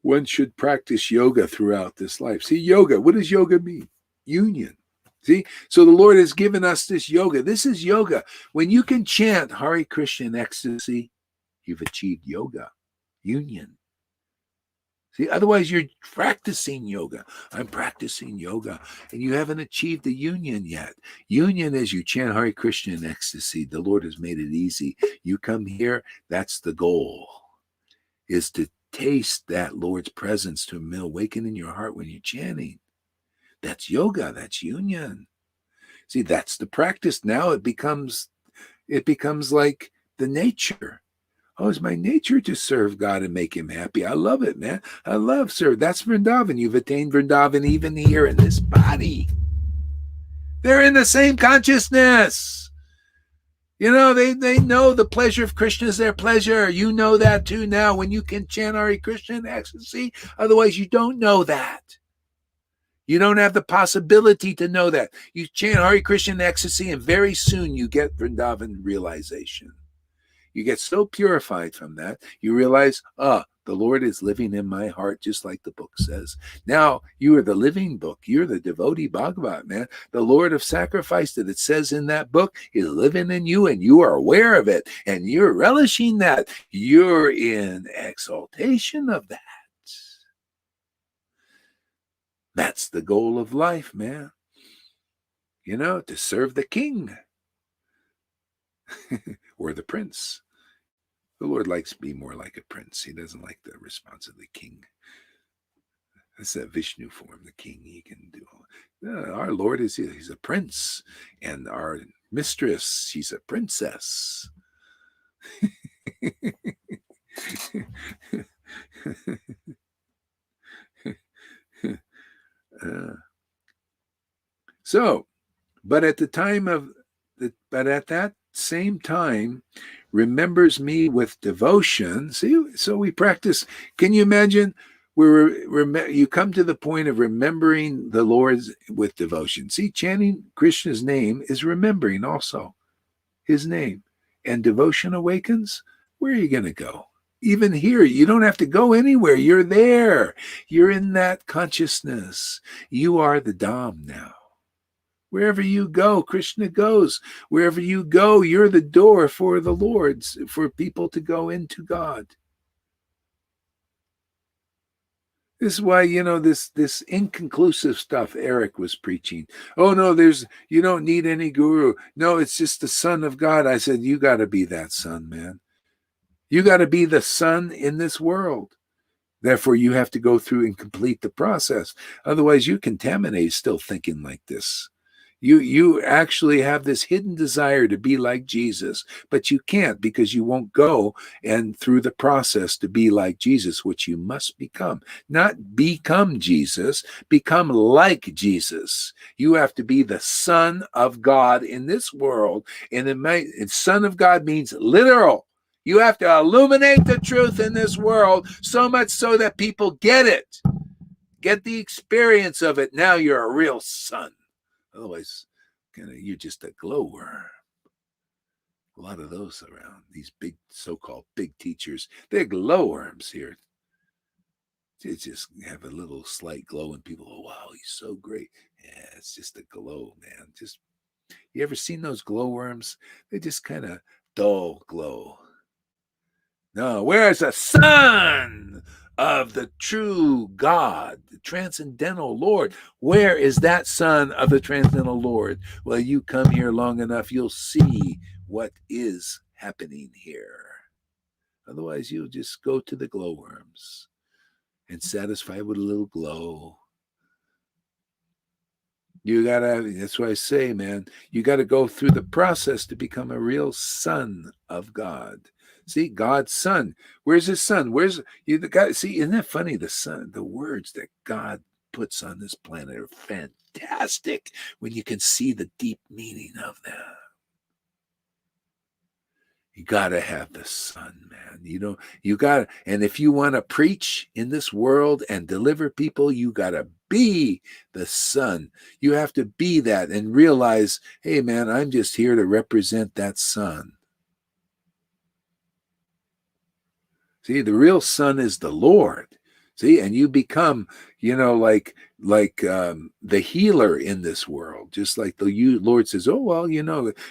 [SPEAKER 1] One should practice yoga throughout this life. See, yoga, what does yoga mean? Union. See, so the Lord has given us this yoga. This is yoga. When you can chant Hare Krishna in ecstasy, you've achieved yoga, union. See, otherwise you're practicing yoga. I'm practicing yoga, and you haven't achieved the union yet. Union is you chant Hare Krishna in ecstasy. The Lord has made it easy. You come here, that's the goal, is to taste that Lord's presence, to awaken in your heart when you're chanting. That's yoga, that's union. See, that's the practice. Now it becomes like the nature. Oh, it's my nature to serve God and make him happy. I love it, man. I love serve. That's Vrindavan. You've attained Vrindavan even here in this body. They're in the same consciousness. You know, they know the pleasure of Krishna is their pleasure. You know that too now when you can chant Hare Krishna in ecstasy. Otherwise, you don't know that. You don't have the possibility to know that. You chant Hare Krishna in ecstasy, and very soon you get Vrindavan realization. You get so purified from that, you realize, the Lord is living in my heart, just like the book says. Now, you are the living book. You're the devotee Bhagavat, man. The Lord of sacrifice that it says in that book is living in you, and you are aware of it, and you're relishing that. You're in exaltation of that. That's the goal of life, man. You know, to serve the king or the prince. The Lord likes to be more like a prince. He doesn't like the response of the king. That's that Vishnu form, the king. He can do all. Our Lord he's a prince, and our mistress, she's a princess. But at that same time, remembers me with devotion. See, so we practice. Can you imagine? You come to the point of remembering the Lord with devotion. See, chanting Krishna's name is remembering also his name, and devotion awakens. Where are you going to go? Even here, you don't have to go anywhere. You're there. You're in that consciousness. You are the Dham now. Wherever you go, Krishna goes. Wherever you go, you're the door for the Lords, for people to go into God. This is why, you know, this inconclusive stuff Eric was preaching. Oh, no, you don't need any guru. No, it's just the Son of God. I said, you got to be that Son, man. You got to be the Son in this world. Therefore, you have to go through and complete the process. Otherwise, you contaminate still thinking like this. You actually have this hidden desire to be like Jesus, but you can't because you won't go and through the process to be like Jesus, which you must become. Not become Jesus, become like Jesus. You have to be the Son of God in this world, and Son of God means literal. You have to illuminate the truth in this world so much so that people get it, get the experience of it. Now you're a real son. Otherwise, you're just a glowworm. A lot of those around, these big, so-called big teachers, they're glowworms here. They just have a little slight glow and people, oh, wow, he's so great. Yeah, it's just a glow, man. You ever seen those glowworms? They just kind of dull glow. No, where's the Son of the true God, the transcendental Lord? Where is that Son of the transcendental Lord? Well, you come here long enough, you'll see what is happening here. Otherwise, you'll just go to the glowworms and satisfy with a little glow. That's why I say, man, you got to go through the process to become a real son of God. See, God's son. Where's his son? Where's you the guy? See, isn't that funny? The son, the words that God puts on this planet are fantastic when you can see the deep meaning of them. You gotta have the Son, man. You gotta, and if you want to preach in this world and deliver people, you gotta be the Son. You have to be that and realize, hey, man, I'm just here to represent that Son. See, the real Son is the Lord. See, and you become, like the healer in this world, just like the Lord says, oh, well,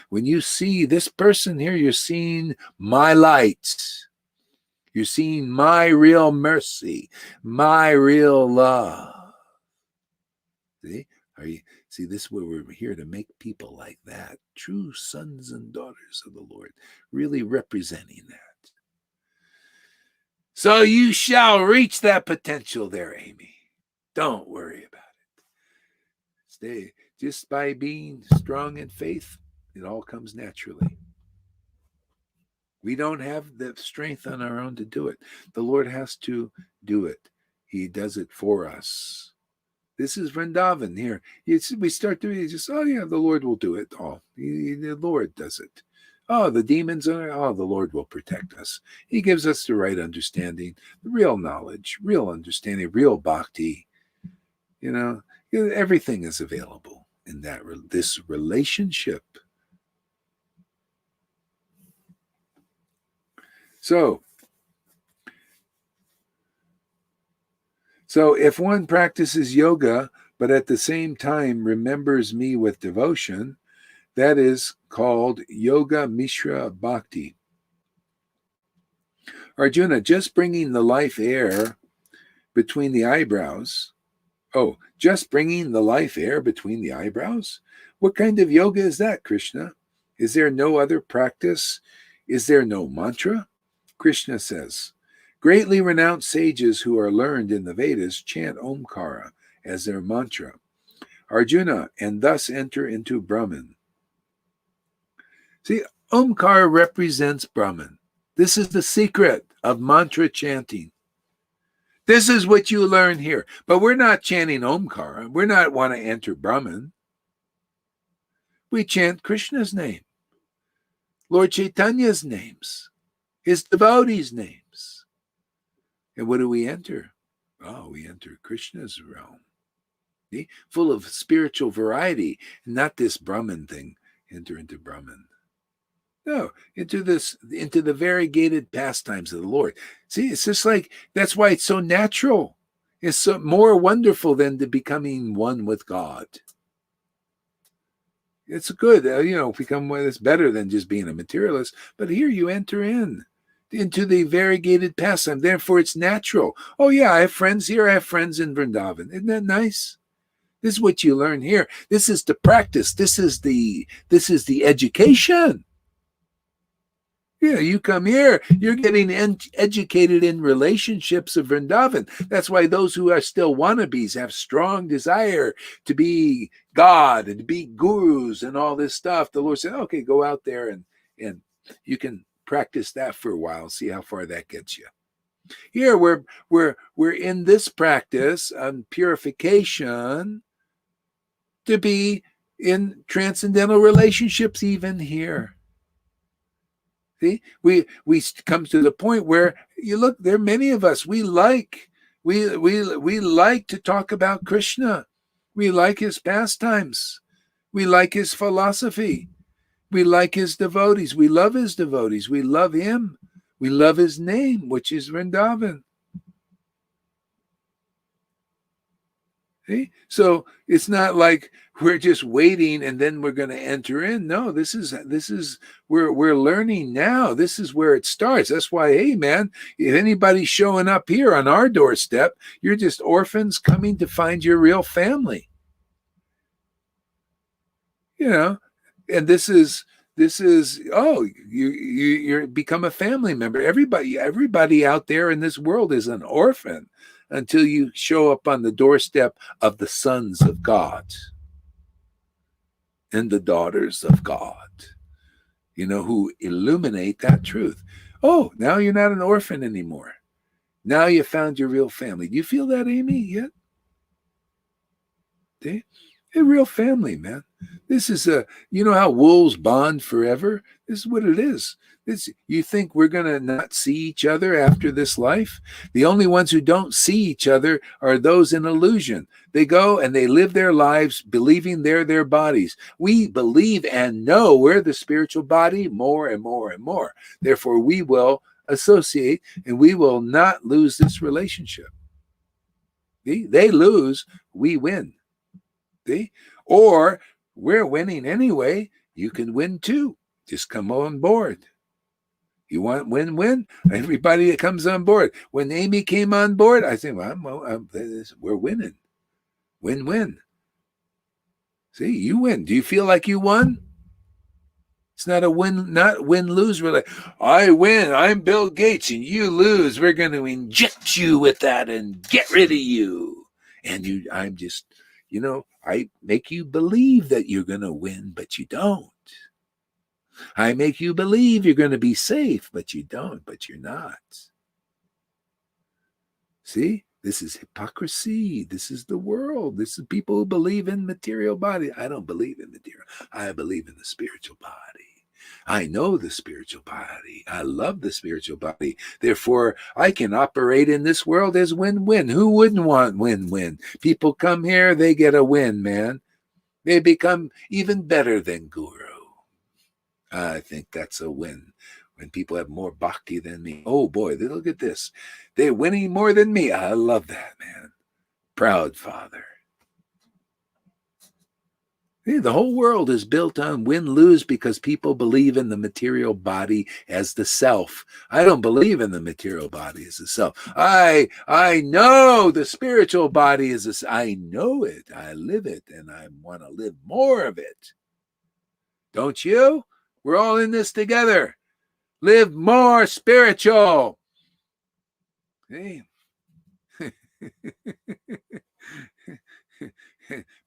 [SPEAKER 1] when you see this person here, you're seeing my light. You're seeing my real mercy, my real love. See, this is where we're here to make people like that, true sons and daughters of the Lord, really representing that. So you shall reach that potential there, Amy. Don't worry about it. Just by being strong in faith, it all comes naturally. We don't have the strength on our own to do it. The Lord has to do it. He does it for us. This is Vrindavan here. We start doing it, just, oh yeah, the Lord will do it all. The Lord does it. Oh, the demons are, oh, the Lord will protect us. He gives us the right understanding, the real knowledge, real understanding, real bhakti. Everything is available in this relationship. So if one practices yoga, but at the same time remembers me with devotion, that is called Yoga Mishra Bhakti. Arjuna, just bringing the life air between the eyebrows. Oh, just bringing the life air between the eyebrows? What kind of yoga is that, Krishna? Is there no other practice? Is there no mantra? Krishna says, greatly renowned sages who are learned in the Vedas chant Omkara as their mantra. Arjuna, and thus enter into Brahman. See, Omkara represents Brahman. This is the secret of mantra chanting. This is what you learn here. But we're not chanting Omkara. We're not want to enter Brahman. We chant Krishna's name, Lord Chaitanya's names, his devotees' names. And what do we enter? Oh, we enter Krishna's realm. See? Full of spiritual variety, not this Brahman thing. Enter into Brahman. No, into the variegated pastimes of the Lord. See, it's just like, that's why it's so natural. It's so more wonderful than the becoming one with God. It's good, become one. It's better than just being a materialist. But here you enter into the variegated pastime. Therefore, it's natural. Oh yeah, I have friends here. I have friends in Vrindavan. Isn't that nice? This is what you learn here. This is the practice. This is the education. Yeah, you come here, you're getting educated in relationships of Vrindavan. That's why those who are still wannabes have strong desire to be God and to be gurus and all this stuff. The Lord said, okay, go out there and you can practice that for a while, see how far that gets you. Here we're in this practice on purification to be in transcendental relationships even here. See, we come to the point where you look. There are many of us. We like to talk about Krishna. We like his pastimes. We like his philosophy. We like his devotees. We love his devotees. We love him. We love his name, which is Vrindavan. See? So it's not like we're just waiting and then we're going to enter in. No, this is we're learning now. This is where it starts. That's why, hey man, if anybody's showing up here on our doorstep, you're just orphans coming to find your real family. And this is you become a family member. Everybody out there in this world is an orphan until you show up on the doorstep of the sons of God and the daughters of God, who illuminate that truth. Oh, now you're not an orphan anymore. Now you found your real family. Do you feel that, Amy, yet? See? A real family, man. This is how wolves bond forever? This is what it is. You think we're going to not see each other after this life? The only ones who don't see each other are those in illusion. They go and they live their lives believing they're their bodies. We believe and know we're the spiritual body more and more and more. Therefore, we will associate and we will not lose this relationship. They lose, we win. See? Or we're winning anyway. You can win too. Just come on board. You want win-win? Everybody that comes on board. When Amy came on board, I said, we're winning. Win-win. See, you win. Do you feel like you won? It's not a win, not win-lose. We're like, I win. I'm Bill Gates, and you lose. We're going to inject you with that and get rid of you. And I'm just, You know, I make you believe that you're going to win, but you don't. I make you believe you're going to be safe, but you don't, but you're not. See, this is hypocrisy. This is the world. This is people who believe in material body. I don't believe in material. I believe in the spiritual body. I know the spiritual body. I love the spiritual body. Therefore, I can operate in this world as win-win. Who wouldn't want win-win? People come here, they get a win, man. They become even better than guru. I think that's a win. When people have more bhakti than me. Oh boy, look at this. They're winning more than me. I love that, man. Proud father. Yeah, the whole world is built on win-lose because people believe in the material body as the self. I don't believe in the material body as the self. I know the spiritual body is a, I know it. I live it, and I want to live more of it. Don't you? We're all in this together. Live more spiritual. Hey.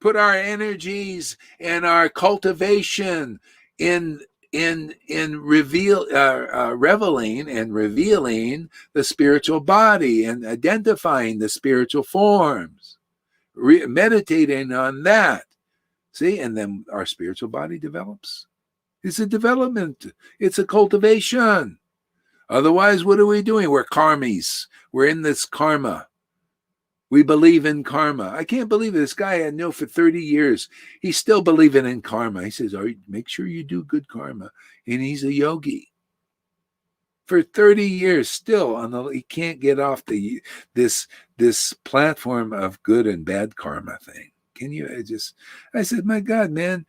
[SPEAKER 1] Put our energies and our cultivation in reveling and revealing the spiritual body and identifying the spiritual forms, meditating on that. See, and then our spiritual body develops. It's a development. It's a cultivation. Otherwise, what are we doing? We're karmis. We're in this karma. We believe in karma. I can't believe this guy I know for 30 years. He's still believing in karma. He says, make sure you do good karma. And he's a yogi. For 30 years, still he can't get off this platform of good and bad karma thing. Can you? I said, my God, man,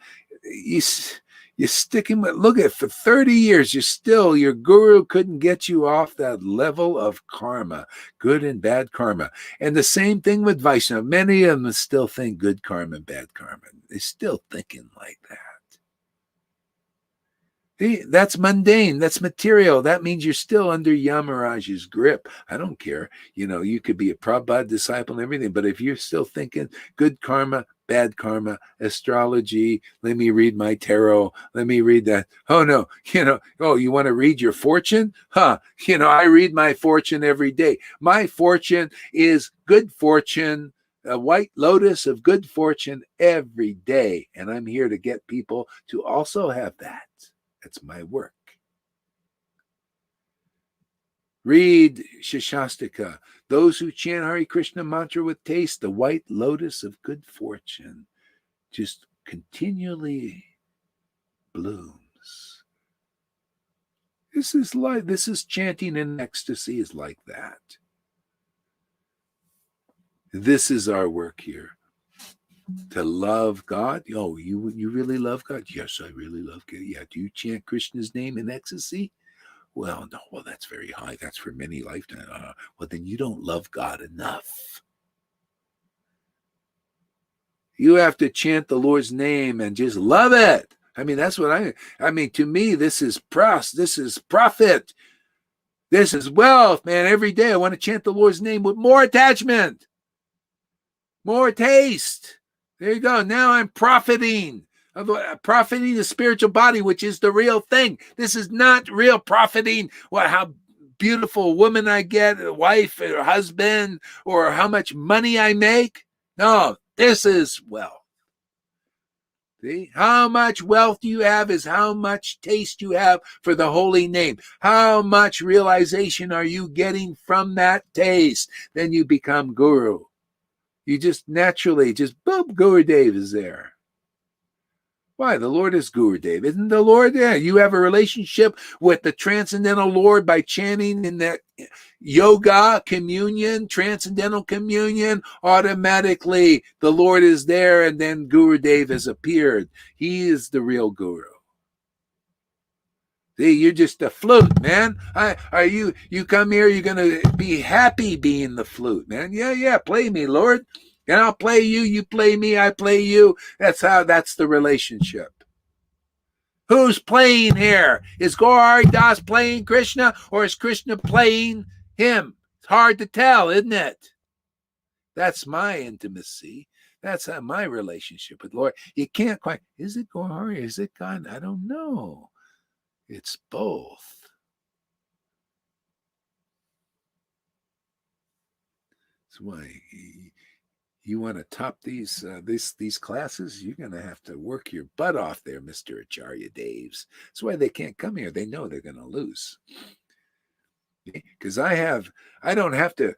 [SPEAKER 1] you're sticking with, look at, for 30 years, your guru couldn't get you off that level of karma, good and bad karma. And the same thing with Vaishnava. Many of them still think good karma and bad karma. They're still thinking like that. See, that's mundane. That's material. That means you're still under Yamaraj's grip. I don't care. You know, you could be a Prabhupada disciple and everything, but if you're still thinking good karma, bad karma, astrology, let me read my tarot, let me read that. Oh, no, you want to read your fortune? I read my fortune every day. My fortune is good fortune, a white lotus of good fortune every day. And I'm here to get people to also have that. That's my work. Read Shashastika. Those who chant Hare Krishna mantra with taste, the white lotus of good fortune, just continually blooms. This is chanting in ecstasy is like that. This is our work here. To love God. Oh, you really love God? Yes, I really love God. Yeah. Do you chant Krishna's name in ecstasy? Well, no. Well, that's very high. That's for many lifetimes. Well, then you don't love God enough. You have to chant the Lord's name and just love it. I mean, that's what I mean, to me, this is this is profit. This is wealth, man. Every day I want to chant the Lord's name with more attachment, more taste. There you go. Now I'm profiting the spiritual body, which is the real thing. This is not real profiting. How beautiful woman I get, a wife or husband, or how much money I make. No, this is wealth. See? How much wealth you have is how much taste you have for the holy name. How much realization are you getting from that taste? Then you become guru. You just naturally, boom, Gurudev is there. Why? The Lord is Gurudev. Isn't the Lord there? You have a relationship with the transcendental Lord by chanting in that yoga communion, transcendental communion. Automatically, the Lord is there, and then Gurudev has appeared. He is the real Guru. See, you're just a flute, man. You come here, you're going to be happy being the flute, man. Yeah, play me, Lord. And I'll play you, you play me, I play you. That's the relationship. Who's playing here? Is Gaur Das playing Krishna, or is Krishna playing him? It's hard to tell, isn't it? That's my intimacy. That's my relationship with Lord. You can't quite, is it glory? Is it God? I don't know. It's both. That's why you want to top these classes, you're going to have to work your butt off there, Mr. Acharya Daves. That's why they can't come here. They know they're going to lose. Because I don't have to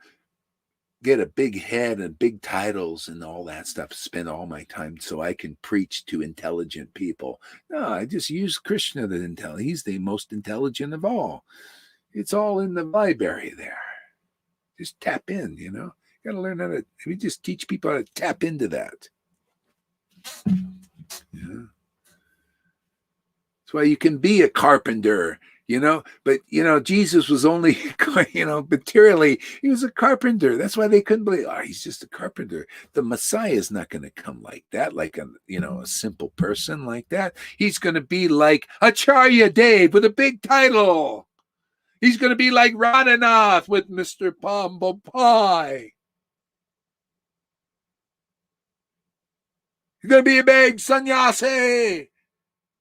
[SPEAKER 1] get a big head and big titles and all that stuff, spend all my time so I can preach to intelligent people. No, I just use Krishna he's the most intelligent of all. It's all in the library there. Just tap in, you got to learn how to, we just teach people how to tap into that. Yeah. That's why you can be a carpenter, but Jesus was only, materially, he was a carpenter. That's why they couldn't believe, he's just a carpenter. The Messiah is not going to come like that, like a simple person like that. He's going to be like Acharya Dev with a big title. He's going to be like Radhanath with Mr. Pombo Pie. He's going to be a big sannyasi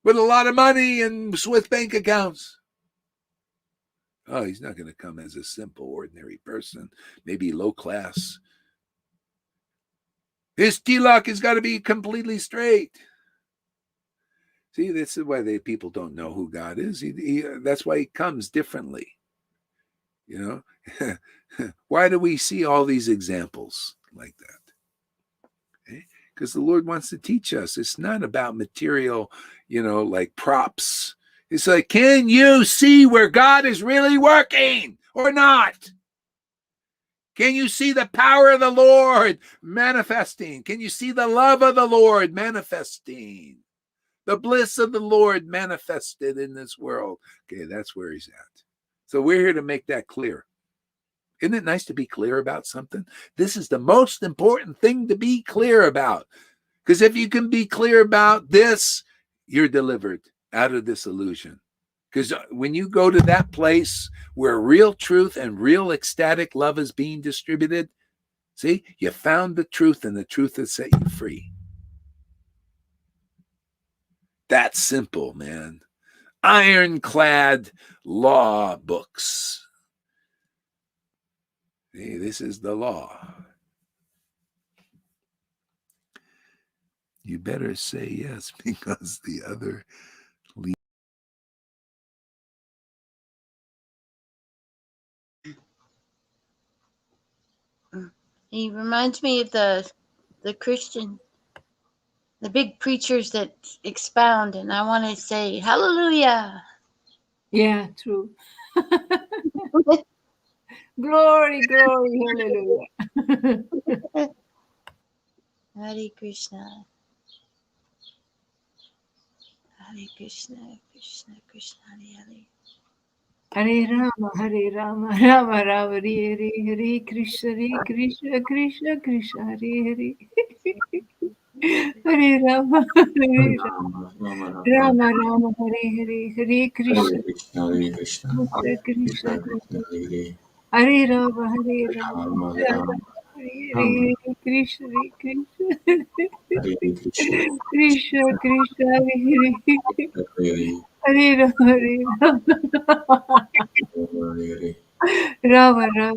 [SPEAKER 1] with a lot of money and Swiss bank accounts. Oh, he's not going to come as a simple, ordinary person, maybe low class. His tilak has got to be completely straight. See, this is why people don't know who God is. That's why he comes differently. Why do we see all these examples like that? Okay? Because the Lord wants to teach us. It's not about material, like props. It's like, can you see where God is really working or not? Can you see the power of the Lord manifesting? Can you see the love of the Lord manifesting? The bliss of the Lord manifested in this world. Okay, that's where he's at. So we're here to make that clear. Isn't it nice to be clear about something? This is the most important thing to be clear about. Because if you can be clear about this, you're delivered out of this illusion. Because when you go to that place where real truth and real ecstatic love is being distributed, see, you found the truth and the truth has set you free. That's simple, man. Ironclad law books. Hey, this is the law. You better say yes, because the other
[SPEAKER 5] He reminds me of the Christian, the big preachers that expound, and I want to say hallelujah.
[SPEAKER 3] Yeah, true. Glory, glory, hallelujah.
[SPEAKER 5] Hare Krishna. Hare Krishna, Krishna Krishna, Hare Hare.
[SPEAKER 3] Hare Rama, Rama Rama, Hare Hare, Hare Krishna, Krishna Krishna, Hare Hare. Hare Rama, Hare Rama, Rama Hare Hare, Hare Krishna,
[SPEAKER 4] Hare Krishna,
[SPEAKER 3] Krishna Krishna,
[SPEAKER 4] Hare
[SPEAKER 3] Hare Rama, Hare Rama,
[SPEAKER 4] Rama,
[SPEAKER 3] Rama Hare Hare, Krishna Krishna,
[SPEAKER 4] Hare Krishna,
[SPEAKER 3] Krishna Krishna, Hare Hare.
[SPEAKER 4] Hare
[SPEAKER 3] Hare Rama,
[SPEAKER 4] Hare
[SPEAKER 3] Rama Rama,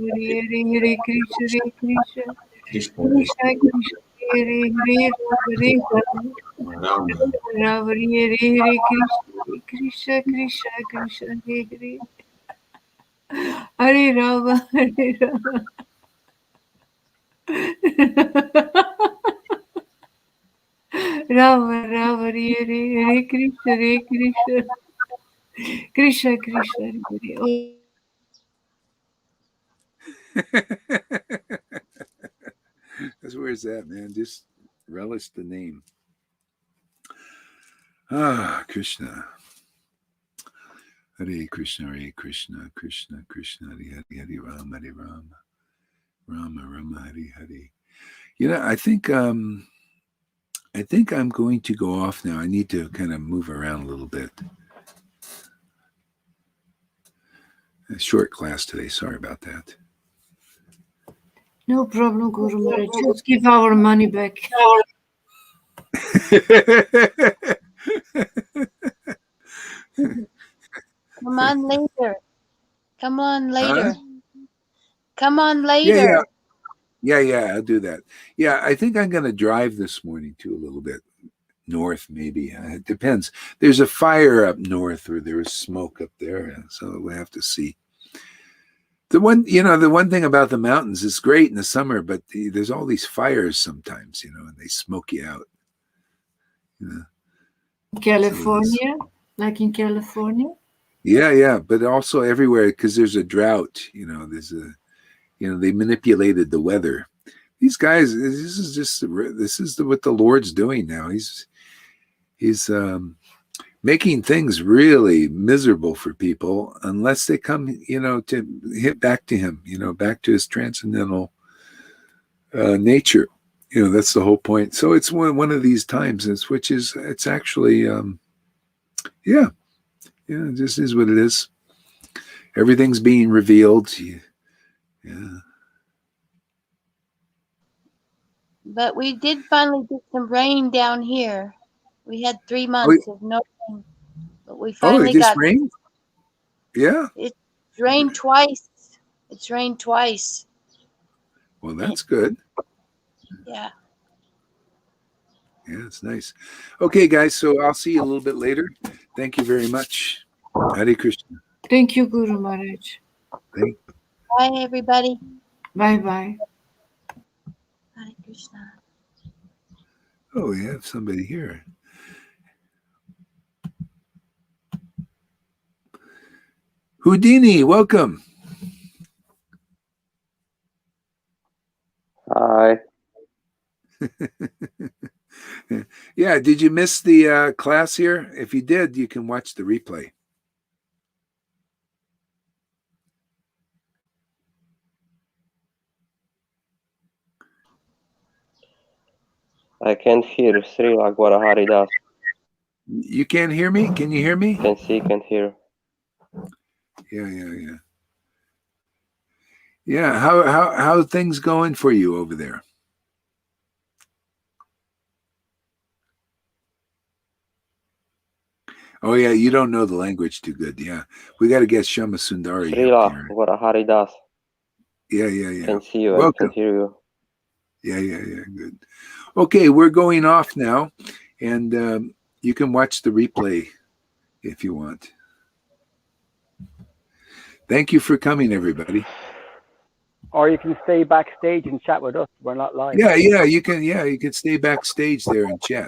[SPEAKER 3] Hare Hare, Krishna Krishna,
[SPEAKER 4] Krishna,
[SPEAKER 3] Krishna Krishna, Hare Hare, Hare Rama,
[SPEAKER 4] Rama,
[SPEAKER 3] Rama Hare Hare, Krishna Krishna, Krishna Hare Hare, Hare Rama, Hare Rama. Rama Rama, Hare Hare, Krishna Krishna, Krishna Krishna, Hare Hare.
[SPEAKER 1] That's where it's at, man. Just relish the name. Krishna. Hare Krishna, Hare Krishna, Krishna Krishna, Hare Hare, Hare Rama, Hare Rama, Rama Rama, Hare Hare. I think I'm going to go off now. I need to kind of move around a little bit. A short class today. Sorry about that.
[SPEAKER 3] No problem, Guru Maharaj. Just give our money back.
[SPEAKER 5] Come on later. Come on later.
[SPEAKER 1] Huh?
[SPEAKER 5] Come on
[SPEAKER 1] Yeah,
[SPEAKER 5] later.
[SPEAKER 1] yeah, I'll do that. Yeah, I think I'm going to drive this morning too, a little bit north, maybe. It depends. There's a fire up north, or there is smoke up there, so we'll have to see. The one thing about the mountains is great in the summer, but there's all these fires sometimes, and they smoke you out.
[SPEAKER 3] California, like in California.
[SPEAKER 1] Yeah, but also everywhere, because there's a drought. There's they manipulated the weather. These guys, this is what the Lord's doing now. He's making things really miserable for people unless they come, to hit back to him, back to his transcendental nature. That's the whole point. So it's one of these times, it's actually, it just is what it is. Everything's being revealed. Yeah.
[SPEAKER 5] But we did finally get some rain down here. We had 3 months of no rain, but we finally
[SPEAKER 1] it just
[SPEAKER 5] got
[SPEAKER 1] rained? Yeah.
[SPEAKER 5] It's rained twice. It's rained twice.
[SPEAKER 1] Well, that's good.
[SPEAKER 5] Yeah.
[SPEAKER 1] Yeah, it's nice. Okay, guys, so I'll see you a little bit later. Thank you very much. Hare Krishna.
[SPEAKER 3] Thank you, Guru Maharaj.
[SPEAKER 5] Bye, everybody.
[SPEAKER 3] Bye-bye.
[SPEAKER 5] Hare Krishna.
[SPEAKER 1] Oh, we have somebody here. Houdini, welcome.
[SPEAKER 6] Hi.
[SPEAKER 1] Yeah, did you miss the class here? If you did, you can watch the replay.
[SPEAKER 6] I can't hear. Sri Lagwara Haridas.
[SPEAKER 1] You can't hear me? Can you hear me?
[SPEAKER 6] Can see, can hear.
[SPEAKER 1] Yeah. Yeah, how things going for you over there? Oh yeah, you don't know the language too good. Yeah, we got to get Shama Sundari
[SPEAKER 6] Sri
[SPEAKER 1] up here.
[SPEAKER 6] Lagwara Haridas.
[SPEAKER 1] Yeah.
[SPEAKER 6] Can see you.
[SPEAKER 1] Welcome.
[SPEAKER 6] I can hear you.
[SPEAKER 1] Yeah. Good. Okay, we're going off now, and you can watch the replay if you want. Thank you for coming, everybody.
[SPEAKER 6] Or you can stay backstage and chat with us. We're not live.
[SPEAKER 1] Yeah, you can. Yeah, you can stay backstage there and chat.